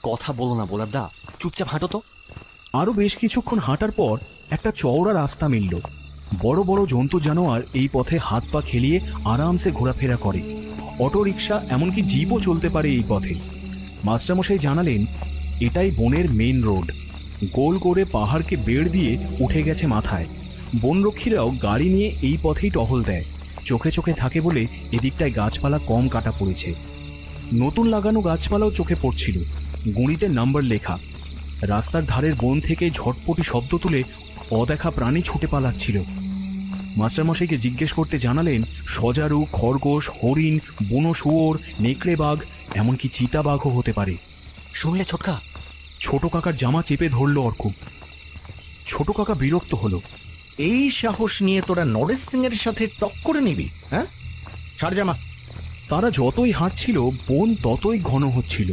কথা বলো না বোলারদা, চুপচাপ হাঁটো তো। আরো বেশ কিছুক্ষণ হাঁটার পর একটা চওড়া রাস্তা মিলল। বড় বড় জন্তু জানোয়ার এই পথে হাত পা খেলিয়ে আরামসে ঘোরাফেরা করে। অটো রিক্সা এমনকি জিপও চলতে পারে এই পথে। মাস্টারমশাই জানালেন এটাই বনের মেন রোড। গোল করে পাহাড়কে বেড় দিয়ে উঠে গেছে মাথায়। বনরক্ষীরাও গাড়ি নিয়ে এই পথেই টহল দেয়। চোখে চোখে থাকে বলে এদিকটায় গাছপালা কম কাটা পড়েছে। নতুন লাগানো গাছপালাও চোখে পড়ছিল, গুঁড়িতে নাম্বার লেখা। রাস্তার ধারের বন থেকে ঝটপটি শব্দ তুলে অদেখা প্রাণী ছুটে পালাচ্ছিল। মাস্টারমশাইকে জিজ্ঞেস করতে জানালেন সজারু, খরগোশ, হরিণ, বুনো শুয়োর, নেকড়ে বাঘ, এমনকি চিতা বাঘও হতে পারে। শুনলে ছোটকা? ছোট কাকার জামা চেপে ধরল অর্ক। ছোট কাকা বিরক্ত হলো। এই সাহস নিয়ে তোরা নরেশ সিং এর সাথে টক্করে নিবি? হ্যাঁ, ছাড় জামা। তারা যতই হাঁটছিল বন ততই ঘন হচ্ছিল।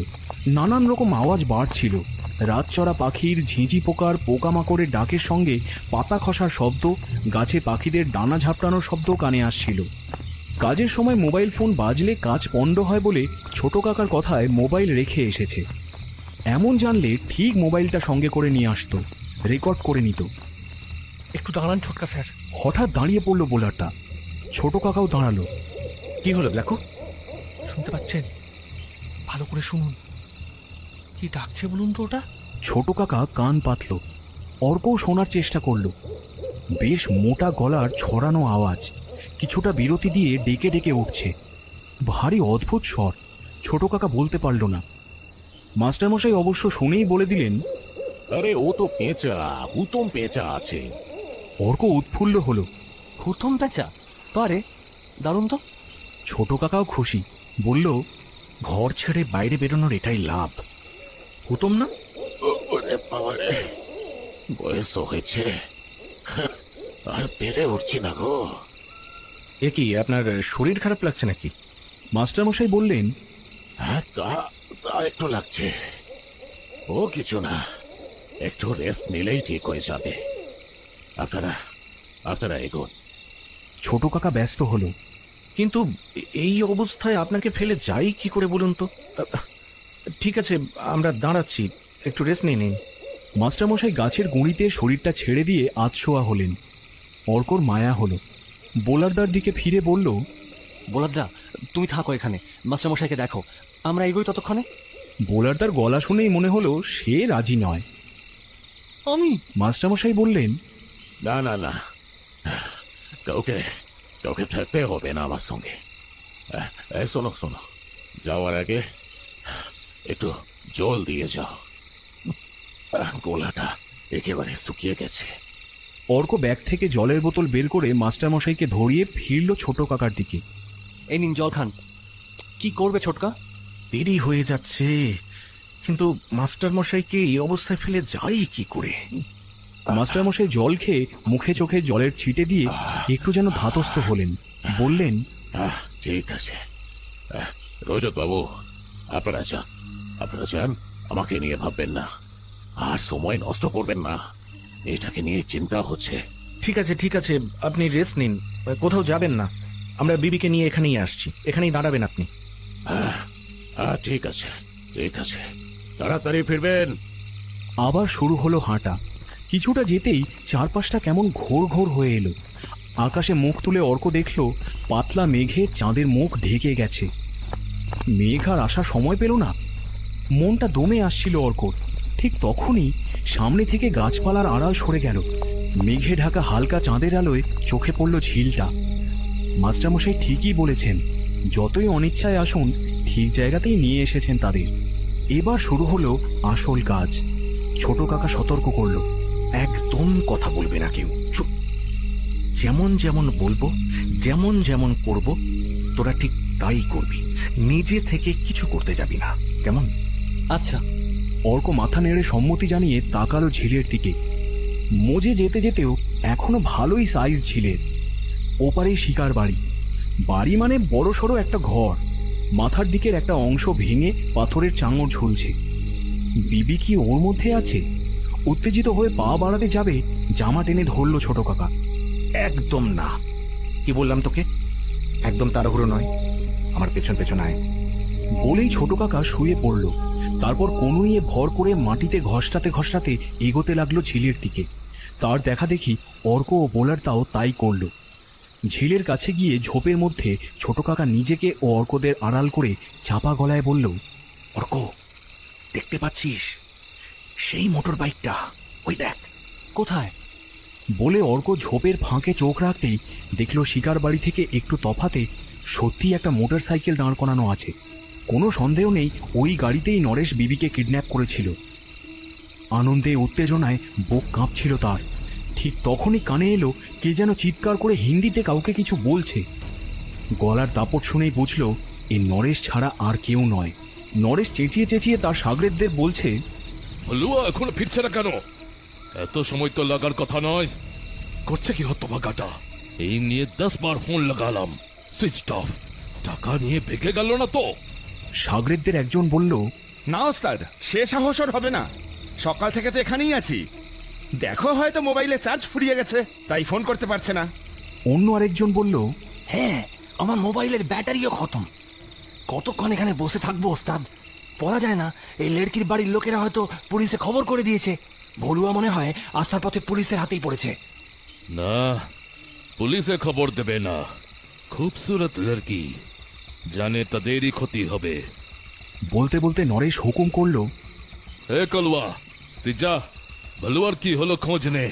নানান রকম আওয়াজ বাড়ছিল। রাতচরা পাখির, ঝিঁঝি পোকার, পোকামাকড়ের ডাকের সঙ্গে পাতা খসার শব্দ, গাছে পাখিদের ডানা ঝাপটানোর শব্দ কানে আসছিল। কাজের সময় মোবাইল ফোন বাজলে কাজ পণ্ড হয় বলে ছোট কাকার কথায় মোবাইল রেখে এসেছে। এমন জানলে ঠিক মোবাইলটা সঙ্গে করে নিয়ে আসতো, রেকর্ড করে নিত। একটু দাঁড়ান ছোটকা স্যার। হঠাৎ দাঁড়িয়ে পড়ল বোলারটা। ছোট কাকাও দাঁড়ালো। কি হলো ব্ল্যাকো? শুনতে পাচ্ছেন? ভালো করে শুনুন। কি ডাকছে বলুন তো ওটা? ছোট কাকা কান পাতল। অর্কও শোনার চেষ্টা করলো। বেশ মোটা গলার ছড়ানো আওয়াজ, কিছুটা বিরতি দিয়ে ডেকে ডেকে উঠছে। ভারী অদ্ভুত স্বর। ছোট কাকা বলতে পারল না। মাস্টারমশাই অবশ্য শুনেই বলে দিলেন, আরে ও তো পেঁচা, হুতম পেঁচা আছে। অর্ক উৎফুল্ল হলো। হুতম পেঁচা? পারে, দারুণ তো। ছোট কাকাও খুশি, বলল, ঘর ছেড়ে বাইরে বেরোনোর এটাই লাভ। হুতম না? ওরে বাবারে, বয়স হয়েছে, আর পেরে উঠছি না গো। এ কি, আপনার শরীর খারাপ লাগছে নাকি? মাস্টারমশাই বললেন, হ্যাঁ, তা একটু লাগছে। ও কিছু না, একটু রেস্ট নিলেই ঠিক হয়ে যাবে। আপনারা এগোন। ছোট কাকা ব্যস্ত হলো। কিন্তু এই অবস্থায় আপনাকে ফেলে যাই কি করে বলুন তো? ঠিক আছে, আমরা দাঁড়াচ্ছি, একটু রেস্ট নিয়ে নিন। মাস্টারমশাই গাছের গুঁড়িতে শরীরটা ছেড়ে দিয়ে আধশোয়া হলেন। অর্কর মায়া হলো। বোলারদার দিকে ফিরে বলল, বোলারদা, তুমি থাকো এখানে, মাস্টারমশাইকে দেখো, আমরা এগোই ততক্ষণে। বোলারদার গলা শুনেই মনে হলো সে রাজি নয়। আমি? মাস্টারমশাই বললেন, না না না, কাউকে থাকতে হবে না আমার সঙ্গে। শোনো, যাওয়ার আগে একটু জল দিয়ে যাও, গলাটা একেবারে শুকিয়ে গেছে। অর্ক ব্যাগ থেকে জলের বোতল বের করে মাস্টারমশাইকে ধরিয়ে ফিরল ছোট কাকার দিকে। এই নিন জল খান। কি করবে ছোটকা? দেরি হয়ে যাচ্ছে, কিন্তু মাস্টারমশাইকে এই অবস্থায় ফেলে যাই কি করে? মাস্টারমশাই জল খেয়ে মুখে চোখে জলের ছিটে দিয়ে একটু যেন ধাতস্থ হলেন। বললেন, ঠিক আছে, রজত বাবু, আপনারা যান, আমাকে নিয়ে ভাববেন না, আর সময় নষ্ট করবেন না, এটাকে নিয়ে চিন্তা হচ্ছে। ঠিক আছে, আপনি রেস্ট নিন, কোথাও যাবেন না। আমরা বিবিকে নিয়ে এখানেই আসছি, এখানেই দাঁড়াবেন আপনি। ঠিক আছে, তাড়াতাড়ি ফিরবেন। আবার শুরু হলো হাঁটা। কিছুটা যেতেই চারপাশটা কেমন ঘোর ঘোর হয়ে এলো। আকাশে মুখ তুলে অর্ক দেখল পাতলা মেঘে চাঁদের মুখ ঢেকে গেছে। মেঘ আর আসার সময় পেল না। মনটা দমে আসছিল অর্কর। ঠিক তখনই সামনে থেকে গাছপালার আড়াল সরে গেল। মেঘে ঢাকা হালকা চাঁদের আলোয় চোখে পড়ল ঝিলটা। মাস্টারমশাই ঠিকই বলেছেন, যতই অনিচ্ছায় আসুন ঠিক জায়গাতেই নিয়ে এসেছেন তাদের। এবার শুরু হলো আসল কাজ। ছোট কাকা সতর্ক করল, একদম কথা বলবে না কেউ, চুপ। যেমন যেমন বলবো, যেমন যেমন করব, তোরা ঠিক তাই করবি, নিজে থেকে কিছু করতে যাবি না, কেমন? আচ্ছা। অর্ক মাথা নেড়ে সম্মতি জানিয়ে তাকালো ঝিলের দিকে। মজে যেতে যেতেও এখনো ভালোই সাইজ ঝিলের। ওপারেই শিকার বাড়ি মানে বড় সড়ো একটা ঘর। মাথার দিকের একটা অংশ ভেঙে পাথরের চাঙড় ঝুলছে। বিবি কি ওর মধ্যে আছে? উত্তেজিত হয়ে পা বাড়াতে যাবে, জামা টেনে ধরল ছোট কাকা। একদম না, কি বললাম তোকে? একদম তাড়াহুড়ো নয়, আমার পেছন পেছন আয়। বলেই ছোট কাকা শুয়ে পড়ল। তারপর কনুইয়ে ভর করে মাটিতে ঘষটাতে এগোতে লাগলো ঝিলের দিকে। তার দেখা দেখি অর্ক ও বোলারটাও তাই করল। ঝিলের কাছে গিয়ে ঝোপের মধ্যে ছোট কাকা নিজেকে ও অর্কদের আড়াল করে চাপা গলায় বলল, অর্ক, দেখতে পাচ্ছিস সেই মোটর বাইকটা? ওই দেখ। কোথায়? বলে অর্ক ঝোপের ফাঁকে চোখ রাখতেই দেখল শিকার বাড়ি থেকে একটু তফাতে সত্যি একটা মোটর সাইকেল দাঁড় করানো আছে। কোনো সন্দেহ নেই ওই গাড়িতেই নরেশ বিবিকে কিডন্যাপ করেছিল। আনন্দে উত্তেজনায় বুক কাঁপছিল তার। ঠিক তখনই কানে এলো কে যেন চিৎকার করে হিন্দিতে কাউকে কিছু বলছে। গলার দাপট শুনেই বুঝল এ নরেশ ছাড়া আর কেউ নয়। নরেশ চেঁচিয়ে চেঁচিয়ে তার সাগরেদদের বলছে, হলুয়া এখনো ফিরছে না কেন? এত সময় তো লাগার কথা নয়। করছে কি হতভাগাটা? এই নিয়ে 10 বার ফোন লাগালাম, সুইচ অফ। টাকা নিয়ে ভেগে গেল না তো? সাগরেদদের একজন বলল, না ওস্তাদ, সে সাহস ওর হবে না। সকাল থেকে তো এখানেই আছি। দেখো, হয়তো মোবাইলে চার্জ ফুরিয়ে গেছে, তাই ফোন করতে পারছে না। অন্য আরেকজন বলল, হ্যাঁ, আমার মোবাইলের ব্যাটারিও খতম। কতক্ষণ এখানে বসে থাকবো ওস্তাদ? বলা যায় না, এই লড়কির বাড়ির লোকেরা হয়তো পুলিশে খবর করে দিয়েছে। ভলুয়া মনে হয় আস্থার পথে পুলিশের হাতেই পড়েছে। না, পুলিশে খবর দেবে না। খুবসুরত লড়কি, জানে তাদেরই ক্ষতি হবে। বলতে বলতে নরেশ হুকুম করলো, এ কলুয়া, তুই যা, ভলুয়ার কি হলো খোঁজ নে।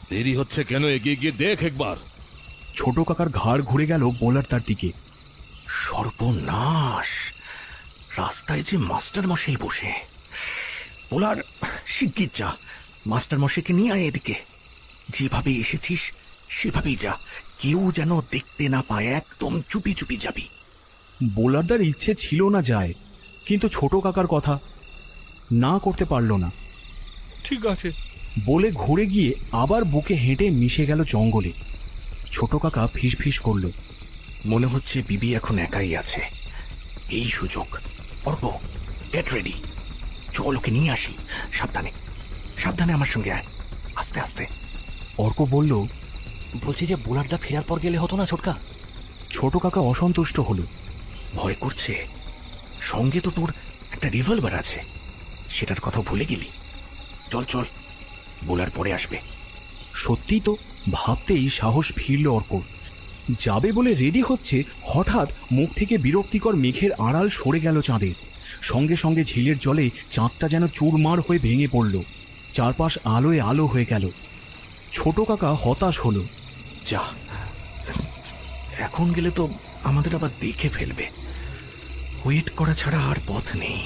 দেরি হচ্ছে কেন, এগিয়ে গিয়ে দেখ একবার। ছোট কাকার ঘাড় ঘুরে গেল বোলার তার দিকে। সর্বনাশ! রাস্তায় যে মাস্টার মশাই বসে। বোলার, শিগগির যা, মাস্টার মশাইকে নিয়ে আয় এদিকে। যেভাবে এসেছিস সেভাবেই যা, কেউ যেন দেখতে না পায়, একদম চুপি চুপি যাবি। বোলারদার ইচ্ছে ছিল না যায়, কিন্তু ছোট কাকার কথা না করতে পারল না। ঠিক আছে বলে ঘুরে গিয়ে আবার বুকে হেঁটে মিশে গেল জঙ্গলে। ছোট কাকা ফিস ফিস করল, মনে হচ্ছে বিবি এখন একাই আছে। এই সুযোগ। অর্ক, গেট রেডি, চল ওকে নিয়ে আসি। সাবধানে সাবধানে আমার সঙ্গে আয়, আস্তে আস্তে। অর্ক বলল, বলছি যে বোলারদা ফেরার পর গেলে হতো না ছোটকা? ছোট কাকা অসন্তুষ্ট হলো। ভয় করছে? সঙ্গে তো তোর একটা রিভলভার আছে, সেটার কথা ভুলে গেলি। চল চল, বোলার পরে আসবে। সত্যি তো, ভাবতেই সাহস ফিরল অর্ক। যাবে বলে রেডি হচ্ছে, হঠাৎ মুখ থেকে বিরক্তিকর মেঘের আড়াল সরে গেল চাঁদের। সঙ্গে সঙ্গে ঝিলের জলে চাঁদটা যেন চুরমার হয়ে ভেঙে পড়ল। চারপাশ আলোয় আলো হয়ে গেল। ছোট কাকা হতাশ হলো। যা, এখন গেলে তো আমাদের আবার দেখে ফেলবে। ওয়েট করা ছাড়া আর পথ নেই,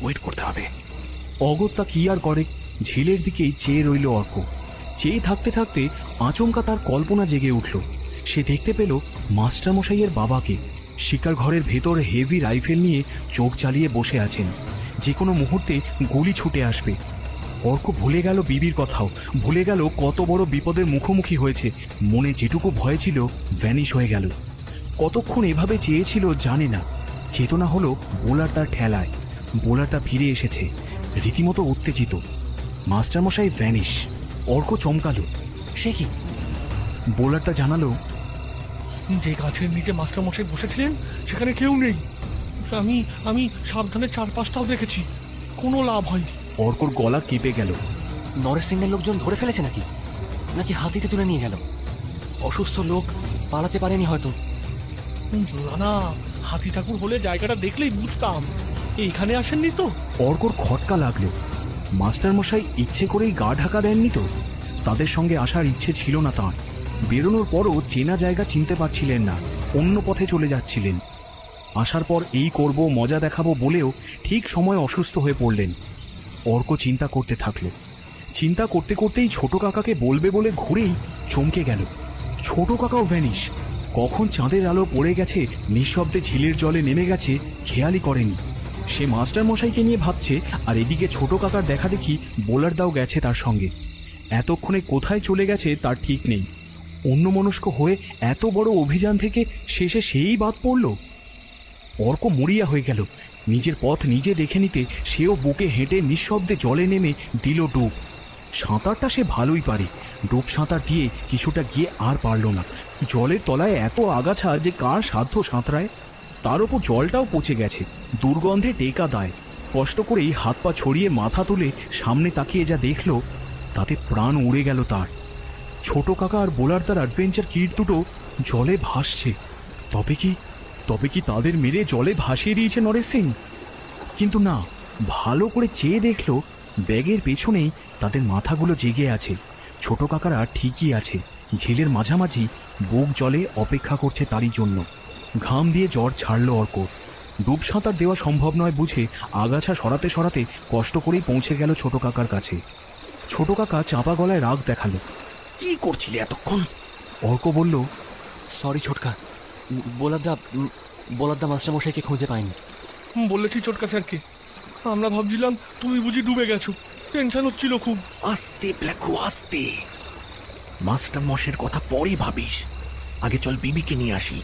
ওয়েট করতে হবে। অগত্যা কি আর করে, ঝিলের দিকেই চেয়ে রইল অর্ক। চেয়ে থাকতে থাকতে আচমকা তার কল্পনা জেগে উঠল। সে দেখতে পেল মাস্টারমশাইয়ের বাবাকে শিকার ঘরের ভেতর হেভি রাইফেল নিয়ে চোখ চালিয়ে বসে আছেন। যে কোনো মুহূর্তে গুলি ছুটে আসবে। অর্ক ভুলে গেল বিবির কথাও, ভুলে গেল কত বড় বিপদের মুখোমুখি হয়েছে। মনে যেটুকু ভয় ছিল ভ্যানিশ হয়ে গেল। কতক্ষণ এভাবে চেয়েছিল জানে না। চেতনা হলো বোলার তার ঠেলায়। বোলারটা ফিরে এসেছে, রীতিমতো উত্তেজিত। মাস্টারমশাই ভ্যানিশ। অর্ক চমকালো। সে কি? বোলারটা জানালো, যে গাছের নিচে মাস্টারমশাই বসেছিলেন সেখানে কেউ নেই। আমি সাবধানে চারপাশটাও দেখেছি, কোনো লাভ হয়নি। অর্কর গলা কেঁপে গেল। নরেশ সিংহের লোকজন ধরে ফেলেছে নাকি? নাকি হাতিতে তুলে নিয়ে গেল? অসুস্থ লোক, পালাতে পারেনি হয়তো। না, হাতি ঠাকুর হলে জায়গাটা দেখলেই বুঝতাম। এইখানে আসেননি তো? অর্কর খটকা লাগলো। মাস্টারমশাই ইচ্ছে করেই গা ঢাকা দেননি তো? তাদের সঙ্গে আসার ইচ্ছে ছিল না তাঁর। বেরোনোর পরও চেনা জায়গা চিনতে পারছিলেন না, অন্য পথে চলে যাচ্ছিলেন। আসার পর এই করব, মজা দেখাবো বলেও ঠিক সময় অসুস্থ হয়ে পড়লেন। অর্ক চিন্তা করতে থাকলো। চিন্তা করতে করতেই ছোট কাকাকে বলবে বলে ঘুরেই চমকে গেল। ছোট কাকাও ভ্যানিশ। কখন চাঁদের আলো পড়ে গেছে, নিঃশব্দে ঝিলের জলে নেমে গেছে, খেয়ালই করেনি। সে মাস্টারমশাইকে নিয়ে ভাবছে, আর এদিকে ছোট কাকার দেখা দেখি বোলারদাও গেছে তার সঙ্গে। এতক্ষণে কোথায় চলে গেছে তার ঠিক নেই। অন্যমনস্ক হয়ে এত বড় অভিযান থেকে শেষে সেই বাদ পড়ল। অর্ক মরিয়া হয়ে গেল। নিজের পথ নিজে দেখে নিতে সেও বুকে হেঁটে নিঃশব্দে জলে নেমে দিল ডুব। সাঁতারটা সে ভালোই পারে। ডুব সাঁতার দিয়ে কিছুটা গিয়ে আর পারল না। জলের তলায় এত আগাছা যে কার সাধ্য সাঁতরায়। তার উপর জলটাও পচে গেছে, দুর্গন্ধে টেকা দায়। কষ্ট করেই হাত পা ছড়িয়ে মাথা তুলে সামনে তাকিয়ে যা দেখল, তাতে প্রাণ উড়ে গেল তার। ছোট কাকা আর বোলার তার অ্যাডভেঞ্চার কিট দুটো জলে ভাসছে। তবে কি তাদের মেরে জলে ভাসিয়ে দিয়েছে নরেশ সিং? কিন্তু না, ভালো করে চেয়ে দেখল ব্যাগের পেছনেই তাদের মাথাগুলো জেগে আছে। ছোট কাকারা ঠিকই আছে, ঝিলের মাঝামাঝি বুক জলে অপেক্ষা করছে তারই জন্য। ঘাম দিয়ে জ্বর ছাড়ল অর্ক। ডুব সাঁতার দেওয়া সম্ভব নয় বুঝে আগাছা সরাতে সরাতে কষ্ট করেই পৌঁছে গেল ছোট কাকার কাছে। ছোট কাকা চাপা গলায় রাগ দেখালো। কি করছিলে এতক্ষণ? অর্ক বলল, সরি ছোটকা, বোলারদা মাস্টারমশাইকে খুঁজে পাইনি। বলেছি ছোটকা স্যারকে, আমরা ভাবছিলাম তুমি বুঝি ডুবে গেছো, টেনশন হচ্ছিল খুব। আস্তে ব্ল্যাকু, আস্তে। মাস্টার মশের কথা পরে ভাবিস, আগে চল বিবিকে নিয়ে আসি।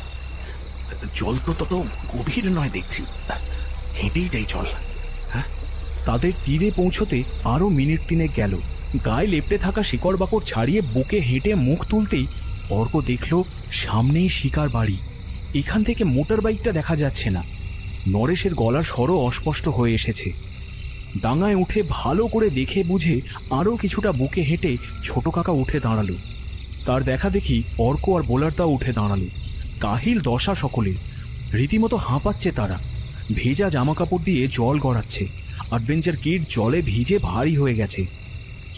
জল তো তত গভীর নয় দেখছি, হেঁটেই যাই চল। তাদের তীরে পৌঁছতে আরো মিনিট 3 গেল। গায়ে লেপটে থাকা শিকড় বাকড় ছাড়িয়ে বুকে হেঁটে মুখ তুলতেই অর্ক দেখল সামনেই শিকার বাড়ি। এখান থেকে মোটর বাইকটা দেখা যাচ্ছে না। নরেশের গলার স্বরও অস্পষ্ট হয়ে এসেছে। ডাঙায় উঠে ভালো করে দেখে বুঝে আরো কিছুটা বুকে হেঁটে ছোট কাকা উঠে দাঁড়ালো। তার দেখা দেখি অর্ক আর বোলারদাও উঠে দাঁড়ালো। কাহিল দশা সকলের, রীতিমতো হাঁপাচ্ছে তারা। ভেজা জামা কাপড় দিয়ে জল গড়াচ্ছে, অ্যাডভেঞ্চার কিট জলে ভিজে ভারী হয়ে গেছে।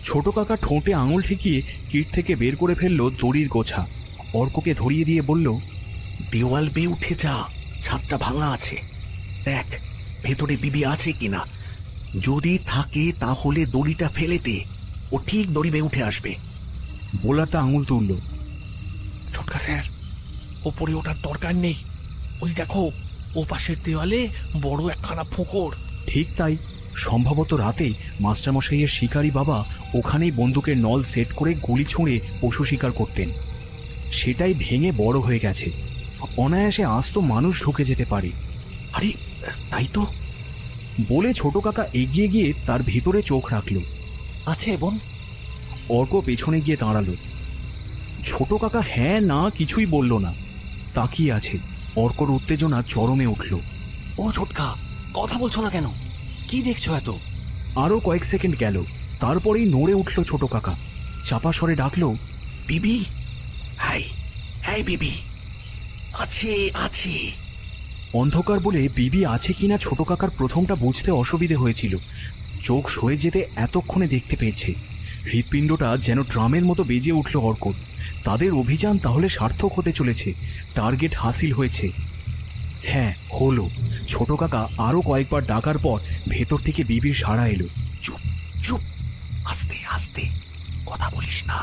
ছোট কাকা ঠোঁটে আঙুল ঠেকিয়ে কিট থেকে বের করে ফেলল দড়ির গোছা। অর্ককে ধরিয়ে দিয়ে বলল, দেওয়াল বেয়ে উঠে যা, ছাদটা ভাঙা আছে, দেখ ভেতরে বিবি আছে কিনা। যদি থাকে তাহলে দড়িটা ফেলে দে, ও ঠিক দড়ি বেয়ে উঠে আসবে। বোলারটা আঙুল তুলল। ছোটকা স্যার, ওপরে ওঠার দরকার নেই, ওই দেখো ও পাশের দেওয়ালে বড় একখানা ফোঁকর। ঠিক তাই। সম্ভবত রাতে মাস্টারমশাইয়ের শিকারী বাবা ওখানেই বন্দুকের নল সেট করে গুলি ছুঁড়ে পশু শিকার করতেন। সেটাই ভেঙে বড় হয়ে গেছে, অনায়াসে আস্ত মানুষ ঢুকে যেতে পারে। আরে তাই তো বলে ছোট কাকা এগিয়ে গিয়ে তার ভিতরে চোখ রাখল। আছে বোন? অর্ক পেছনে গিয়ে দাঁড়ালো। ছোট কাকা হ্যাঁ না কিছুই বলল না, তাকিয়ে আছে। অর্কর উত্তেজনা চরমে উঠল। ও ছোটকা, কথা বলছো না কেন? কি দেখছো এত? আরো কয়েক সেকেন্ড গেল, তারপরেই নড়ে উঠল ছোট কাকা। চাপা স্বরে ডাকলো, বিবি, হাই হাই বিবি, আছে আছে। অন্ধকার বলে বিবি আছে কিনা ছোট কাকার প্রথমটা বুঝতে অসুবিধে হয়েছিল। চোখ সয়ে যেতে এতক্ষণে দেখতে পেয়েছে। হৃৎপিণ্ডটা যেন ড্রামের মতো বেজে উঠল অর্কর। তাদের অভিযান তাহলে সার্থক হতে চলেছে, টার্গেট হাসিল হয়েছে। হ্যাঁ হলো। ছোট কাকা আরো কয়েকবার ডাকার পর ভেতর থেকে বিবির সাড়া এলো। চুপ চুপ, আস্তে আস্তে, কথা বলিস না।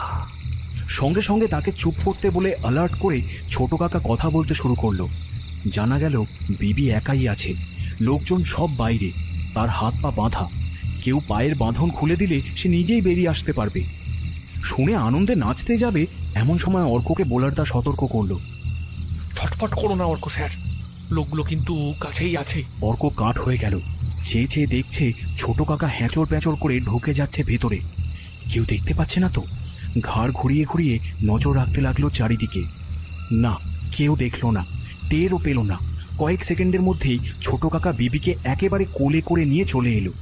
সঙ্গে সঙ্গে তাকে চুপ করতে বলে অ্যালার্ট করে ছোট কাকা কথা বলতে শুরু করলো। জানা গেল বিবি একাই আছে, লোকজন সব বাইরে, তার হাত পা বাঁধা। কেউ পায়ের বাঁধন খুলে দিলে সে নিজেই বেরিয়ে আসতে পারবে। শুনে আনন্দে নাচতে যাবে এমন সময় অর্ককে বোলারদা সতর্ক করলো, ছটফট করো না অর্ক স্যার, লোকগুলো কিন্তু কাছেই আছে। অর্ক কাঠ হয়ে গেল। চেয়ে চেয়ে দেখছে ছোট কাকা হ্যাঁচড় প্যাঁচড় করে ঢুকে যাচ্ছে ভেতরে। কেউ দেখতে পাচ্ছে না তো? ঘাড় ঘুরিয়ে ঘুরিয়ে নজর রাখতে লাগলো চারিদিকে। না, কেউ দেখল না, টেরও পেল না। কয়েক সেকেন্ডের মধ্যেই ছোট কাকা বিবিকে একেবারে কোলে করে নিয়ে চলে এলো।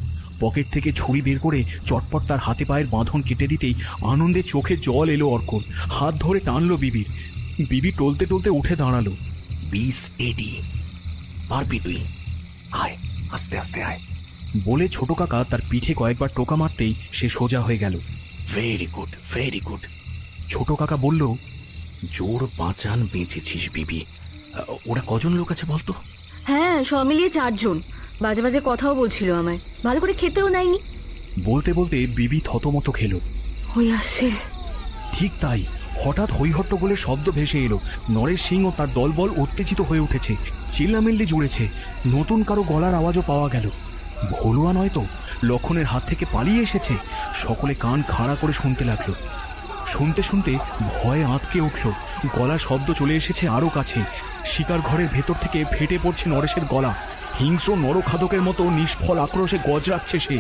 পকেট থেকে ছুরি বের করে চটপট তার হাতে পায়ের বাঁধন কেটে দিতেই আনন্দে চোখে জল এলো অর্কর। হাত ধরে টানলো বিবির। বিবি টলতে টলতে উঠে দাঁড়ালো। বিস এডি, পারবি তুই, আয় আস্তে আস্তে আয় বলে ছোট কাকা তার পিঠে কয়েকবার টোকা মারতেই সে সোজা হয়ে গেল। Very good very good. ছোট কাকা বলল, জোর বাঁচান বেঁচেছিস বিবি। ওরা কজন লোক আছে বলতো? হ্যাঁ, সব মিলিয়ে 4 জন। বাজে বাজে কথাও বলছিল আমায়, ভালো করে খেতেও নাইনি। বলতে বলতে বিবি থতমত খেল। ওই আসে। ঠিক তাই, হঠাৎ হৈহট্টগোলের শব্দ ভেসে এলো। নরেশ সিং ও তার দলবল উত্তেজিত হয়ে উঠেছে, চিল্লামিল্লি জুড়েছে। নতুন কারো গলার আওয়াজও পাওয়া গেল। ভলুয়া নয় তো, লক্ষণের হাত থেকে পালিয়ে এসেছে। সকলে কান খাড়া করে শুনতে লাগলো। শুনতে শুনতে ভয়ে আঁতকে উঠল। গলার শব্দ চলে এসেছে আরো কাছে। শিকার ঘরের ভেতর থেকে ফেটে পড়ছে নরেশের গলা। হিংস্র নরখাদকের মতো নিষ্ফল আক্রোশে গজরাচ্ছে সে।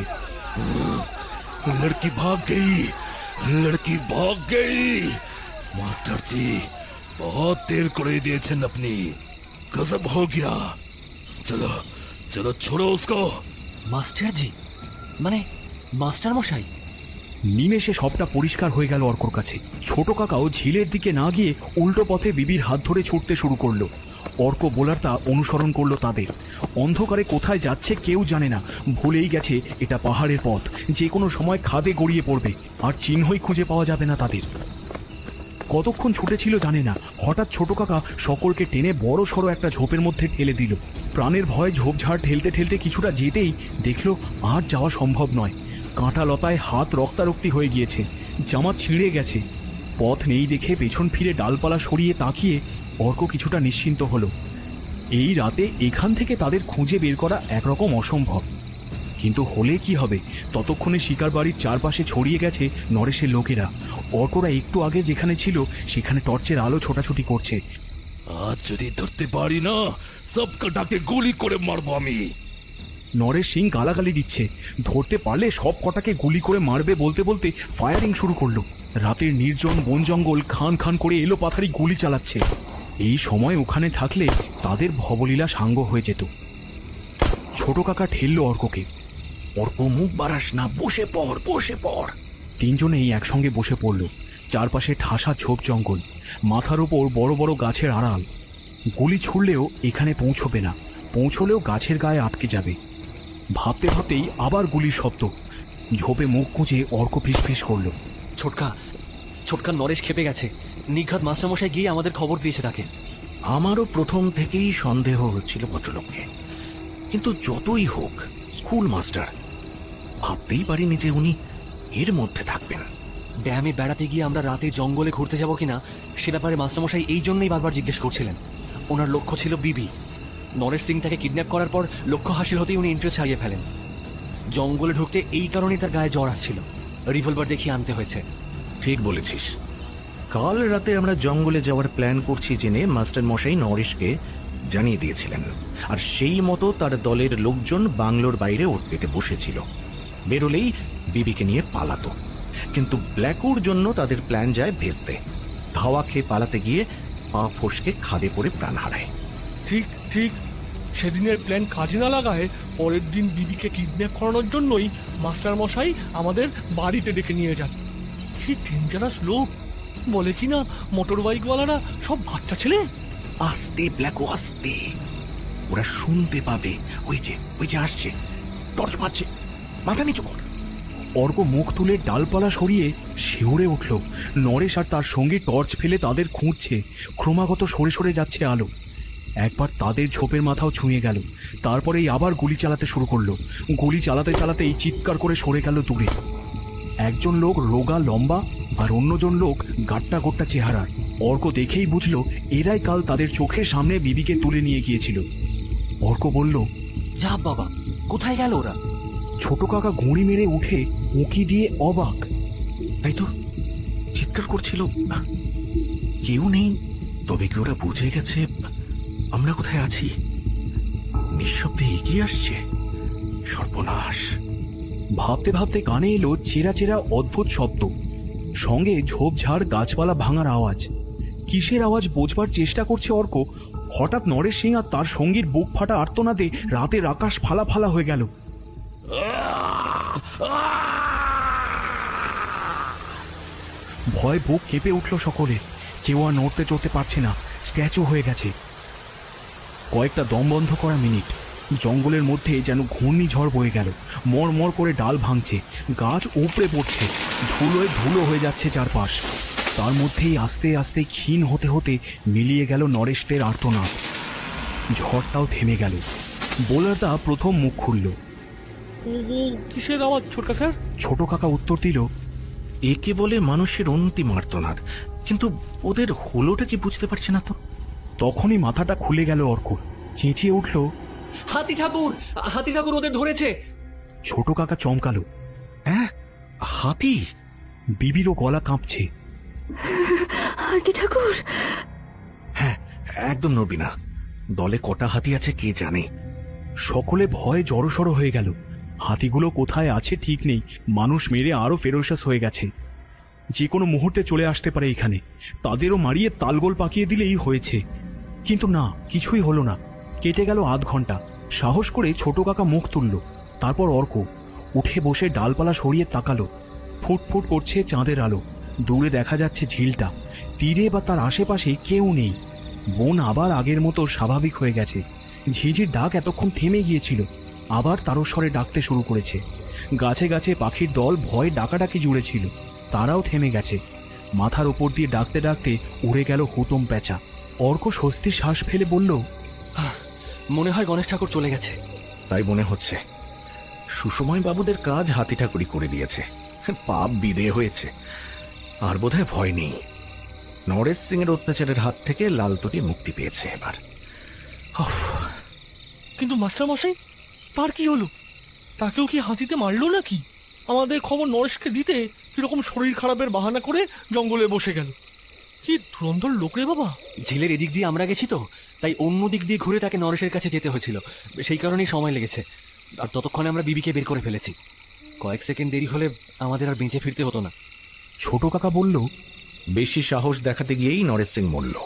লড়কি ভাগ গই, লড়কি ভাগ গই। মাস্টার জি বহুত দের করে দিয়েছেন আপনি, গজব হো গয়া। চলো চলো, ছোড়ো উসকো। মাস্টার জি মানে মাস্টার মশাই? নিমেষে সবটা পরিষ্কার হয়ে গেল অর্কর কাছে। ছোট কাকাও ঝিলের দিকে না গিয়ে উল্টো পথে বিবির হাত ধরে ছুটতে শুরু করলো। অর্ক বোলারটা অনুসরণ করলো তাদের। অন্ধকারে কোথায় যাচ্ছে কেউ জানে না। ভুলেই গেছে এটা পাহাড়ের পথ, যে কোনো সময় খাদে গড়িয়ে পড়বে, আর চিহ্নই খুঁজে পাওয়া যাবে না তাদের। কতক্ষণ ছুটেছিল জানে না। হঠাৎ ছোট কাকা সকলকে টেনে বড় সড়ো একটা ঝোপের মধ্যে ঠেলে দিল। প্রাণের ভয় ঝোপঝাড় ঠেলতে ঠেলতে কিছুটা যেতেই দেখলো আর যাওয়া সম্ভব নয়। কাঁটা লতায় হাত রক্তারক্তি হয়ে গিয়েছে, জামা ছিঁড়ে গেছে। পথ নেই দেখে পেছন ফিরে ডালপালা সরিয়ে তাকিয়ে অর্ক কিছুটা নিশ্চিন্ত হলো। এই রাতে এখান থেকে তাদের খুঁজে বের করা একরকম অসম্ভব। কিন্তু হলে কি হবে, ততক্ষণে শিকার বাড়ির চারপাশে ছড়িয়ে গেছে নরেশের লোকেরা। অর্করা একটু আগে যেখানে ছিল সেখানে টর্চের আলো ছোটাছুটি করছে। আজ যদি ধরতে পারি না, সব কটাকে গুলি করে মারবো আমি। নরেশ সিং গালাগালি দিচ্ছে, ধরতে পারলে সব কটাকে গুলি করে মারবে বলতে বলতে ফায়ারিং শুরু করলো। রাতের নির্জন বন জঙ্গল খান খান করে এলো পাথারি গুলি চালাচ্ছে। এই সময় ওখানে থাকলে তাদের ভবলীলা সাঙ্গ হয়ে যেত। ছোট কাকা ঠেললো অর্ককে। অর্ক, মুখ বাড়াস না, বসে পড়, বসে পড়। তিনজনেই একসঙ্গে বসে পড়ল। চারপাশে ঠাসা ঝোপ জঙ্গল, মাথার উপর বড় বড় গাছের আড়াল। গুলি ছুড়লেও এখানে পৌঁছবে না, পৌঁছলেও গাছের গায়ে আটকে যাবে। ভাবতে ভাবতেই আবার গুলির শব্দ। ঝোপে মুখ গুঁজে অর্ক ফিসফিস করলো, ছোটকা ছোটকা নরেশ খেপে গেছে। নিঘাত মাস্টারমশাই গিয়ে আমাদের খবর দিয়েছে তাকে। আমারও প্রথম থেকেই সন্দেহ হচ্ছিল ভদ্রলোককে, কিন্তু যতই হোক স্কুল মাস্টার, ভাবতেই পারিনি যে উনি এর মধ্যে থাকবেন। ড্যামে বেড়াতে গিয়ে আমরা রাতে জঙ্গলে ঘুরতে যাব কিনা সে ব্যাপারে মাস্টারমশাই এই জন্যই বারবার জিজ্ঞেস করছিলেন। ওনার লক্ষ্য ছিল বিবি। নরেশ সিং তাকে কিডন্যাপ করার পর লক্ষ্য হাসিল হতেই উনি ইন্টারেস্ট হারিয়ে ফেলেন। জঙ্গলে ঢুকতে এই কারণেই তার গায়ে জ্বর আসছিল, রিভলভার দেখিয়ে আনতে হয়েছে। ঠিক বলেছিস। কাল রাতে আমরা জঙ্গলে যাওয়ার প্ল্যান করছি জেনে মাস্টার মশাই নরেশকে জানিয়ে দিয়েছিলেন, আর সেই মতো তার দলের লোকজন বাংলোর বাইরে ওট পেতে বসেছিল। বেরোলেই বিবিকে নিয়ে পালাতো, কিন্তু ব্ল্যাকুর জন্য তাদের প্ল্যান যায় ভেস্তে। ধাওয়া খেয়ে পালাতে গিয়ে পা ফসকে খাদে পড়ে প্রাণ হারায়। ঠিক ঠিক, সেদিনের প্ল্যান কাজে না লাগায় পরের দিন বিবিকে কিডন্যাপ করানোর জন্যই মাস্টার মশাই আমাদের বাড়িতে ডেকে নিয়ে যান। কি ডেঞ্জারাস লোক! বলে কিনা মোটর বাইকওয়ালারা সব বাচ্চা ছেলে। আস্তে ব্ল্যাকো, আস্তে, ওরা শুনতে পাবে। ওই যে আসছে, টর্চ মারছে, মাথা নিচু কর। অর্ক মুখ তুলে ডালপালা সরিয়ে শিউরে উঠল। নরেশ আর তার সঙ্গে টর্চ ফেলে তাদের খুঁজছে। ক্রমাগত সরে সরে যাচ্ছে আলো। একবার তাদের ঝোপের মাথাও ছুঁয়ে গেল। তারপরেই আবার গুলি চালাতে শুরু করলো। গুলি চালাতে চালাতেই চিৎকার করে সরে গেল দূরে। একজন লোক রোগা লম্বা আর অন্যজন লোক গাট্টা গোট্টা চেহারার। অর্ক দেখেই বুঝল এরাই কাল তাদের চোখের সামনে বিবিকে তুলে নিয়ে গিয়েছিল। অর্ক বলল, যা বাবা, কোথায় গেল ওরা? ছোট কাকা গুঁড়ি মেরে উঠে উঁকি দিয়ে অবাক। তাই তো, চিৎকার করছিল, কেউ নেই। তবে কি ওরা বুঝে গেছে আমরা কোথায় আছি? নিঃশব্দে এগিয়ে আসছে। সর্বনাশ! ভাবতে ভাবতে কানে এলো চেরা চেরা অদ্ভুত শব্দ, সঙ্গে ঝোপঝাড় গাছপালা ভাঙার আওয়াজ। কিসের আওয়াজ বোঝবার চেষ্টা করছে অর্ক। হঠাৎ নরেশ সিং আর তার সঙ্গীর বুক ফাটা আর্তনাদে রাতের আকাশ ফালা ফালা হয়ে গেল। ভয় বুক কেঁপে উঠল সকলে। কেউ আর নড়তে চড়তে পারছে না, স্ট্যাচু হয়ে গেছে। কয়েকটা দম বন্ধ করা মিনিট। জঙ্গলের মধ্যে যেন ঘূর্ণিঝড় বয়ে গেল। মরমর করে ডাল ভাঙছে, গাছ উপড়ে পড়ছে, ধুলোয় ধুলো হয়ে যাচ্ছে চারপাশ। তার মধ্যেই আস্তে আস্তে ক্ষীণ হতে হতে মিলিয়ে গেল নরেশের আর্তনাদ। ঝড়টাও থেমে গেল। বোলারদা প্রথম মুখ খুলল। কিসের আওয়াজ ছোটকা স্যার? ছোট কাকা উত্তর দিল, একে বলে মানুষের অন্তিম আর্তনাদ, কিন্তু ওদের হলোটা কি বুঝতে পারছে না তো। তখনই মাথাটা খুলে গেল অর্ক। চেঁচিয়ে উঠল, হাতি ঠাকুর, হাতি ঠাকুর ওদের ধরেছে। ছোট কাকা চমকালো, হ্যাঁ, হাতি? বিবিরও গলা কাঁপছে। হাতি ঠাকুর? হ্যাঁ, একদম নড়বি না। দলে কটা হাতি আছে কে জানে। সকলে ভয়ে জড়সড় হয়ে গেল। হাতিগুলো কোথায় আছে ঠিক নেই। মানুষ মেরে আরো ফেরোসাস হয়ে গেছে, যে কোনো মুহূর্তে চলে আসতে পারে এখানে। তাদেরও মারিয়ে তালগোল পাকিয়ে দিলেই হয়েছে। কিন্তু না, কিছুই হলো না। কেটে গেল আধ ঘন্টা। সাহস করে ছোট কাকা মুখ তুলল। তারপর অর্ক উঠে বসে ডালপালা সরিয়ে তাকালো। ফুটফুট করছে চাঁদের আলো। দূরে দেখা যাচ্ছে ঝিলটা। তীরে বা তার আশেপাশে কেউ নেই। বন আবার আগের মতো স্বাভাবিক হয়ে গেছে। ঝিঝির ডাক এতক্ষণ থেমে গিয়েছিল, আবার তারস্বরে ডাকতে শুরু করেছে। গাছে গাছে পাখির দল ভয়ে ডাকাডাকি জুড়েছিল, তারাও থেমে গেছে। মাথার উপর দিয়ে ডাকতে ডাকতে উড়ে গেল হুতম পেঁচা। অর্ক স্বস্তির শ্বাস ফেলে বলল, মনে হয় গণেশ ঠাকুর চলে গেছে। তাই মনে হচ্ছে। সুসময় বাবুদের কাজ হাতি ঠাকুরই করে দিয়েছে। পাপ বিদেয় হয়েছে, আর বোধহয় ভয় নেই। নরেশ সিং এর অত্যাচারের হাত থেকে লালতটি মুক্তি পেয়েছে এবার। কিন্তু মাস্টার মশাই, তার কি হলো? তাকেও কি হাতিতে মারলো নাকি? আমাদের খবর নরেশকে দিতে কিরকম শরীর খারাপের বাহানা করে জঙ্গলে বসে গেল। কি ধুরন্ধর লোক রে বাবা! ঝিলের এদিক দিয়ে আমরা গেছি তো, তাই অন্য দিক দিয়ে ঘুরে তাকে নরেশের কাছে যেতে হয়েছিল। সেই কারণেই সময় লেগেছে। আর ততক্ষণে আমরা বিবিকে বের করে ফেলেছি। কয়েক সেকেন্ড দেরি হলে আমাদের আর বেঁচে ফিরতে হতো না। ছোট কাকা বলল, বেশি সাহস দেখাতে গিয়েই নরেশ সিং মরল।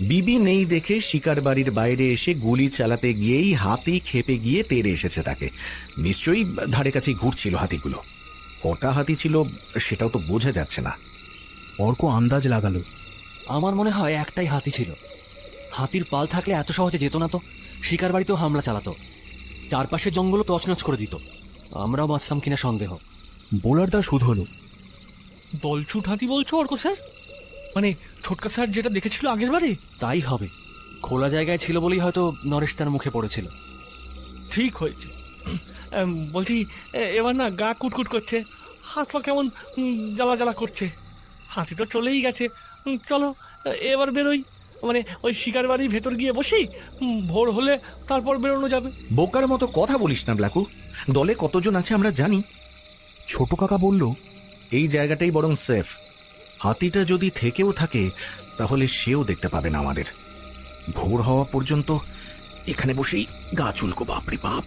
বিবি নেই দেখে শিকার বাড়ির বাইরে এসে গুলি চালাতে গিয়েই হাতি খেপে গিয়ে তেড়ে এসেছে তাকে। নিশ্চয়ই ধারে কাছে ঘুরছিল হাতিগুলো। কটা হাতি ছিল সেটাও তো বোঝা যাচ্ছে না। অর্ক আন্দাজ লাগালো, আমার মনে হয় একটাই হাতি ছিল। হাতির পাল থাকলে এত সহজে যেত না তো, শিকার বাড়িতেও হামলা চালাতো, চারপাশে জঙ্গলও তছনছ করে দিত। আমরাও বাঁচতাম কিনা সন্দেহ। বোলারদা শুধ হলো, দলছুট হাতি বলছো অর্ক স্যার? মানে ছোটকা স্যার যেটা দেখেছিল আগের বারে? তাই হবে। খোলা জায়গায় ছিল বলেই হয়তো নরেশ তার মুখে পড়েছিল। ঠিক হয়েছে। বলছি এবার না গা কুটকুট করছে, হাত পা কেমন জ্বালা জ্বালা করছে। হাতি তো চলেই গেছে, চলো এবার বেরোই। মানে ওই শিকার বাড়ির ভেতর গিয়ে বসি, ভোর হলে তারপর বেরোনো যাবে। বোকার মতো কথা বলিস না ব্ল্যাকু, দলে কতজন আছে আমরা জানি। ছোট কাকা বলল, এই জায়গাটাই বরং সেফ। হাতিটা যদি থেকেও থাকে তাহলে সেও দেখতে পাবে না আমাদের। ভোর হওয়া পর্যন্ত এখানে বসেই গা চুলকো। বাপরে বাপ।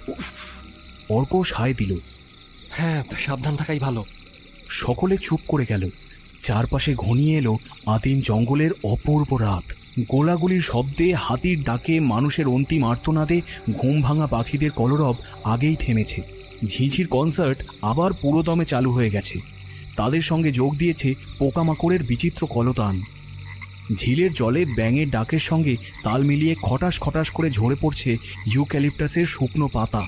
অর্ক সায় দিল, হ্যাঁ সাবধান থাকাই ভালো। সকলে চুপ করে গেল। চারপাশে ঘনিয়ে এলো আদিম জঙ্গলের অপূর্ব রাত। গোলাগুলির শব্দে, হাতির ডাকে, মানুষের অন্তিম আর্তনাদে ঘুম ভাঙা পাখিদের কলরব আগেই থেমেছে। ঝিঝির কনসার্ট আবার পুরোদমে চালু হয়ে গেছে। তাদের সঙ্গে যোগ দিয়েছে পোকামাকড়ের বিচিত্র কলতান। ঝিলের জলে ব্যাঙের ডাকের সঙ্গে তাল মিলিয়ে খটাস খটাস করে ঝরে পড়ছে ইউক্যালিপটাসের শুকনো পাতা।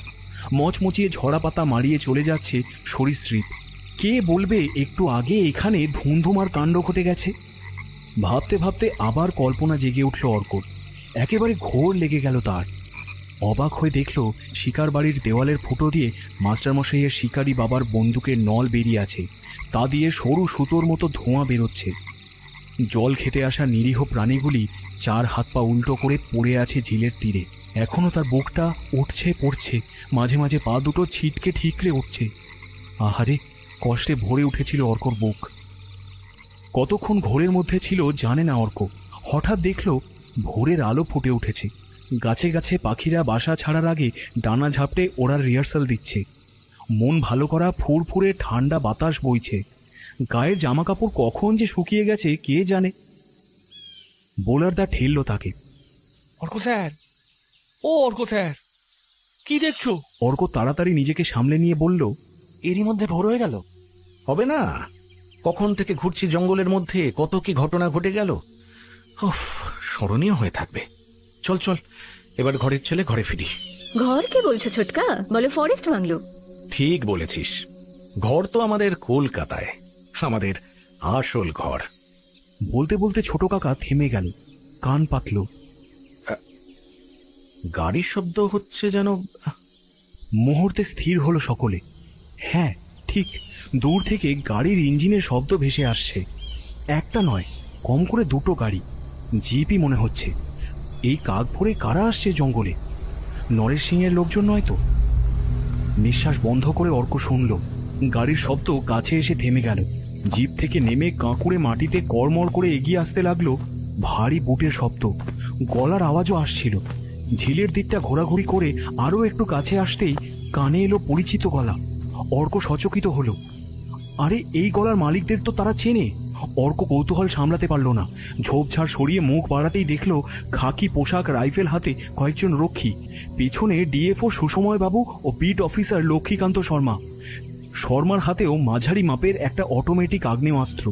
মচমচিয়ে ঝরা পাতা মারিয়ে চলে যাচ্ছে সরীসৃপ। কে বলবে একটু আগে এখানে ধুমধুমার কাণ্ড ঘটে গেছে? ভাবতে ভাবতে আবার কল্পনা জেগে উঠল অর্কর। একেবারে ঘোর লেগে গেল তার। অবাক হয়ে দেখল শিকার বাড়ির দেওয়ালের ফুটো দিয়ে মাস্টারমশাইয়ের শিকারি বাবার বন্দুকের নল বেরিয়ে আছে। তা দিয়ে সরু সুতোর মতো ধোঁয়া বেরোচ্ছে। জল খেতে আসা নিরীহ প্রাণীগুলি চার হাত পা উল্টো করে পড়ে আছে ঝিলের তীরে। এখনো তার বুকটা উঠছে পড়ছে, মাঝে মাঝে পা দুটো ছিটকে ঠিকরে উঠছে। আহারে, কষ্টে ভরে উঠেছিল অর্কর বুক। কতক্ষণ ঘোরের মধ্যে ছিল জানে না অর্ক। হঠাৎ দেখল ভোরের আলো ফুটে উঠেছে। গাছে গাছে পাখিরা বাসা ছাড়ার আগে ডানা ঝাপটে ওড়ার রিহার্সাল দিচ্ছে। মন ভালো করা ফুরফুরে ঠান্ডা বাতাস বইছে। গায়ের জামা কাপড় কখন যে শুকিয়ে গেছে কে জানে। বোলারদা ঠেললো তাকে। অর্ক স্যার, ও অর্ক স্যার, কি দেখছো? অর্ক তাড়াতাড়ি নিজেকে সামলে নিয়ে বলল, এরই মধ্যে ভোর হয়ে গেল। হবে না, কখন থেকে ঘুরছি জঙ্গলের মধ্যে, কত কি ঘটনা ঘটে গেল। স্মরণীয় হয়ে থাকবে। চল চল, এবার ঘরের ছেলে ঘরে ফিরি। ঘর কি বলছো ছোটকা? বলে ফরেস্ট বাংলো। ঠিক বলেছিস, ঘর তো আমাদের কলকাতায়, আমাদের আসল ঘর। বলতে বলতে ছোট কাকা থেমে গেল, কান পাতল। গাড়ির শব্দ হচ্ছে যেন। মুহূর্তে স্থির হলো সকলে। হ্যাঁ ঠিক, দূর থেকে গাড়ির ইঞ্জিনের শব্দ ভেসে আসছে। একটা নয়, কম করে দুটো গাড়ি, জিপই মনে হচ্ছে। এই কাক ভরে কারা আসছে জঙ্গলে? নরেশ সিংয়ের লোকজন নয় তো? নিঃশ্বাস বন্ধ করে অর্ক শুনল। গাড়ির শব্দ কাছে এসে থেমে গেল। জিপ থেকে নেমে কাঁকুড়ে মাটিতে কড়মড় করে এগিয়ে আসতে লাগলো ভারী বুটের শব্দ। গলার আওয়াজও আসছিল। ঝিলের দিকটা ঘোরাঘুরি করে আরো একটু কাছে আসতেই কানে এলো পরিচিত গলা। অর্ক সচকিত হলো। আরে, এই গলার মালিকদের তো তারা চেনে। অর্ক কৌতূহল সামলাতে পারল না। ঝোপঝাড় সরিয়ে মুখ বাড়াতেই দেখল খাকি পোশাক, রাইফেল হাতে কয়েকজন রক্ষী। পিছনে ডিএফও সুসময় বাবু ও বিট অফিসার লক্ষ্মীকান্ত শর্মা। শর্মার হাতেও মাঝারি মাপের একটা অটোমেটিক আগ্নেয়াস্ত্র।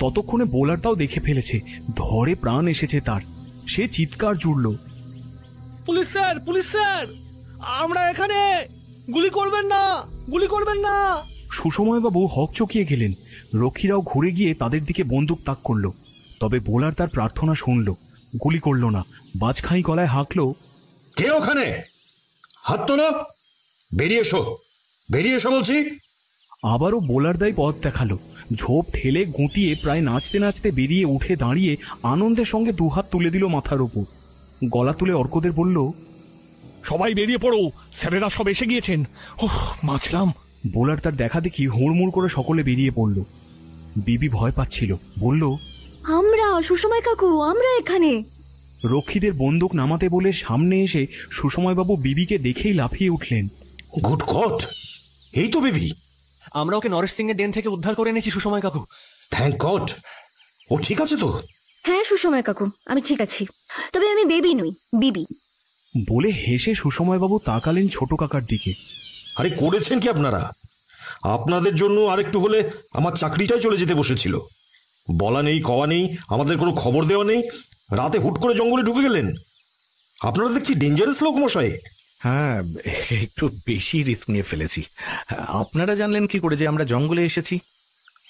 ততক্ষণে বোলারটাও দেখে ফেলেছে। ধরে প্রাণ এসেছে তার। সে চিৎকার জুড়ল, পুলিশ স্যার, পুলিশ স্যার, আমরা এখানে, গুলি করবেন না, গুলি করবেন না। সুসময়বাবু হকচকিয়ে গেলেন। রক্ষীরাও ঘুরে গিয়ে তাদের দিকে বন্দুক তাক করল। তবে বোলার তার প্রার্থনা শুনল, গুলি করল না। বাজখাই গলায় হাঁকল, কে ওখানে? হাত তোলো, বেরিয়ে এসো, বেরিয়ে এসো বলছি। আবারও বোলারদাই পথ দেখালো। ঝোপ ঠেলে গুঁতিয়ে প্রায় নাচতে নাচতে বেরিয়ে উঠে দাঁড়িয়ে আনন্দের সঙ্গে দুহাত তুলে দিল মাথার উপর। গলা তুলে অর্কদের বলল, সবাই বেরিয়ে পড়ো, স্যারেরা সব এসে গিয়েছেন। বাঁচলাম। বোলার তার দেখা দেখি হুড়মুড় করে সকলে বেরিয়ে পড়ল। বিবি ভয় পাচ্ছিল, বলল, আমরা সুসময় কাকু, আমরা এখানে। রক্ষীদের বন্দুক নামাতে বলে সামনে এসে সুসময়বাবু বিবিকে দেখেই লাফিয়ে উঠলেন। গুড গড, এই তো বেবি। আমরা ওকে নরেশ সিং এর ডেন থেকে উদ্ধার করে এনেছি সুসময় কাকু। Thank god. ও ঠিক আছে তো? হ্যাঁ সুসময় কাকু, আমি ঠিক আছি, তবে আমি বেবি নই, বিবি। বলে হেসে সুসময়বাবু তাকালেন ছোট কাকার দিকে। আরে করেছেন কি আপনারা? আপনাদের জন্য আরেকটু হলে আমার চাকরিটাই চলে যেতে বসেছিল। বলা নেই, কওয়া নেই, আমাদের কোনো খবর দেওয়া নেই, রাতে হুট করে জঙ্গলে ঢুকে গেলেন। আপনারা দেখছি ডেঞ্জারাস লোক মশাই। হ্যাঁ, একটু বেশি রিস্ক নিয়ে ফেলেছি। আপনারা জানলেন কি করে যে আমরা জঙ্গলে এসেছি?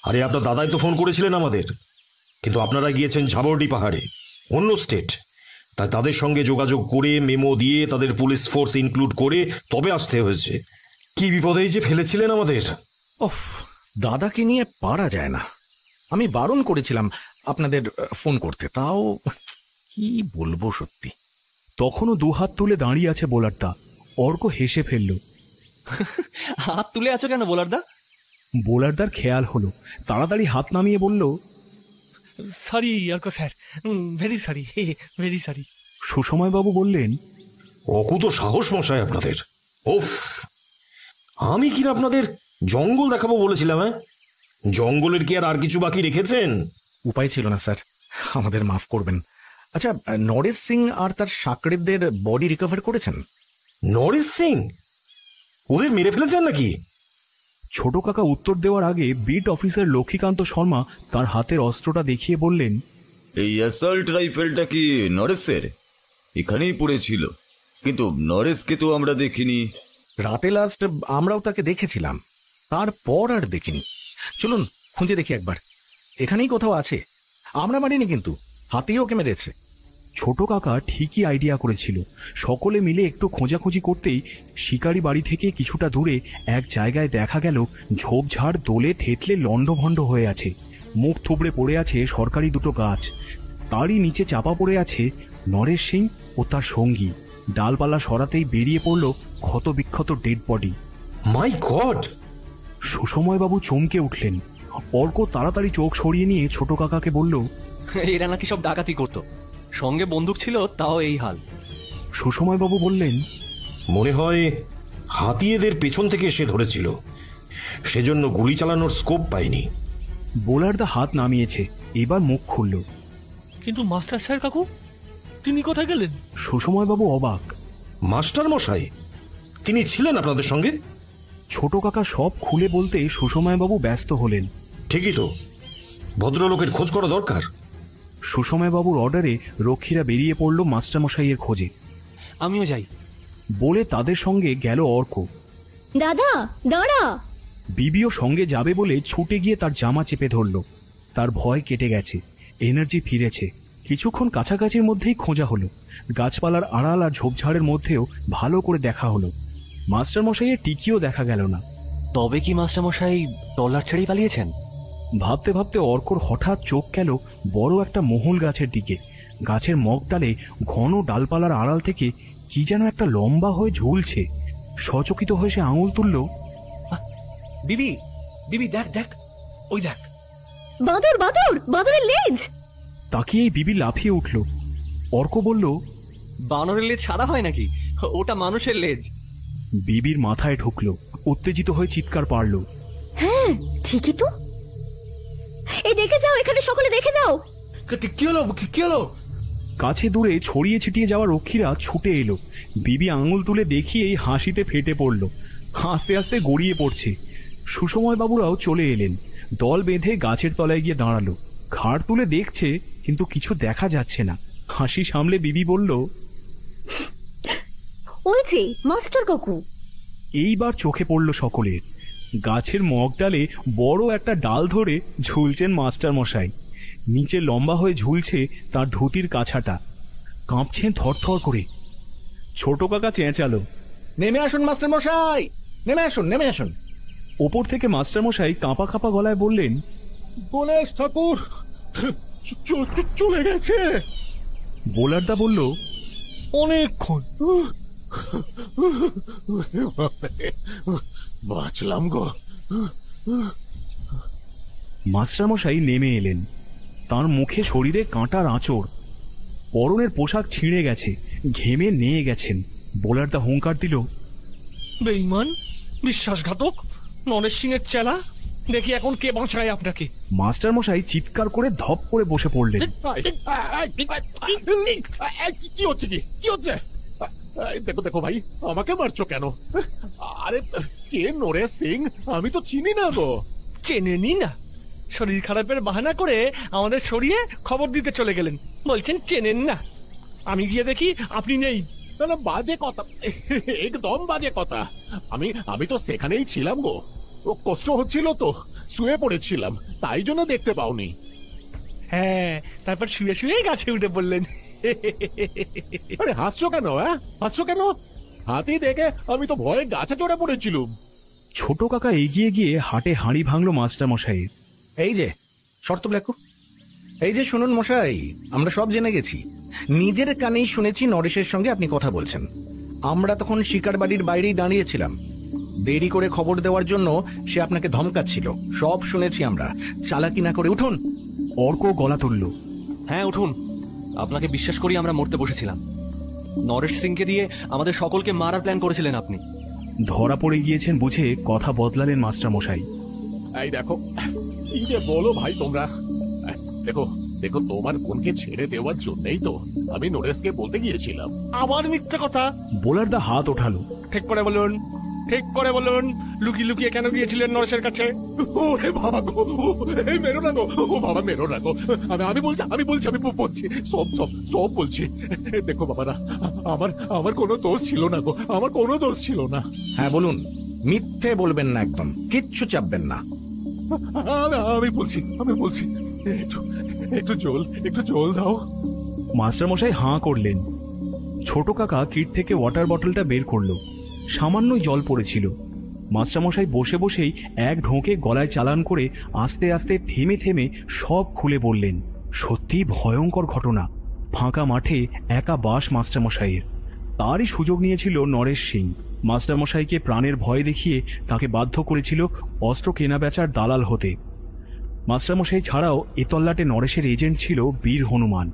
আরে আপনার দাদাই তো ফোন করেছিলেন আমাদের, কিন্তু আপনারা গিয়েছেন ঝাবরডি পাহাড়ে, অন্য স্টেট। তাই তাদের সঙ্গে যোগাযোগ করে মেমো দিয়ে তাদের পুলিশ ফোর্স ইনক্লুড করে তবে আসতে হয়েছে। কি বিপদেই যে ফেলেছিলেন আমাদের। ওফ, দাদাকে নিয়ে পারা যায় না। আমি বারণ করেছিলাম আপনাদের ফোন করতে, তাও কি বলবো সত্যি। তখনও দুহাত তুলে দাঁড়িয়ে আছে বোলারদা। অর্ক হেসে ফেলল। হাত তুলে আছো কেন বোলারদা? বোলারদার খেয়াল হলো, তাড়াতাড়ি হাত নামিয়ে বলল, sorry Arka sir, very sorry, very sorry. সুসময়বাবু বললেন, অকুত সাহস মশাই আপনাদের। ওফ, আমি কিনা আপনাদের জঙ্গল দেখাবো বলেছিলাম। হ্যাঁ, জঙ্গলের কি আর কিছু বাকি রেখেছেন? উপায় ছিল না স্যার, আমাদের মাফ করবেন। আচ্ছা, নরেশ সিং আর তার সাকরেদদের বডি রিকভার করেছেন? নরেশ সিং? ওদের মেরে ফেলেছেন নাকি? ছোট কাকা উত্তর দেওয়ার আগে বিট অফিসার লক্ষ্মীকান্ত শর্মা তার হাতের অস্ত্রটা দেখিয়ে বললেন, এই অ্যাসল্ট রাইফেলটা কি নরেশের? এখানেই পড়েছিল, কিন্তু নরেশকে তো আমরা দেখিনি। রাতে লাস্ট আমরাও তাকে দেখেছিলাম, তারপর আর দেখিনি। চলুন খুঁজে দেখি একবার, এখানেই কোথাও আছে। আমরা মারিনি কিন্তু, হাতেই ওকে মেরেছে। ছোট কাকা ঠিকই আইডিয়া করেছিল। সকলে মিলে একটু খোঁজাখুঁজি করতেই শিকারি বাড়ি থেকে কিছুটা দূরে এক জায়গায় দেখা গেল ঝোপঝাড় দোলে থেতলে লণ্ডভণ্ড হয়ে আছে। মুখ থুবড়ে পড়ে আছে সরকারি দুটো গাছ। তারই নিচে চাপা পড়ে আছে নরেশ সিং ও তার সঙ্গী। ডালপালা সরাতেই বেরিয়ে পড়ল ক্ষতবিক্ষত ডেড বডি। মাই গড! সুসময়বাবু চমকে উঠলেন। অর্ক তাড়াতাড়ি চোখ সরিয়ে নিয়ে ছোট কাকাকে বলল, এরা নাকি সব ডাকাতি করত, সঙ্গে বন্দুক ছিল, তাও এই হাল। সুসময়বাবু বললেন, মনে হয় হাতি এদের পেছন থেকে এসে ধরেছিল, সেজন্য গুলি চালানোর স্কোপ পায়নি। বোলারদা হাত নামিয়েছে, এবার মুখ খুলল। কিন্তু মাস্টার স্যার কাকু, তিনি কোথায় গেলেন? সুসময়বাবু অবাক। মাস্টার মশাই তিনি ছিলেন আপনাদের সঙ্গে? ছোট কাকা সব খুলে বলতে সুসময়বাবু ব্যস্ত হলেন। ঠিকই তো, ভদ্রলোকের খোঁজ করা দরকার। সুসময়বাবুর অর্ডারে রক্ষীরা বেরিয়ে পড়ল মাস্টারমশাইয়ের খোঁজে। আমিও যাই বলে তাদের সঙ্গে গেল অর্ক। দাদা দাঁড়া! বিবিও সঙ্গে যাবে বলে ছুটে গিয়ে তার জামা চেপে ধরল। তার ভয় কেটে গেছে, এনার্জি ফিরেছে। কিছুক্ষণ কাছাকাছির মধ্যেই খোঁজা হলো। গাছপালার আড়াল আর ঝোপঝাড়ের মধ্যেও ভালো করে দেখা হলো। মাস্টারমশাইয়ের টিকিও দেখা গেল না। তবে কি মাস্টারমশাই ট্রলার ছেড়েই পালিয়েছেন? ভাবতে ভাবতে অর্কর হঠাৎ চোখ গেল বড় একটা মহুল গাছের দিকে। গাছের মগডালে ঘন ডালপালার আড়াল থেকে কি যেন একটা লম্বা হয়ে ঝুলছে। সচকিত হয়ে সে আঙুল তুলল। বিবি, বিবি দেখ দেখ, ওই দেখ। বাদর, বাদর, বাদরের লেজ! তাকিয়েই বিবি লাফিয়ে উঠল। অর্ক বলল, বানরের লেজ সাদা হয় নাকি? ওটা মানুষের লেজ। বিবির মাথায় ঢুকল, উত্তেজিত হয়ে চিৎকার পারল। হ্যাঁ ঠিকই তো, এই দেখে যাও, এখানে সকলে দেখে যাও। কি হলো, কি হলো? কাছে দূরে ছড়িয়ে ছিটিয়ে যাওয়া রক্ষীরা ছুটে এলো। বিবি আঙুল তুলে দেখিয়েই হাসিতে ফেটে পড়ল। হাসতে হাসতে গড়িয়ে পড়ছে। সুসময়বাবুরাও চলে এলেন। দল বেঁধে গাছের তলায় গিয়ে দাঁড়ালো। ঘাড় তুলে দেখছে, কিন্তু কিছু দেখা যাচ্ছে না। হাসি সামলে বিবি বলল, ওই যে মাস্টার কাকু। এইবার চোখে পড়ল সকলের। গাছের মগডালে বড় একটা ডাল ধরে ঝুলছেন মাস্টার মশাই। নিচে লম্বা হয়ে ঝুলছে তার ধুতির কাছাটা। কাঁপছেন থরথর করে। ছোট কাকা চেঁচালো, নেমে আসুন মাস্টার মশাই, নেমে আসুন, নেমে আসুন। ওপর থেকে মাস্টার মশাই কাঁপা কাঁপা গলায় বললেন, গণেশ ঠাকুর চলে গেছে। বোলারদা বলল, অনেকক্ষণ বাঁচলাম গো। মাস্টারমশাই নেমে এলেন। তার মুখে শরীরে কাঁটার আঁচড়, পরনের পোশাক ছিঁড়ে গেছে, ঘেমে নিয়ে গেছেন। বোলারদা হুঙ্কার দিল, বেঈমান, বিশ্বাসঘাতক, নরেশ সিং এর চেলা। দেখি এখন কে বাঁচায় আপনাকে। মাস্টার মশাই চিৎকার করে ধপ করে বসে পড়লেন। কি হচ্ছে কি হচ্ছে? দেখো দেখো ভাই, আমাকে মারছো কেন? আরে কে নরেশ সিং? আমি তো চিনি না গো। চেনেনি না? শরীর খারাপের বাহানা করে আমাদের সরিয়ে খবর দিতে চলে গেলেন, বলছেন চেনেন না। আমি গিয়ে দেখি আপনি নেই। না, বাজে কথা, একদম বাজে কথা। আমি তো সেখানেই ছিলাম গো। ও কষ্ট হচ্ছিল তো, শুয়ে পড়েছিলাম, তাই জন্য দেখতে পাওনি। হ্যাঁ, তারপর শুয়ে শুয়ে গাছে উঠে পড়লেন। আরে হাসছো কেন? হাসছো কেন? হাতি দেখে আমি তো ভয়ে গাছে চড়ে পড়েছিলাম। ছোট কাকা এগিয়ে গিয়ে হাটে হাঁড়ি ভাঙলো মাস্টার মশাইয়ের। এই যে শর্ত ব্ল্যাকু, এই যে শুনুন মশাই, আমরা সব জেনে গেছি। নিজের কানেই শুনেছি নরেশের সঙ্গে আপনি কথা বলছেন। আমরা তখন শিকার বাড়ির বাইরেই দাঁড়িয়েছিলাম। দেরি করে খবর দেওয়ার জন্য সে আপনাকে ধমকাচ্ছিল, সব শুনেছি আমরা। চালাকি না করে উঠুন। অর্ক গলা তুলল। হ্যাঁ উঠুন, আপনাকে বিশ্বাস করি আমরা মরতে বসেছিলাম। নরেশ সিংকে দিয়ে আমাদের সকলকে মারার প্ল্যান করেছিলেন আপনি। ধরা পড়ে গিয়েছেন বুঝে কথা বদলালেন মাস্টার মশাই। এই দেখো, কি যে বলো ভাই তোমরা। দেখো দেখো, তোমার বোনকে ছেড়ে দেওয়ার জন্যই তো আমি নরেশকে বলতে গিয়েছিলাম। আবার মিথ্যে কথা। বোলারদা হাত ওঠালো। ঠিক করে বলুন, ঠিক করে বলুন, লুকিয়ে লুকিয়ে কেন গিয়েছিলেন নরেশের কাছে? ওরে বাবা গো, মেরো না গো, ও বাবা মেরো না গো। আমি বলছি সব বলছি। দেখো বাবারা, আমার কোনো দোষ ছিল না গো, আমার কোনো দোষ ছিল না। হ্যাঁ বলুন, মিথ্যে বলবেন না, একদম কিচ্ছু চাপবেন না। আমি বলছি, একটু জল দাও। মাস্টার মশাই হাঁ করলেন। ছোট কাকা কিট থেকে ওয়াটার বটলটা বের করলো। সামান্যই জল পড়েছিল। মাস্টারমশাই বসে বসেই এক ঢোকে গলায় চালান করে আস্তে আস্তে থেমে থেমে সব খুলে বললেন। সত্যি ভয়ঙ্কর ঘটনা। ফাঁকা মাঠে একা বাস মাস্টারমশাইয়ের। তারই সুযোগ নিয়েছিল নরেশ সিং। মাস্টারমশাইকে প্রাণের ভয় দেখিয়ে তাকে বাধ্য করেছিল অস্ত্র কেনা বেচার দালাল হতে। মাস্টারমশাই ছাড়াও এ তল্লাটে নরেশের এজেন্ট ছিল বীর হনুমান।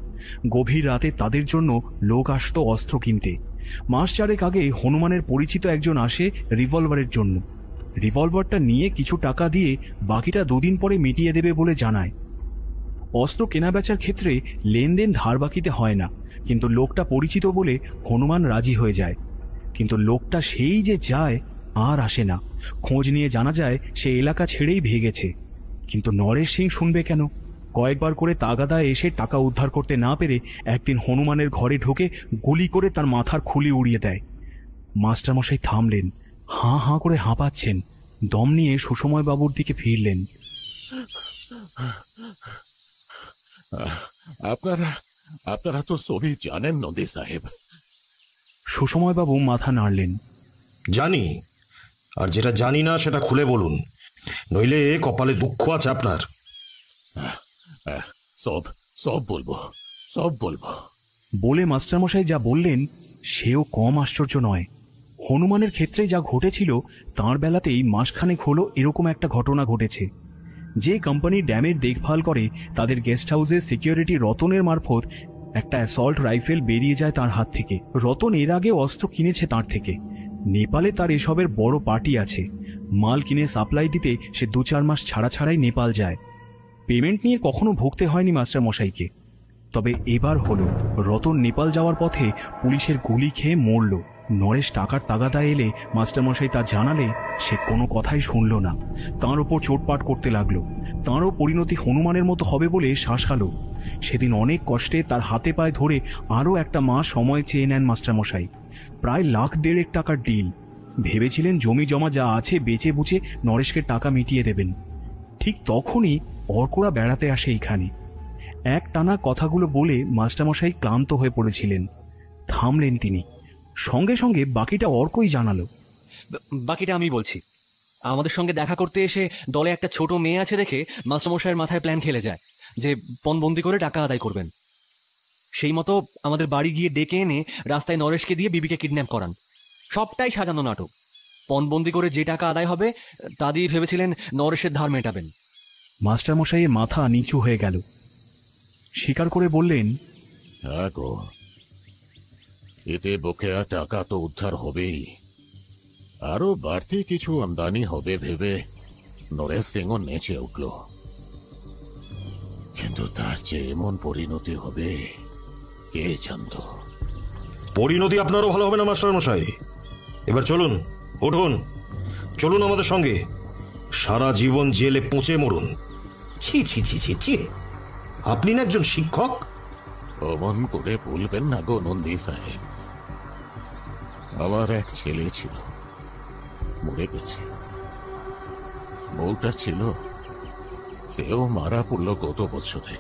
গভীর রাতে তাদের জন্য লোক আসত অস্ত্র কিনতে। মাস চারেক আগে হনুমানের পরিচিত একজন আসে রিভলভারের জন্য। রিভলভারটা নিয়ে কিছু টাকা দিয়ে বাকিটা দুদিন পরে মিটিয়ে দেবে বলে জানায়। অস্ত্র কেনাবেচার ক্ষেত্রে লেনদেন ধার বাকিতে হয় না, কিন্তু লোকটা পরিচিত বলে হনুমান রাজি হয়ে যায়। কিন্তু লোকটা সেই যে যায় আর আসে না। খোঁজ নিয়ে জানা যায় সে এলাকা ছেড়েই ভেগেছে। কিন্তু নরেশ সিং শুনবে কেন? কয়েকবার করে তাগাদা এসে টাকা উদ্ধার করতে না পেরে একদিন হনুমানের ঘরে ঢুকে গুলি করে তার মাথার খুলি উড়িয়ে দেয়। মাস্টারমশাই থামলেন, হাঁ হাঁ করে হাঁপাচ্ছেন। দম নিয়ে সুসময় বাবুর দিকে ফিরলেন। আপনারা তো সবই জানেন নন্দী সাহেব। সুসময় বাবু মাথা নাড়লেন। জানি, আর যেটা জানি না সেটা খুলে বলুন, নইলে কপালে দুঃখ আছে আপনার। সব বলবো বলে মাস্টারমশাই যা বললেন সেও কম আশ্চর্য নয়। হনুমানের ক্ষেত্রে যা ঘটেছিল তাঁর বেলাতেই মাসখানেক হলো এরকম একটা ঘটনা ঘটেছে। যে কোম্পানি ড্যামের দেখভাল করে তাদের গেস্ট হাউসের সিকিউরিটি রতনের মারফত একটা অ্যাসল্ট রাইফেল বেরিয়ে যায় তার হাত থেকে। রতন এর আগে অস্ত্র কিনেছে তার থেকে। নেপালে তার এসবের বড় পার্টি আছে। মাল কিনে সাপ্লাই দিতে সে 2-4 মাস ছাড়াই নেপাল যায়। পেমেন্ট নিয়ে কখনো ভুগতে হয়নি মাস্টার মশাইকে। তবে এবার হলো। রতন নেপাল যাওয়ার পথে পুলিশের গুলি খেয়ে মরল। নরেশ টাকার তাগাদা এলে মাস্টারমশাই তা জানালে সে কোনো কথাই শুনল না। তাঁর ওপর চোটপাট করতে লাগলো। তাঁরও পরিণতি হনুমানের মতো হবে বলে শাসালো। সেদিন অনেক কষ্টে তার হাতে পায়ে ধরে আরও একটা মাস সময় চেয়ে নেন মাস্টারমশাই। প্রায় 1,50,000 টাকার ডিল। ভেবেছিলেন জমি জমা যা আছে বেচে বুচে নরেশকে টাকা মিটিয়ে দেবেন। ঠিক তখনই অর্করা বেড়াতে আসে এইখানে। এক টানা কথাগুলো বলে মাস্টারমশাই ক্লান্ত হয়ে পড়েছিলেন। থামলেন তিনি। সঙ্গে সঙ্গে বাকিটা অর্কই জানালো। বাকিটা আমি বলছি। আমাদের সঙ্গে দেখা করতে এসে দলে একটা ছোট মেয়ে আছে দেখে মাস্টারমশাইয়ের মাথায় প্ল্যান খেলে যায় যে পণবন্দি করে টাকা আদায় করবেন। সেই মতো আমাদের বাড়ি গিয়ে ডেকে এনে রাস্তায় নরেশকে দিয়ে বিবিকে কিডন্যাপ করান। সবটাই সাজানো নাটক। পণবন্দি করে যে টাকা আদায় হবে তা দিয়ে ভেবেছিলেন নরেশের ধার মেটাবেন। মাস্টারমশাইয়ের মাথা নিচু হয়ে গেল। স্বীকার করে বললেন, হ্যাঁ গো, এতে বকেয়া টাকা তো উদ্ধার হবেই, আরো বাড়তি কিছু আমদানি হবে ভেবে নরেশ সিংও নেচে উঠল, কিন্তু তার যে এমন পরিণতি হবে কে জানত। পরিণতি আপনারও ভালো হবে না মাস্টার মশাই। এবার চলুন, উঠুন, চলুন আমাদের সঙ্গে। সারা জীবন জেলে পচে মরুন। ছি ছি ছি ছি ছি, আপনি না একজন শিক্ষক? অমন করে বলবেন না গো নন্দী সাহেব। আমার এক ছেলে ছিল, মরে গেছে। বউটা ছিল, সেও মারা পড়ল গত বছরে।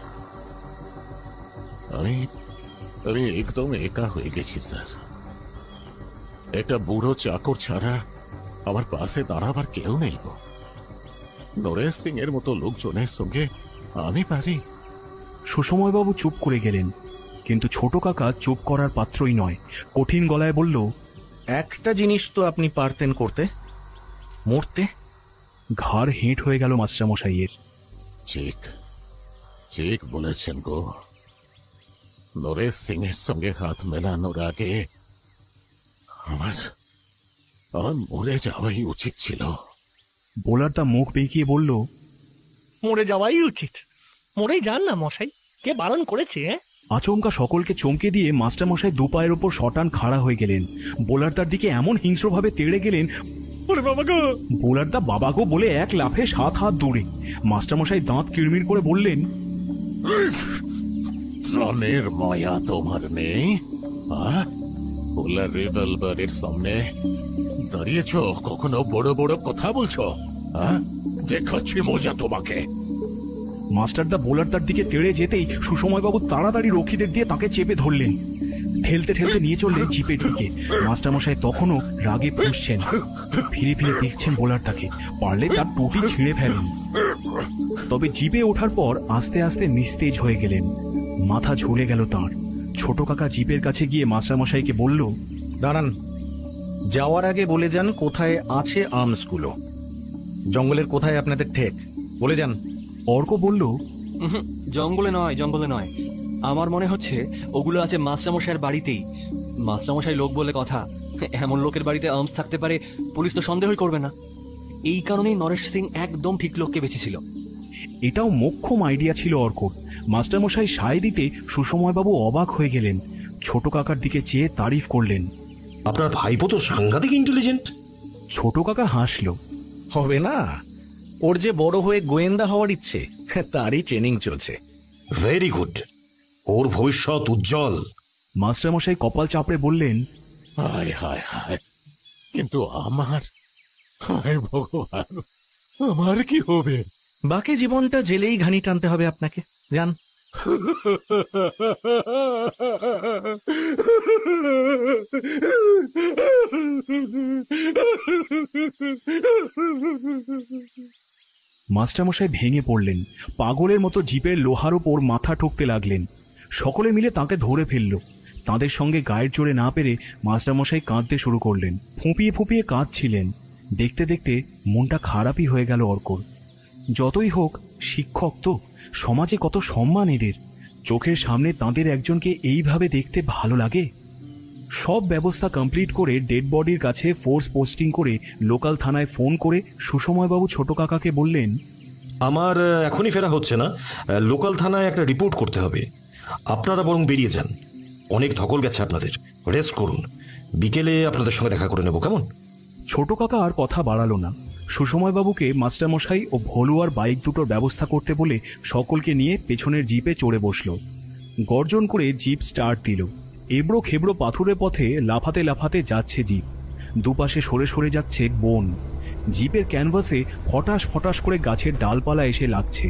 আমি একদম একা হয়ে গেছি স্যার। একটা বুড়ো চাকর ছাড়া আমার পাশে দাঁড়াবার কেউ নেই গো। নরেশ সিং এর মতো লোকজনের সঙ্গে আমি পারি? সুসময়বাবু চুপ করে গেলেন, কিন্তু ছোট কাকা চুপ করার পাত্রই নয়। কঠিন গলায় বলল, একটা জিনিস তো আপনি পারতেন করতে, মরতে। ঘাড় হেঁট হয়ে গেল মাস্টারমশাইয়ের। ঠিক ঠিক বলেছেন গো। নরেশ সিং এর সঙ্গে হাত মেলানোর আগে আমার মরে যাওয়াই উচিত ছিল। বোলারদা মুখ বেঁকিয়ে বলল, মরে যাওয়াই উচিত। মরেই যান না মশাই, কে বারণ করেছে? আচমকা সকলকে চমকে দিয়ে মাস্টারমশাই দু পায়ের ওপর শটান খাড়া হয়ে গেলেন। বোলারদার দিকে এমন হিংস্রভাবে তেড়ে গেলেন, বোলারদা বাবাগো বলে এক লাফে 7 হাত দূরে। মাস্টারমশাই দাঁত কিড়মিড় করে বললেন, প্রাণের মায়া তোমার নেই? বোলার রিভলভারের সামনে দাঁড়িয়েছ, কখনো বড় বড় কথা বলছো? দেখাচ্ছি মজা তোমাকে। মাস্টারদা বোলারদার দিকে তেড়ে যেতেই সুসময়বাবু তাড়াতাড়ি রক্ষীদের দিয়ে তাকে চেপে ধরলেন। ঠেলতে ঠেলতে নিয়ে চললেন জিপের দিকে। মাস্টারমশাই তখনও রাগে ফুঁসছেন, ফিরে ফিরে দেখছেন বোলারদাকে, পারলে তার টুপি ছিঁড়ে ফেলেন। তবে জিপে ওঠার পর আস্তে আস্তে নিস্তেজ হয়ে গেলেন। মাথা ঝুলে গেল তাঁর। ছোট কাকা জিপের কাছে গিয়ে মাস্টারমশাইকে বলল, দাঁড়ান, যাওয়ার আগে বলে যান কোথায় আছে আর্মসগুলো। জঙ্গলের কোথায় আপনাদের ঠেক, বলে যান। অর্ক বলল, জঙ্গলে নয়, জঙ্গলে নয়। আমার মনে হচ্ছে ওগুলো আছে মাস্টারমশাইয়ের বাড়িতেই। মাস্টারমশাই লোক বলে কথা, এমন লোকের বাড়িতে আর্মস থাকতে পারে, পুলিশ তো সন্দেহই করবে না। এই কারণেই নরেশ সিং একদম ঠিক লোককে বেঁচেছিল। এটাও মোক্ষম আইডিয়া ছিল অর্কর। মাস্টারমশাই সায় দিতে সুসময়বাবু অবাক হয়ে গেলেন। ছোট কাকার দিকে চেয়ে তারিফ করলেন, আপনার ভাইপো তো সাংঘাতিক ইন্টেলিজেন্ট। ছোট কাকা হাসল, হবে না, ওর যে বড় হয়ে গোয়েন্দা হওয়ার ইচ্ছে, তারই ট্রেনিং চলছে। ভেরি গুড, ওর ভবিষ্যৎ উজ্জ্বল। মাস্টারমশাই কপাল চাপড়ে বললেন, হায় হায় হায়, কিন্তু আমার, হায় ভগবান, আমার কি হবে? বাকি জীবনটা জেলেই ঘানি টানতে হবে আপনাকে, যান। মাস্টারমশাই ভেঙে পড়লেন। পাগলের মতো জিপের লোহার ওপর মাথা ঠুকতে লাগলেন। সকলে মিলে তাকে ধরে ফেলল। তাদের সঙ্গে গায়ের জোরে না পেরে মাস্টারমশাই কাঁদতে শুরু করলেন। ফুঁপিয়ে ফুঁপিয়ে কাঁদছিলেন। দেখতে দেখতে মনটা খারাপই হয়ে গেল অর্কর। যতই হোক শিক্ষক তো, সমাজে কত সম্মান এদের। চোখের সামনে তাঁদের একজনকে এইভাবে দেখতে ভালো লাগে। সব ব্যবস্থা কমপ্লিট করে ডেড বডির কাছে ফোর্স পোস্টিং করে লোকাল থানায় ফোন করে সুসময়বাবু ছোট কাকাকে বললেন, আমার এখনই ফেরা হচ্ছে না, লোকাল থানায় একটা রিপোর্ট করতে হবে। আপনারা বরং বেরিয়ে যান, অনেক ধকল গেছে আপনাদের, রেস্ট করুন। বিকেলে আপনাদের সঙ্গে দেখা করে নেব, কেমন? ছোট কাকা আর কথা বাড়ালো না। সুসময়বাবুকে মাস্টারমশাই ও ভলুয়ার বাইক দুটোর ব্যবস্থা করতে বলে সকলকে নিয়ে পেছনের জিপে চড়ে বসল। গর্জন করে জিপ স্টার্ট দিল। এবড়ো খেবড়ো পাথুরে পথে লাফাতে লাফাতে যাচ্ছে জিপ। দুপাশে সরে সরে যাচ্ছে বন। জিপের ক্যানভাসে ফটাস ফটাস করে গাছের ডালপালা এসে লাগছে।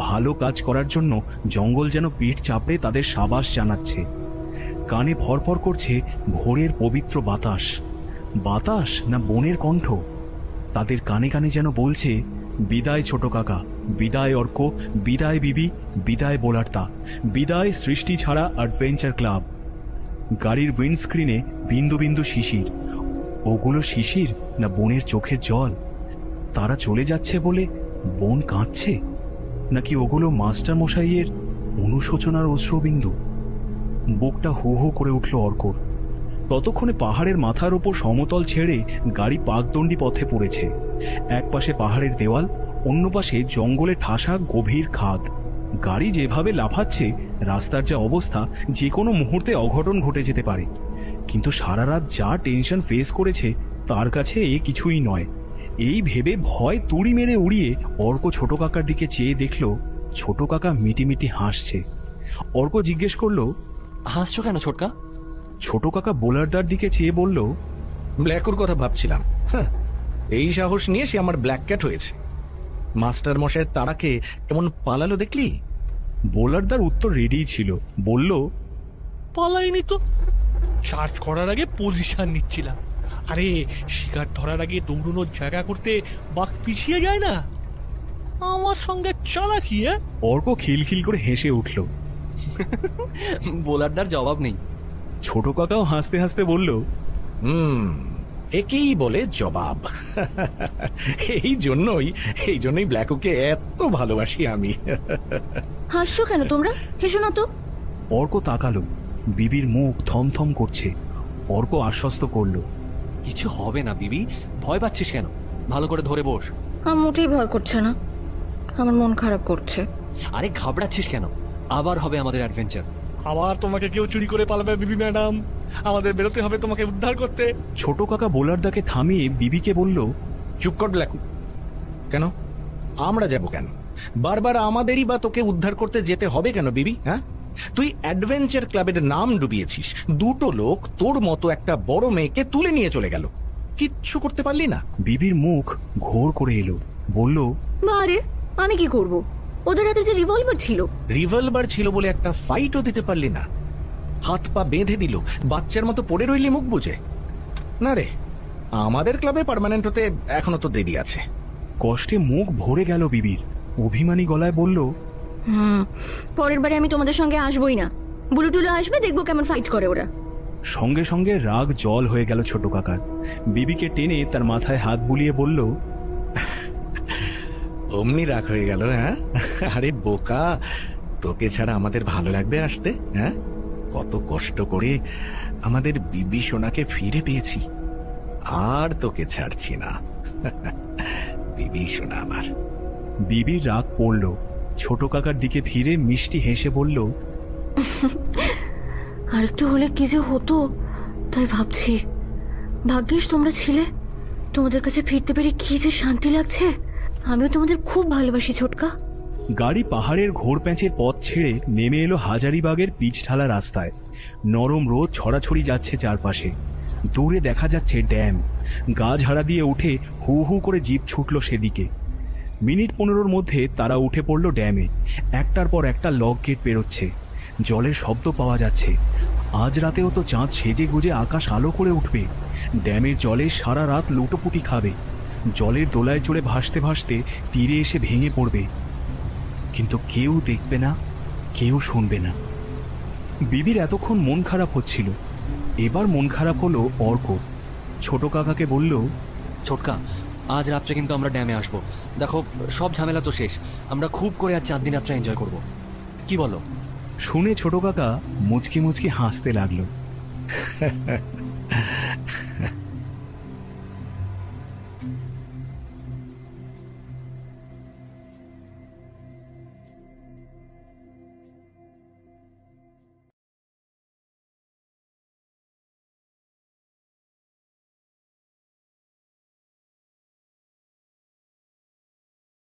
ভালো কাজ করার জন্য জঙ্গল যেন পিঠ চাপড়ে তাদের সাবাস জানাচ্ছে। কানে ফরফর করছে ভোরের পবিত্র বাতাস। বাতাস না বনের কণ্ঠ? তাদের কানে কানে যেন বলছে, বিদায় ছোট কাকা, বিদায় অর্ক, বিদায় বিবি, বিদায় বোলারদা, বিদায় সৃষ্টি ছাড়া অ্যাডভেঞ্চার ক্লাব। গাড়ির উইন্ডস্ক্রিনে বিন্দু বিন্দু শিশির। ওগুলো শিশির না বনের চোখের জল? তারা চলে যাচ্ছে বলে বন কাঁদছে, নাকি ওগুলো মাস্টার মশাইয়ের অনুশোচনার অশ্রুবিন্দু? বুকটা হু হু করে উঠল অর্কর। ততক্ষণে পাহাড়ের মাথার ওপর সমতল ছেড়ে গাড়ি পাকদণ্ডী পথে পড়েছে। এক পাশে পাহাড়ের দেওয়াল, অন্য পাশে জঙ্গলে ঠাসা গভীর খাদ। গাড়ি যেভাবে লাফাচ্ছে, রাস্তার যা অবস্থা, যে কোনো মুহূর্তে অঘটন ঘটে যেতে পারে। কিন্তু সারা রাত যা টেনশন ফেস করেছে তার কাছে এ কিছুই নয়। এই ভেবে ভয় তুড়ি মেরে উড়িয়ে অর্ক ছোট কাকার দিকে চেয়ে দেখল ছোট কাকা মিটিমিটি হাসছে। অর্ক জিজ্ঞেস করলো, হাসছো কেন ছোটকা? ছোট কাকা বোলারদার দিকে চেয়ে বলল, ব্ল্যাকুর কথা ভাবছিলাম। এই সাহস নিয়ে সে আমার ব্ল্যাক ক্যাট হয়েছে। মাস্টার মশাইয়ের তাড়াকে কেমন পালালো দেখলি? বোলারদার উত্তর রেডি ছিল, বলল, পালাইনি তো, চার্জ করার আগে পজিশন নিচ্ছিলাম। আরে শিকার ধরার আগে দৌড়ানোর জায়গা করতে বাঘ পিছিয়ে যায় না? আমার সঙ্গে চালাকি। অর্ক খিলখিল করে হেসে উঠল। বোলারদার জবাব নেই। ছোট কাকাও হাসতে হাসতে বলল, একেই বলে জবাব। এই জন্যই ব্ল্যাকুকে এত ভালোবাসি আমি। হাসছো কেন তোমরা? হেসো না তো। অর্ক তাকালো, বিবির মুখ থমথম করছে। অর্ক আশ্বস্ত করলো, কিছু হবে না বিবি, ভয় পাচ্ছিস কেন? ভালো করে ধরে বস। আমার মোটেই ভয় করছে না, আমার মন খারাপ করছে। আরে ঘাবড়াচ্ছিস কেন? আবার হবে আমাদের অ্যাডভেঞ্চার। আবার তোমাকে কেউ চুরি করে পালাবে বিবি ম্যাডাম, আমাদের বেরোতে হবে তোমাকে উদ্ধার করতে। ছোট কাকা বোলারদাকে থামিয়ে বিবিকে বলল, চুপ কর ব্ল্যাকু। কেন আমরা যাব কেন? বারবার আমাদেরই বা তোকে উদ্ধার করতে যেতে হবে কেন বিবি? হ্যাঁ, তুই অ্যাডভেঞ্চার ক্লাবের নাম ডুবিয়েছিস, দুটো লোক তোর মতো একটা বড় মেয়েকে তুলে নিয়ে চলে গেল, কিচ্ছু করতে পারলি না। বিবির মুখ ঘোর করে এলো, বলল, বারে আমি কি করব? ওদের হাতে যে রিভলভার ছিল। রিভলভার ছিল বলে একটা ফাইটও দিতে পারলি না? হাত পা বেঁধে দিল, বাচ্চার মতো পড়ে রইলি মুখ বুঝে। না রে, আমাদের ক্লাবে পার্মানেন্ট হতে এখনো তো দেরি আছে। কষ্টে মুখ ভরে গেল বিবির, অভিমানী গলায় বলল, পরের বারে আমি তোমাদের সঙ্গে আসবই না। বুলুটুলু আসবে, দেখবো কেমন ফাইট করে ওরা। সঙ্গে সঙ্গে রাগ জল হয়ে গেল ছোট কাকার। বিবিকে টেনে তার মাথায় হাত বুলিয়ে বলল, অমনি রাগ হয়ে গেল? হ্যাঁ, আরে বোকা, তোকে ছাড়া আমাদের ভালো লাগবে আসতে? হ্যাঁ, কত কষ্ট করে আমাদের বিবি সোনাকে ফিরে পেয়েছি, আর তোকে ছাড়ছি না। বিবি সোনা আমার। বিবির রাগ পড়ল, ছোট কাকার দিকে ফিরে মিষ্টি হেসে বলল, আরেকটু হলে কি যে হতো তাই ভাবছি। ভাগ্যিস তোমরা ছিলে, তোমাদের কাছে ফিরতে পেরে কি যে শান্তি লাগছে। আমিও তোমাদের খুব ভালোবাসি ছোটকা। গাড়ি পাহাড়ের ঘোর প্যাঁচের পথ ছেড়ে নেমে এলো হাজারিবাগের পিচ ঢালা রাস্তায়। নরম রোদ ছড়াছড়ি যাচ্ছে চারপাশে। দূরে দেখা যাচ্ছে ড্যাম। গা ঝাড়া দিয়ে উঠে হু হু করে জিপ ছুটল সেদিকে। মিনিট 15 মধ্যে তারা উঠে পড়ল ড্যামে। একটার পর একটা লক গেট পেরোচ্ছে, জলের শব্দ পাওয়া যাচ্ছে। আজ রাতেও তো চাঁদ সেজে গুজে আকাশ আলো করে উঠবে। ড্যামের জলে সারা রাত লুটোপুটি খাবে, জলের দোলায় চড়ে ভাসতে ভাসতে তীরে এসে ভেঙে পড়বে। কিন্তু কেউ দেখবে না, কেউ শুনবে না। বিবির এতক্ষণ মন খারাপ হচ্ছিল, এবার মন খারাপ হলো অর্ক। ছোট কাকাকে বলল, ছোটকা, আজ রাত্রে কিন্তু আমরা ড্যামে আসবো। দেখো, সব ঝামেলা তো শেষ, আমরা খুব করে আজ 4 দিন রাত্রে এনজয় করব। কি বলো? শুনে ছোট কাকা মুচকি মুচকি হাসতে লাগলো।